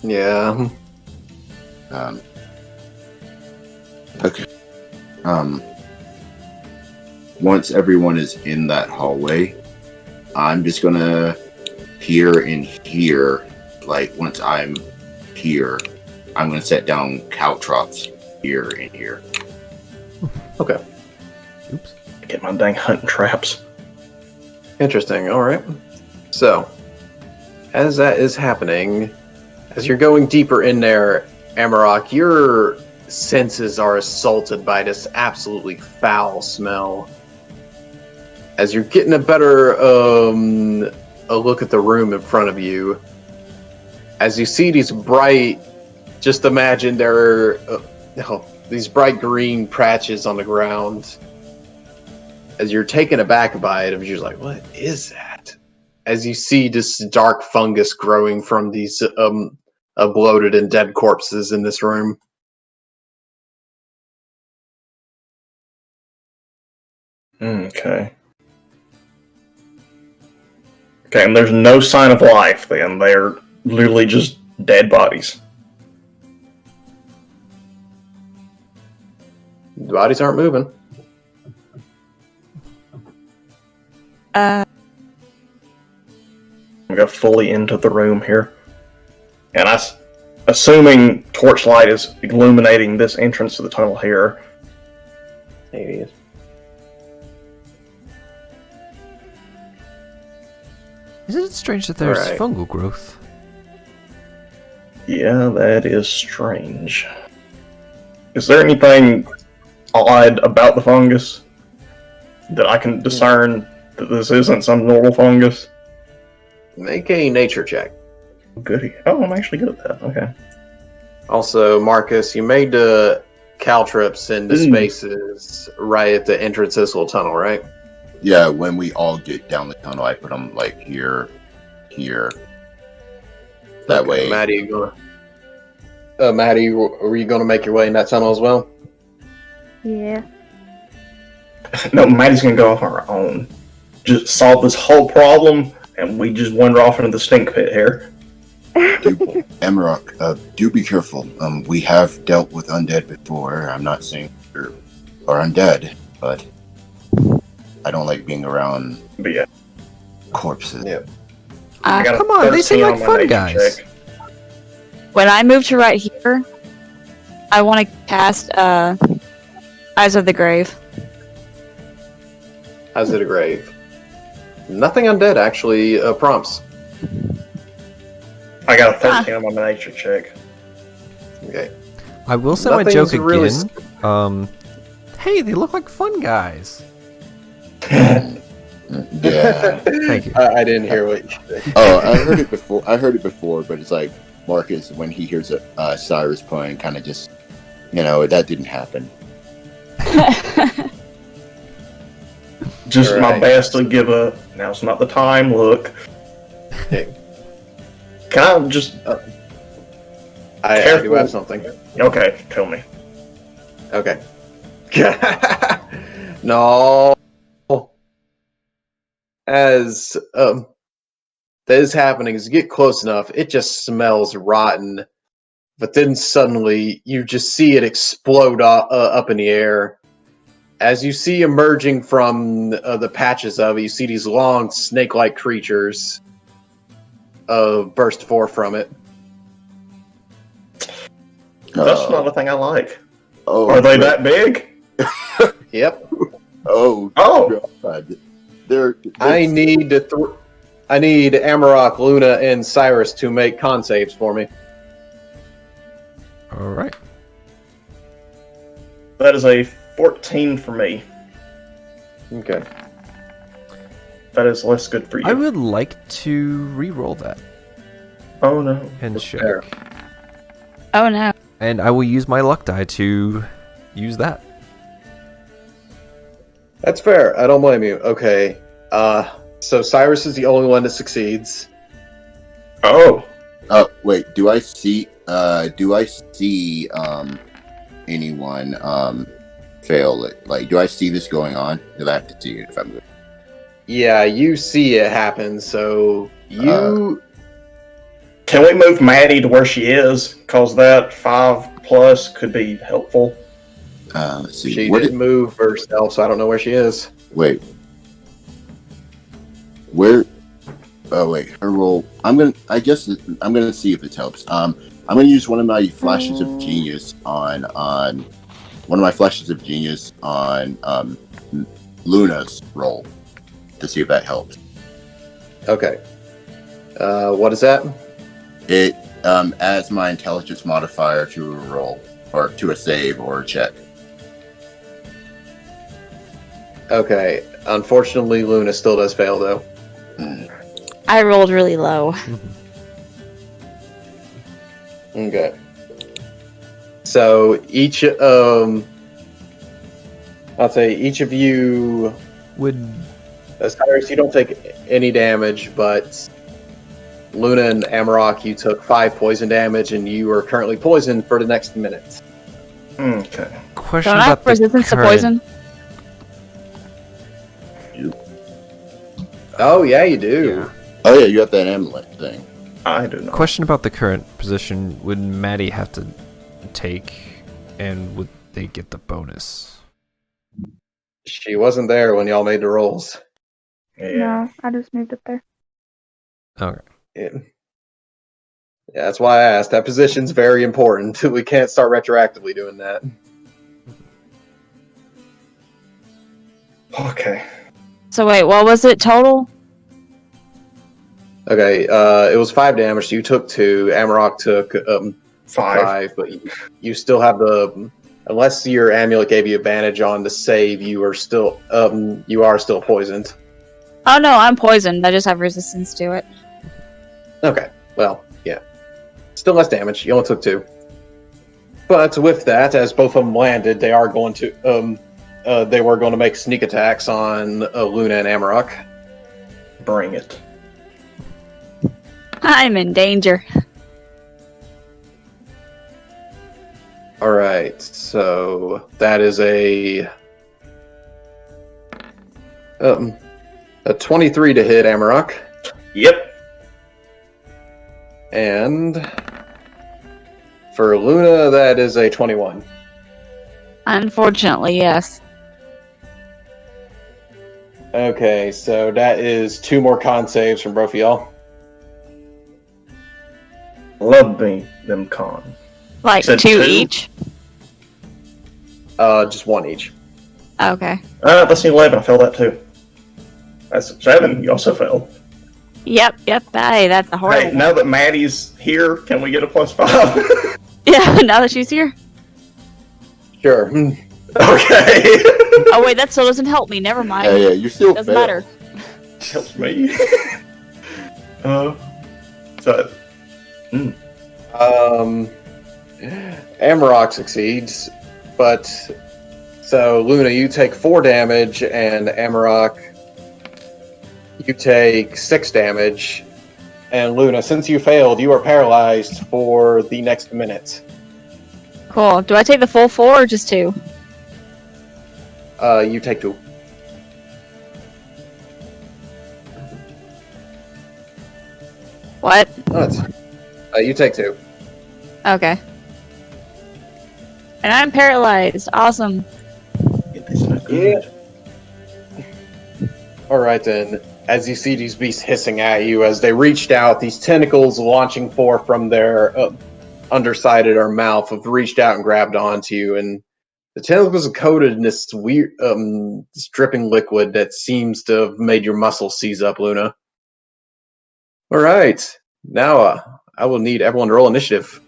Yeah. Okay. Once everyone is in that hallway, I'm just gonna peer in here. Like once I'm here, I'm gonna set down caltrops here and here. Okay. Oops. Get my dang hunting traps. Interesting. All right. So, as that is happening, as you're going deeper in there, Amarok, your senses are assaulted by this absolutely foul smell. As you're getting a better a look at the room in front of you, as you see these bright, just imagine there are these bright green patches on the ground. As you're taken aback by it, you're just like, what is that? As you see this dark fungus growing from these bloated and dead corpses in this room. Okay. Okay, and there's no sign of life then. They're literally just dead bodies. The bodies aren't moving. I'm gonna go fully into the room here. And assuming torchlight is illuminating this entrance to the tunnel here. There he is. Isn't it strange that there's Alright. fungal growth? Yeah, that is strange. Is there anything odd about the fungus that I can discern that this isn't some normal fungus? Make a nature check. Goody. Oh, I'm actually good at that. Okay. Also, Marcus, you made the caltrips into spaces right at the entrance to this little tunnel, right? Yeah, when we all get down the tunnel, I put them like here. That Okay, way. Maddie, you gonna... Maddie, were you going to make your way in that tunnel as well? Yeah. No, Maddie's gonna go off on her own. Just solve this whole problem, and we just wander off into the stink pit here. Amarok, do be careful. We have dealt with undead before. I'm not saying you're undead, but I don't like being around But yeah, corpses. Yeah. I got a Come on, they seem 13 like on my fun nature guys. check. When I move to right here, I want to cast Eyes of the Grave. How's it a grave? Nothing undead actually prompts. I got a 13 on my nature check. Okay. I will say my Nothing's joke really again. Hey, they look like fun guys. Yeah. Thank you. I didn't hear what you said. Oh, I heard it before, but it's like Marcus, when he hears a Cyrus playing, kind of just, that didn't happen. Just my Alright. best to give a now's not the time look. Okay. Can I just I do Careful. have something. okay? Tell me. Okay. No. As that is happening, as you get close enough, it just smells rotten. But then suddenly, you just see it explode up in the air. As you see emerging from the patches of it, you see these long snake-like creatures burst forth from it. That's not a thing I like. Oh, Are they that big? Yep. Oh, Oh, God. They're I need I need Amarok, Luna, and Cyrus to make con saves for me. All right. that is a 14 for me. Okay. That is less good for you. I would like to re-roll that Oh no. and Fair. check. Oh no. And I will use my luck die to use that. That's fair. I don't blame you. Okay. So Cyrus is the only one that succeeds. Oh. wait, do I see anyone fail it? Like, do I see this going on? Do I have to see it if I'm good? Yeah, you see it happen, so you... Can we move Maddie to where she is? Because that 5+ could be helpful. Let's see. She What didn't move herself, so I don't know where she is. Wait. Where? Oh wait, her roll. I'm gonna see if it helps. I'm gonna use one of my flashes of genius on Luna's roll to see if that helps. Okay. What is that? It adds my intelligence modifier to a roll or to a save or a check. Okay. Unfortunately, Luna still does fail, though. I rolled really low. Okay. So each I'll say each of you, Would Cyrus, you don't take any damage, but Luna and Amarok, you took 5 poison damage, and you are currently poisoned for the next minute. Okay. question Don't I about have the resistance to current- poison? Oh yeah, you do. Yeah. Oh yeah, you have that amulet thing. I do not. Question about the current position. Would Maddie have to take, and would they get the bonus? She wasn't there when y'all made the rolls. Yeah. No, I just moved up there. Okay. Yeah. Yeah, that's why I asked. That position's very important. We can't start retroactively doing that. Okay. So wait, what was it total? Okay, it was 5 damage. So you took 2. Amarok took 5. 5, but you still have the... Unless your amulet gave you advantage on the save, you are still poisoned. Oh no, I'm poisoned. I just have resistance to it. Okay, well, yeah. Still less damage. You only took 2. But with that, as both of them landed, they are going to they were going to make sneak attacks on Luna and Amarok. Bring it. I'm in danger. All right, so that is a 23 to hit Amarok, Yep. and for Luna that is a 21. Unfortunately, yes. Okay, so that is 2 more con saves from both of y'all. Love me, them con. Like Said 2 2? each? Just 1 each. Okay. That's an 11. I failed that too. That's 7. You also failed. Yep. Hey, that's a horrible. Hey, now that Maddie's here, can we get a +5? Yeah, now that she's here. Sure. Okay. Oh wait, that still doesn't help me. Never mind. Yeah, you still Doesn't fail. matter. Helps me. So. Amarok succeeds, but so Luna, you take 4 damage, and Amarok, you take 6 damage. And Luna, since you failed, you are paralyzed for the next minute. Cool. Do I take the full 4 or just 2? You take 2. What? You take 2. Okay. And I'm paralyzed. Awesome. Yeah. Alright then. As you see these beasts hissing at you, as they reached out, these tentacles launching forth from their underside of their mouth have reached out and grabbed onto you, and the tentacles are coated in this weird, this dripping liquid that seems to have made your muscles seize up, Luna. Alright. Now, I will need everyone to roll initiative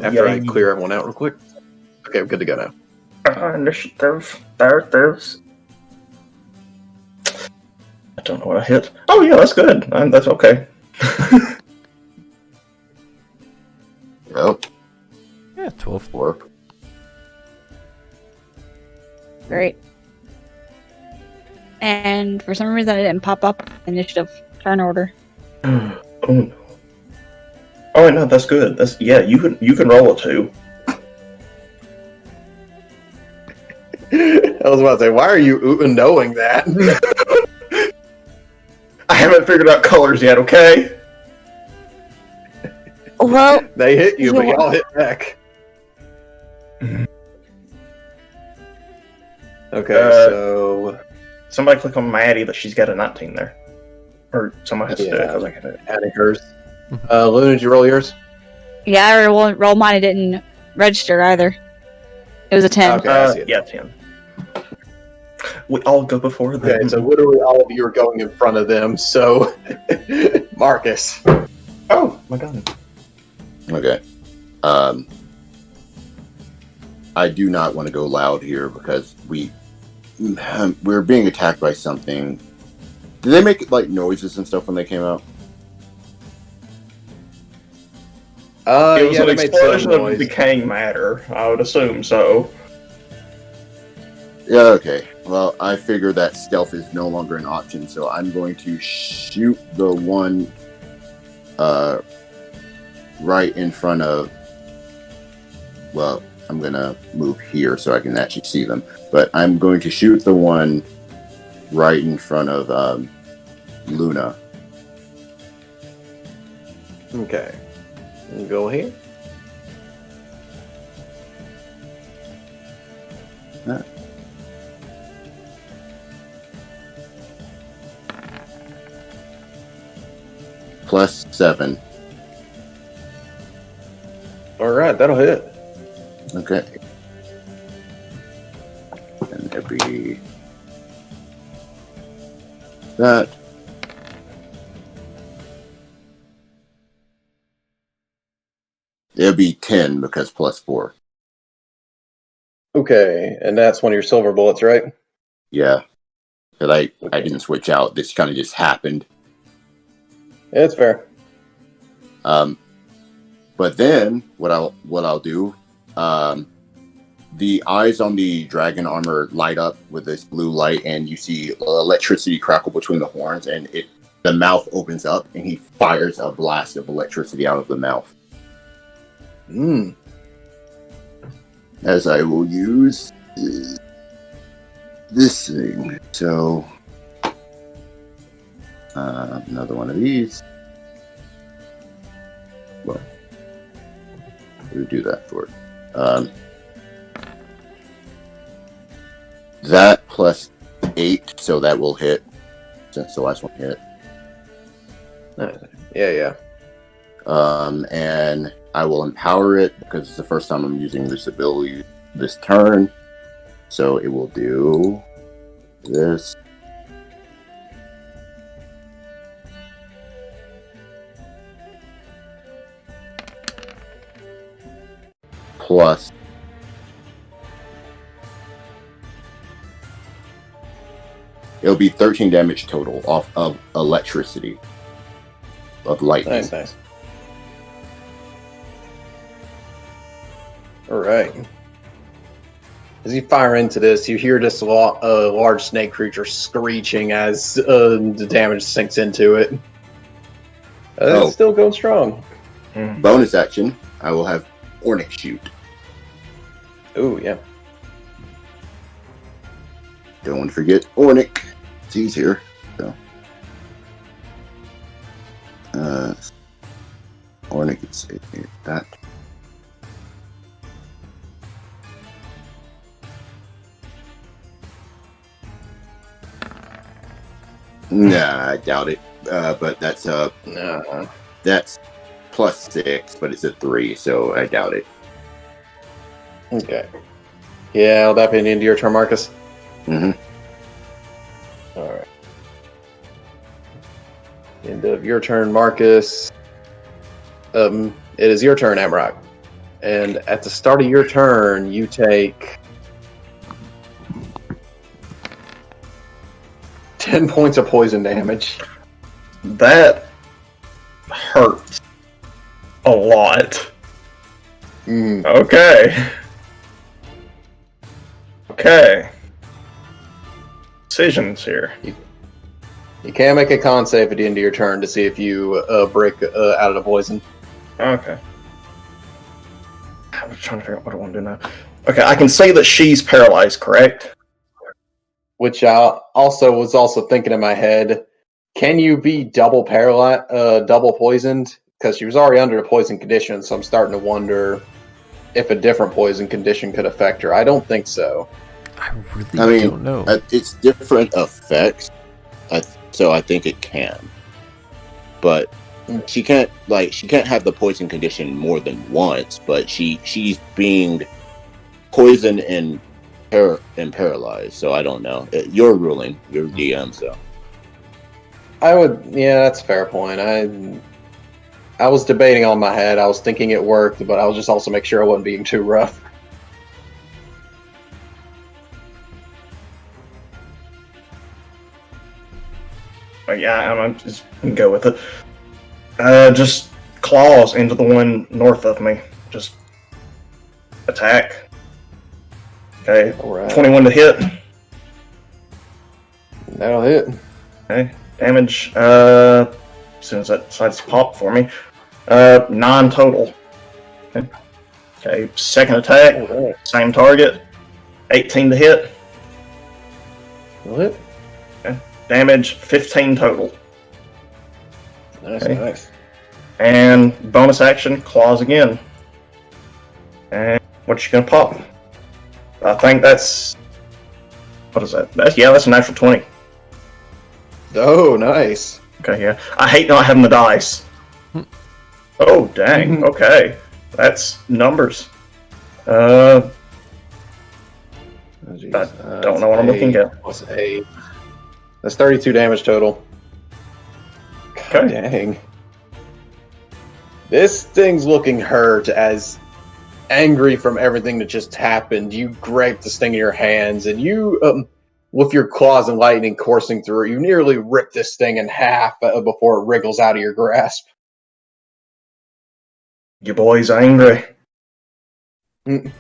after I clear everyone out real quick. Okay, I'm good to go now. Initiative. There's. I don't know what I hit. Oh yeah, that's good. That's okay. Yep. Yeah, 12. Work. Great. And for some reason, it didn't pop up initiative turn order. Oh no. Oh no, that's good. That's You can roll a 2. I was about to say, why are you knowing that? haven't figured out colors yet, okay? Well, They hit you, but Yeah. y'all hit back. Okay, so Somebody click on Maddie that she's got a 19 there. Or somebody has to do it because I can do it. adding hers. Luna, did you roll yours? yeah, I roll mine. It didn't register either. It was a 10. Okay, I see it. Yeah, 10. We all go before them. Okay, so literally all of you are going in front of them. So, Marcus. Oh, my God. Okay. I do not want to go loud here because we're being attacked by something. Did they make like noises and stuff when they came out? It was yeah, an they made some explosion of noise. decaying matter. I would assume so. Yeah, okay. Well, I figure that stealth is no longer an option, so I'm going to shoot the one right in front of... Well, I'm going to move here so I can actually see them. But I'm going to shoot the one right in front of Luna. Okay. Go here. +7. Alright, that'll hit. Okay. And that'd be that. It'll be 10 because +4. Okay, and that's one of your silver bullets, right? Yeah. But I didn't switch out. This kind of just happened. Yeah, it's fair. But then what I'll do, the eyes on the dragon armor light up with this blue light, and you see electricity crackle between the horns, and the mouth opens up, and he fires a blast of electricity out of the mouth. As I will use this thing. So another one of these. Well, we'll do that for it. That +8, so that will hit. Since the last one hit. Yeah. And I will empower it because it's the first time I'm using this ability this turn. So it will do this. Plus it'll be 13 damage total off of electricity. Of lightning. Nice. Alright. As you fire into this, you hear this large snake creature screeching as the damage sinks into it. It's still going strong. Bonus action, I will have Ornic shoot. Ooh, yeah. Don't want to forget Ornic. He's here. So. Ornic is that. Nah, I doubt it. But that's that's +6, but it's a 3, so I doubt it. Okay. Yeah, will that be an end of your turn, Marcus? Mm-hmm. Alright. End of your turn, Marcus. It is your turn, Amrock. And at the start of your turn, you take 10 points of poison damage. That hurts a lot. Okay. Decisions here. You can make a con save at the end of your turn to see if you break out of the poison. Okay. I'm trying to figure out what I want to do now. Okay, I can say that she's paralyzed, correct? Which I was also thinking in my head. Can you be double double poisoned? Because she was already under a poison condition, so I'm starting to wonder if a different poison condition could affect her. I don't think so. I really don't know. It's different effects, so I think it can. But she can't have the poison condition more than once. But she's being poisoned and paralyzed. So I don't know. You're ruling, your DM. So Yeah, that's a fair point. I was debating on my head. I was thinking it worked, but I was just also making sure I wasn't being too rough. But yeah, I'm just gonna go with it. Just claws into the one north of me. Just attack. Okay, Alright. 21 to hit. That'll hit. Okay, damage. As soon as that decides to pop for me, 9 total. Okay, second attack, Alright. same target, 18 to hit. That'll hit. Damage 15 total. Nice, Okay. nice. And bonus action, claws again. And what you gonna pop? I think that's what is that? That's a natural 20. Oh, nice. Okay, yeah. I hate not having the dice. Oh dang. Okay, that's numbers. Oh, geez. I don't know what I'm looking at. Plus 8. That's 32 damage total. God Okay. dang. This thing's looking hurt, as angry from everything that just happened. You grab this thing in your hands, and you, with your claws and lightning coursing through it, you nearly rip this thing in half before it wriggles out of your grasp. Your boy's angry. Right,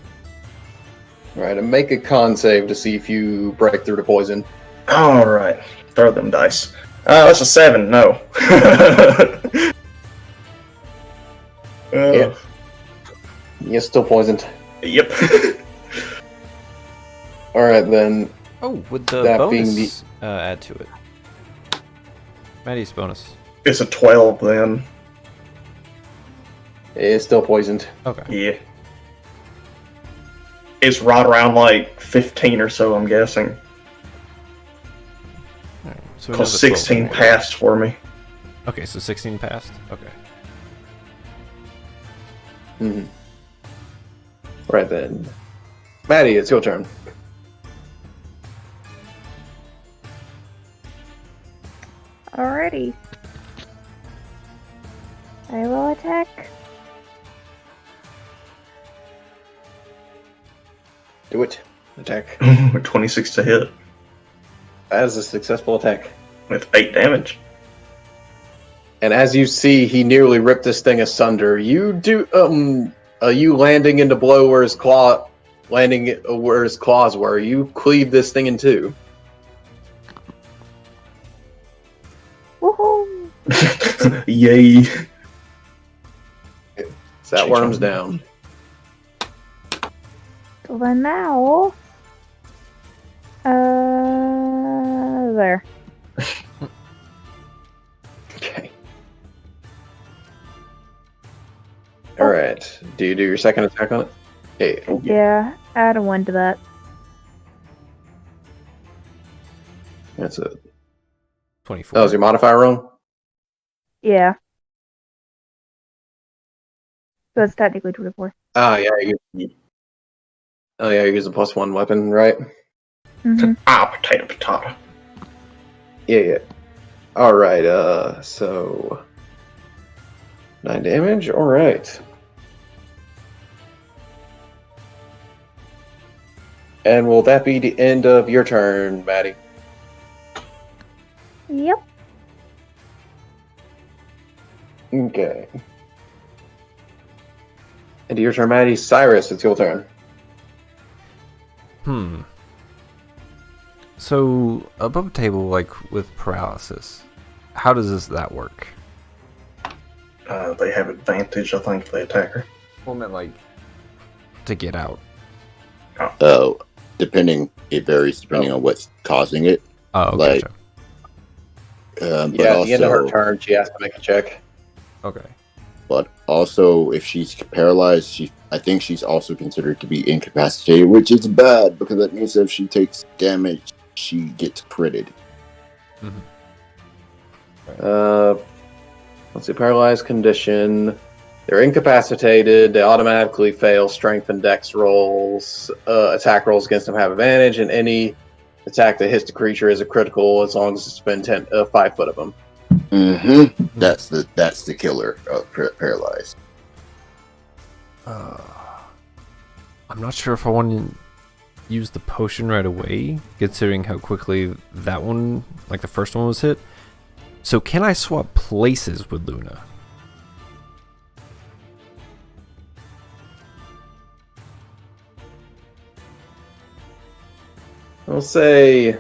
and make a con save to see if you break through the poison. Alright, throw them dice. That's a 7, no. Yeah. You're still poisoned. Yep. Alright then. Oh, would the That being bonus add to it? Maddie's bonus. It's a 12 then. It's still poisoned. Okay. Yeah. It's right around like 15 or so, I'm guessing. Alright, so Because another 12 16 more. passed for me. Okay, so 16 passed? Okay. Mm-hmm. Right then. Maddie, it's your turn. Alrighty. I will attack. Do it. Attack. 26 to hit That is a successful attack. with 8 damage. And as you see, he nearly ripped this thing asunder. You landing into blow where his where his claws were. You cleave this thing in two. Woohoo! Yay. So that worm's down. So then now, there. Okay. Alright. Do you do your second attack on it? Hey. Yeah, add a 1 to that. That's it. 24. That was your modifier wrong? Yeah. So it's technically 24. Oh, yeah. You're using +1 weapon, right? Mm-hmm. Potato. Yeah. Alright, so 9 damage? Alright. And will that be the end of your turn, Maddie? Yep. Okay. End of your turn, Maddie. Cyrus, it's your turn. So, above table, like, with paralysis, how does that work? They have advantage, I think, if they attack her. Well, I meant, like, to get out. Oh, it varies depending on what's causing it. Oh, okay. Like, sure. But Yeah, at the end of her also, turn, she has to make a check. Okay. but also, if she's paralyzed, I think she's also considered to be incapacitated, which is bad because that means that if she takes damage, she gets critted. Let's see, paralyzed condition. They're incapacitated. They automatically fail strength and dex rolls. Attack rolls against them have advantage, and any attack that hits the creature is a critical as long as it's been 5 foot of them. Mm-hmm. That's the killer of paralyzed. I'm not sure if I want to use the potion right away, considering how quickly that one, like the first one, was hit. So can I swap places with Luna? I'll say,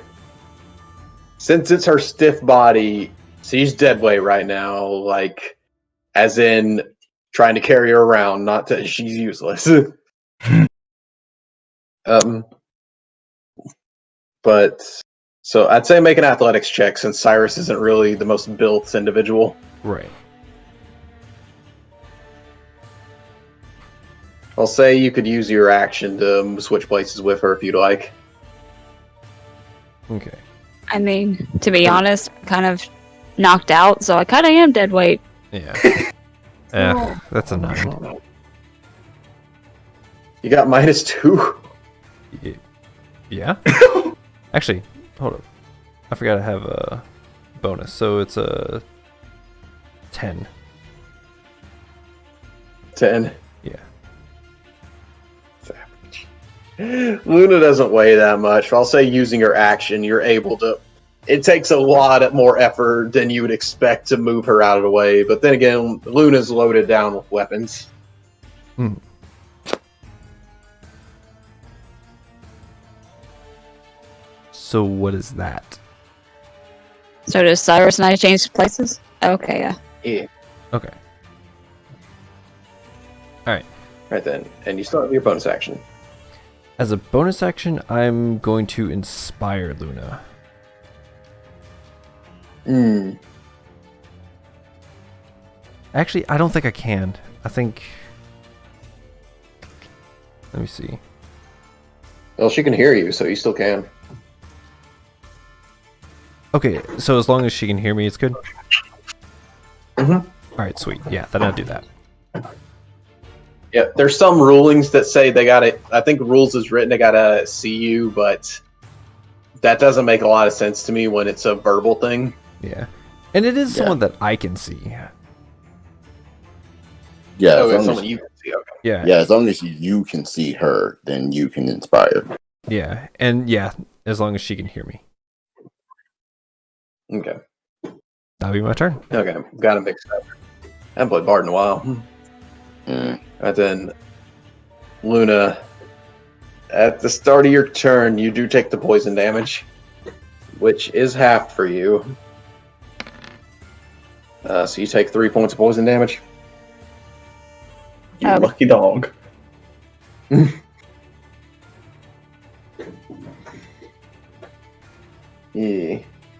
since it's her stiff body, she's dead weight right now, like, as in trying to carry her around, not that she's useless. But, so I'd say make an athletics check, since Cyrus isn't really the most built individual. Right. I'll say you could use your action to switch places with her if you'd like. Okay. I mean, to be honest, I'm kind of knocked out, so I kind of am dead weight. Yeah. That's a 9. You got -2. Yeah? Actually, hold up. I forgot I have a bonus, so it's a 10. 10. Yeah. Luna doesn't weigh that much. I'll say using your action, you're able to. It takes a lot more effort than you would expect to move her out of the way. But then again, Luna's loaded down with weapons. So what is that? So does Cyrus and I change places? Okay, yeah. Yeah. Okay. Alright. Right then. And you start with your bonus action. As a bonus action, I'm going to inspire Luna. Actually, I don't think I can. I think... Let me see. Well, she can hear you, so you still can. Okay, so as long as she can hear me, it's good? Alright, sweet. Yeah, then I'll do that. Yeah, there's some rulings that say they gotta. I think rules is written, they gotta see you, but that doesn't make a lot of sense to me when it's a verbal thing. Yeah. And it is someone that I can see. Yeah, Oh, as it's long someone as, you can see. Okay. Yeah. yeah, as long as you can see her, then you can inspire. Yeah. And yeah, as long as she can hear me. Okay. That'll be my turn. Okay. Got to mix it up. I haven't played Bard in a while. Mm. And then, Luna, at the start of your turn, you do take the poison damage, which is half for you. So you take 3 points of poison damage. You lucky dog. Yeah.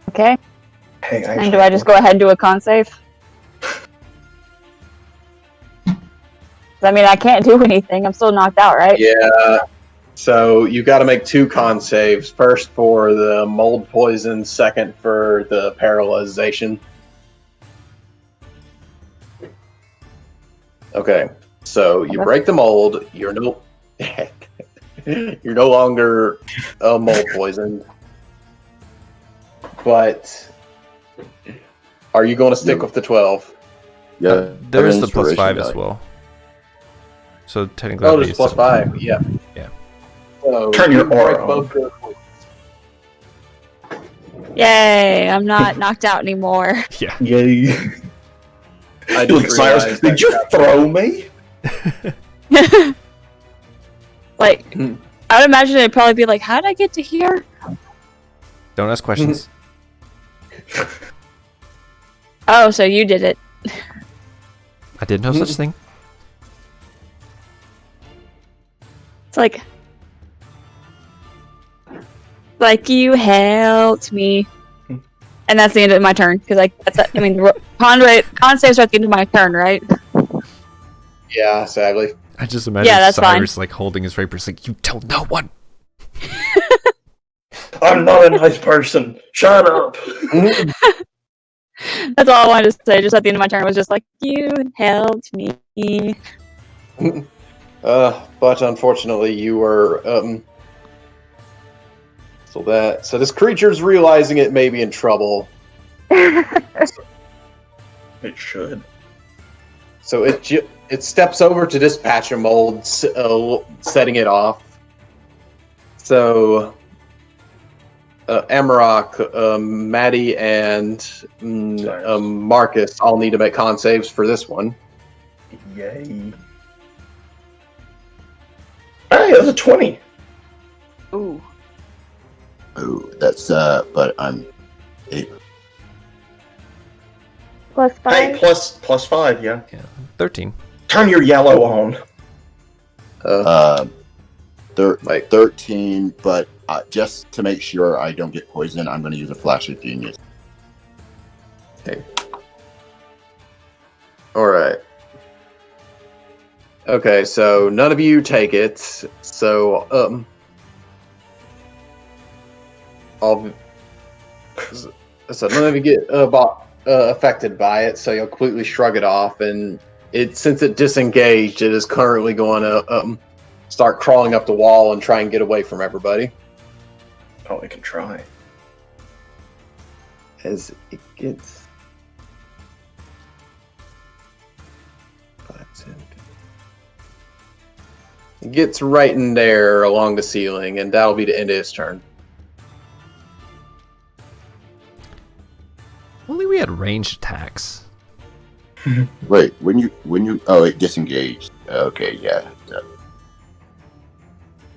Okay. Hey, And do I just go ahead and do a con save? I mean, I can't do anything. I'm still knocked out, right? Yeah. So you got to make 2 con saves. First for the mold poison, second for the paralyzation. Okay. So you break the mold. You're no longer mold poisoned. But are you going to stick with the 12? Yeah, There's the plus inspiration 5 as die. well. So technically, Oh, that'd there's be plus 17. 5. Yeah. Yeah. So Turn your you break aura on. both your points. Yay! I'm not knocked out anymore. Yeah. Yay. I Look, just Cyrus, realized did you throw me? Like, I would imagine it'd probably be like, how did I get to here? Don't ask questions. Oh, so you did it. I did no such thing. It's like you helped me. And that's the end of my turn because I mean, con saves are at the end of my turn, right? Yeah, sadly. I just imagine Yeah, that's Cyrus like holding his rapier, like, you tell no one. I'm not a nice person. Shut up. That's all I wanted to say. Just at the end of my turn, it was just like, you helped me. But unfortunately, you were so this creature's realizing it may be in trouble. It should. So it steps over to dispatch a mold, setting it off. So Amarok, Maddie, and Marcus all need to make con saves for this one. Yay. Hey, that's a 20. Ooh. Oh, that's but I'm +5. Hey, plus 5, yeah. 13. Turn your yellow on. Like 13, but just to make sure I don't get poisoned, I'm going to use a flash of genius. okay. All right. Okay, so none of you take it. So none of you get affected by it. So you'll completely shrug it off, and since it disengaged, it is currently going to start crawling up the wall and try and get away from everybody. Oh, I can try. As it gets. It gets right in there along the ceiling, and that'll be the end of his turn. Only we had ranged attacks. Wait, when you oh, it disengaged. Okay, yeah.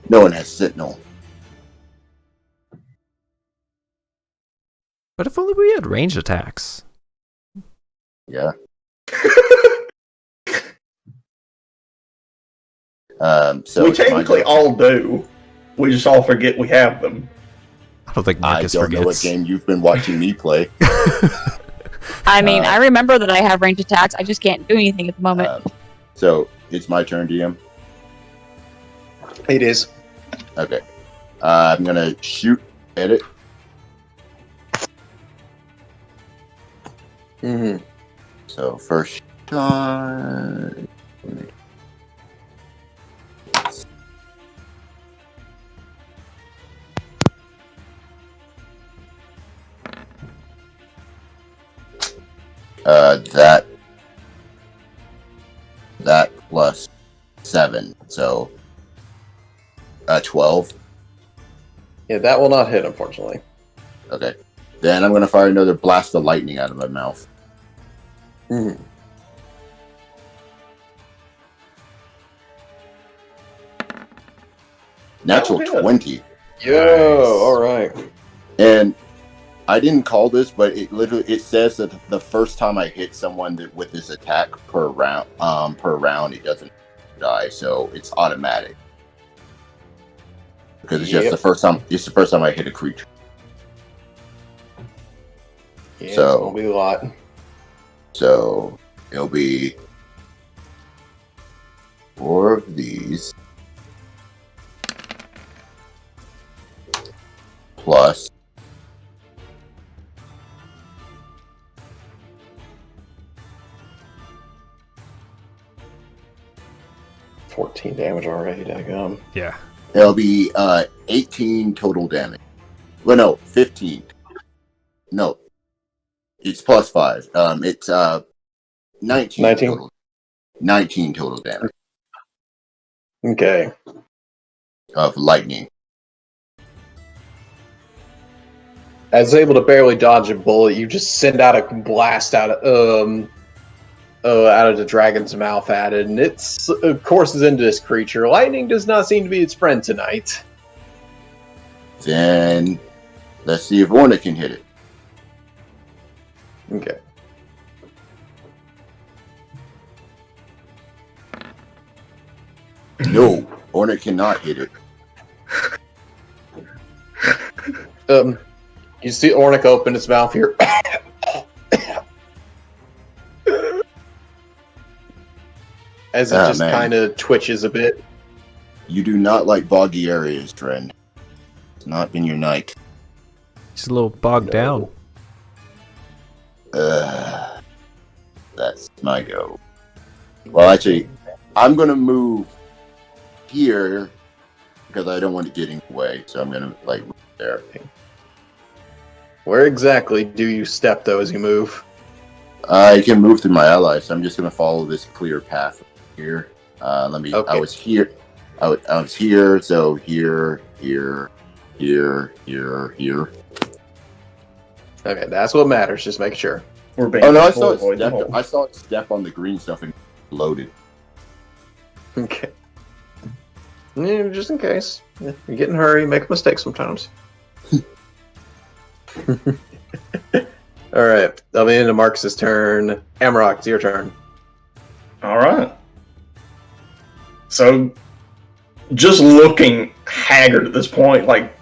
No one has Sentinel. But if only we had ranged attacks. Yeah. So we technically all do. We just all forget we have them. I don't think I Marcus don't forgets. know what game you've been watching me play. I mean, I remember that I have ranged attacks. I just can't do anything at the moment. So it's my turn, DM. It is. Okay. I'm gonna shoot at it. Mm-hmm. So first shot. That plus 7, so 12. Yeah, that will not hit, unfortunately. Okay. Then I'm gonna fire another blast of lightning out of my mouth. Mm-hmm. Natural 20. Yo, Nice. all right. And I didn't call this, but it says that the first time I hit someone with this attack per round, it doesn't die, so it's automatic. Because it's just the first time. It's the first time I hit a creature. Yeah, So- it's gonna be a lot. So it'll be 4 of these plus 14 damage already, daggum. Yeah. it'll be 18 total damage. Well, no, 15. No, it's plus 5. It's 19. 19? Total. 19 total damage Okay. of lightning. As able to barely dodge a bullet, you just send out a blast out of the dragon's mouth at it, and it courses into this creature. Lightning does not seem to be its friend tonight. Then let's see if Orna can hit it. Okay. No, Orna cannot hit it. You see Ornick open its mouth here. As it just man. kind of twitches a bit. You do not like boggy areas, Dren. It's not been your night. He's a little bogged down. That's my go. Well, actually, I'm gonna move here because I don't want to get in the way. So I'm gonna like there. Where exactly do you step though as you move? I can move through my allies. So I'm just gonna follow this clear path here. Let me. Okay. I was here. I was here. So here. Okay, that's what matters. Just make sure. We're being Oh no! I careful saw to avoid the it. hole. I saw it step on the green stuff and loaded. Okay. Yeah, just in case. Yeah, you get in a hurry, make a mistake sometimes. Alright, that'll be into Marcus's turn. Amarok, it's your turn. All right. So, just looking haggard at this point, like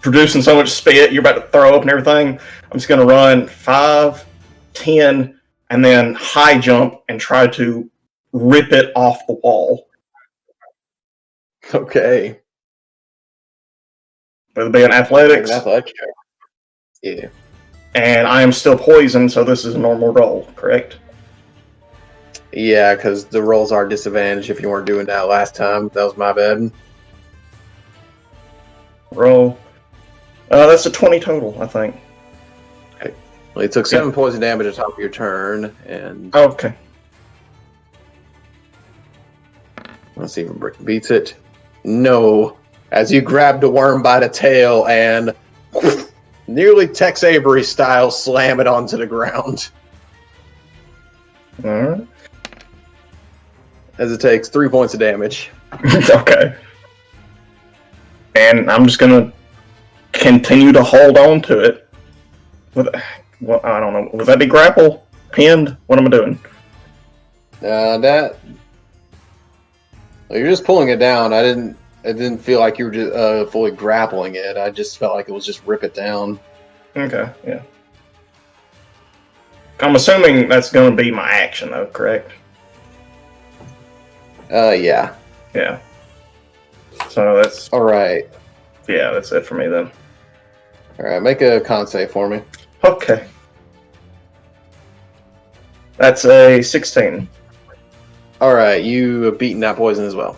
producing so much spit, you're about to throw up and everything. I'm just going to run 5, 10, and then high jump and try to rip it off the wall. Okay. With being athletics, Athletic check. Yeah. and I am still poisoned, so this is a normal roll, correct? Yeah, because the rolls are disadvantaged if you weren't doing that last time. That was my bad. Roll. That's a 20 total, I think. Well, you took 7 poison damage at the top of your turn, and Okay. let's see if it beats it. No. As you grab the worm by the tail and nearly Tex Avery style slam it onto the ground. All right. As it takes 3 points of damage. Okay. And I'm just gonna continue to hold on to it. Well, I don't know. Would that be grapple? Pinned? What am I doing? Well, you're just pulling it down. I didn't feel like you were just, fully grappling it. I just felt like it was just rip it down. Okay, yeah. I'm assuming that's gonna be my action, though, correct? Yeah. Yeah. So that's Alright. that's it for me then. Alright, make a con save for me. Okay. That's a 16. Alright, you have beaten that poison as well.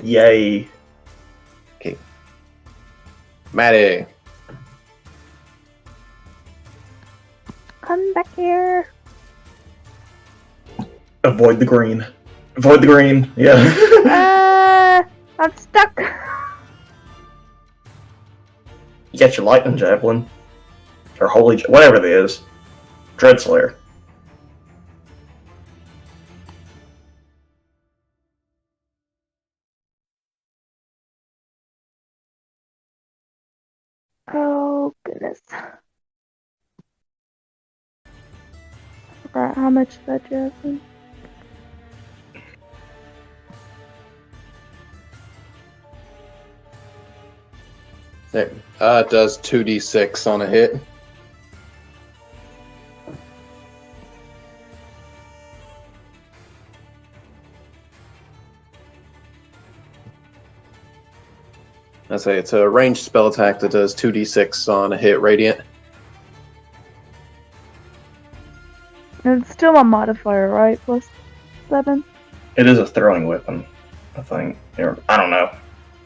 Yay. Maddie. Come back here. Avoid the green. Avoid the green. Yeah. I'm stuck. You got your lightning javelin. Or holy... whatever it is. Dread Slayer. Oh, goodness. Forgot how much that javelin. It does 2d6 on a hit. I say it's a ranged spell attack that does 2d6 on a hit radiant. And it's still a modifier, right? Plus 7? It is a throwing weapon, I think. Or, I don't know.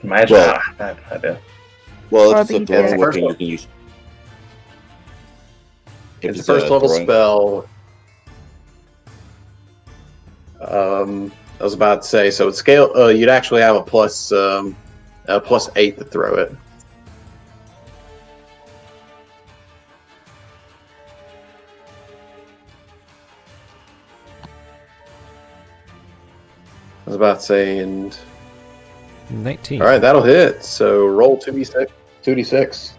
Imagine Well- I have no idea. Well, Or if it's a be throwing dead. weapon, you can use. If It's a first level throwing- spell. I was about to say, so it's scale. You'd actually have a plus 8 to throw it. I was about to say, and 19. all right, that'll hit. So roll 2d6. 2d6.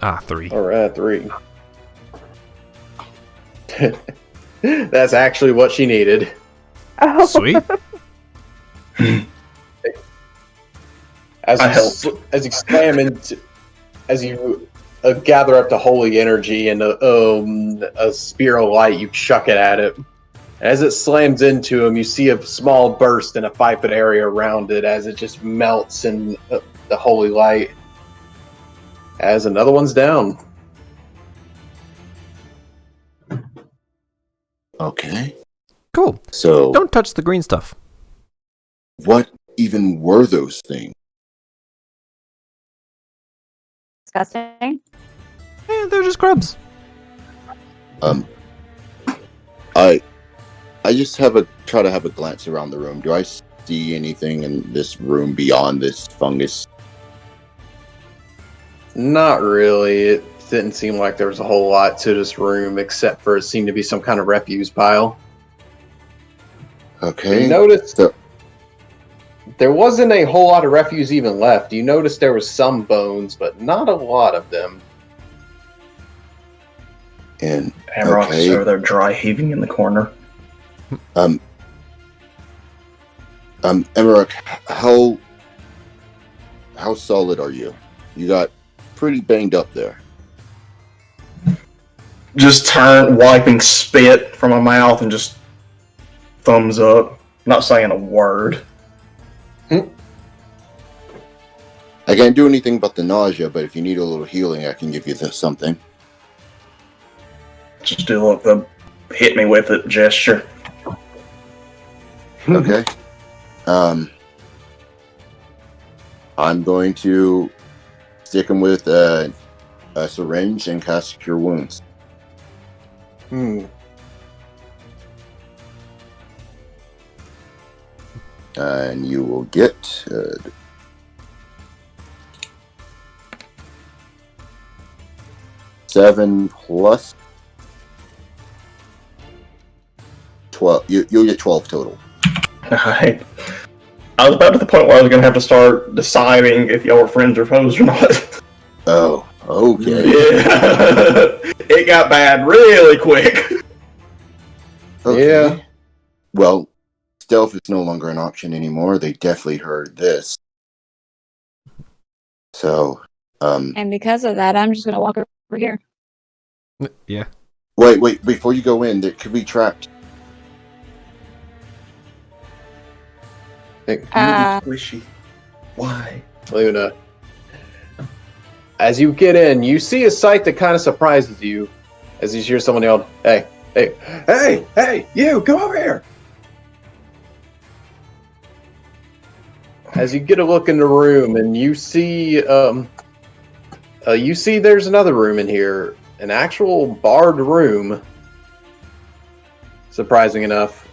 Ah, 3. All right, 3. That's actually what she needed. Oh, Sweet. As I you, helped. as you slam into, as you gather up the holy energy and a spear of light, you chuck it at it. As it slams into him, you see a small burst in a 5-foot area around it as it just melts in the holy light. As another one's down. Okay. Cool. So, Don't touch the green stuff. what even were those things? Disgusting. They're just grubs. I just try to have a glance around the room. Do I see anything in this room beyond this fungus? Not really. It didn't seem like there was a whole lot to this room, except for it seemed to be some kind of refuse pile. Okay. You noticed So, there wasn't a whole lot of refuse even left. You noticed there was some bones, but not a lot of them. and Hamrock's okay. over there dry heaving in the corner. Emmerich, how solid are you? You got pretty banged up there. Just wiping spit from my mouth and just thumbs up. Not saying a word. I can't do anything about the nausea, but if you need a little healing, I can give you something. Just do like the hit me with it gesture. Okay. I'm going to stick him with a syringe and cast Cure Wounds. And you will get 7 plus 12. You'll get 12 total. I was about to the point where I was going to have to start deciding if y'all were friends or foes or not. Oh, okay. Yeah. It got bad really quick. Okay. Yeah. Well, stealth is no longer an option anymore. They definitely heard this. So, And because of that, I'm just gonna walk over here. Yeah. wait, before you go in, there could be trapped. Squishy. Why? Luna. As you get in, you see a sight that kind of surprises you. As you hear someone yell, "Hey, hey, hey, hey, you, come over here!" As you get a look in the room, and you see there's another room in here, an actual barred room. Surprising enough,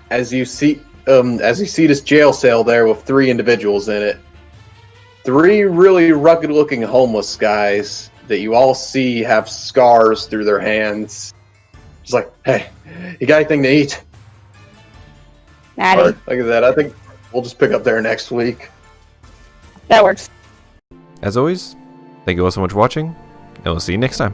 as you see this jail cell there with 3 individuals in it, 3 really rugged-looking homeless guys that you all see have scars through their hands. Just like, hey, you got anything to eat? Natty. Alright. Look at that. I think we'll just pick up there next week. That works. As always, thank you all so much for watching, and we'll see you next time.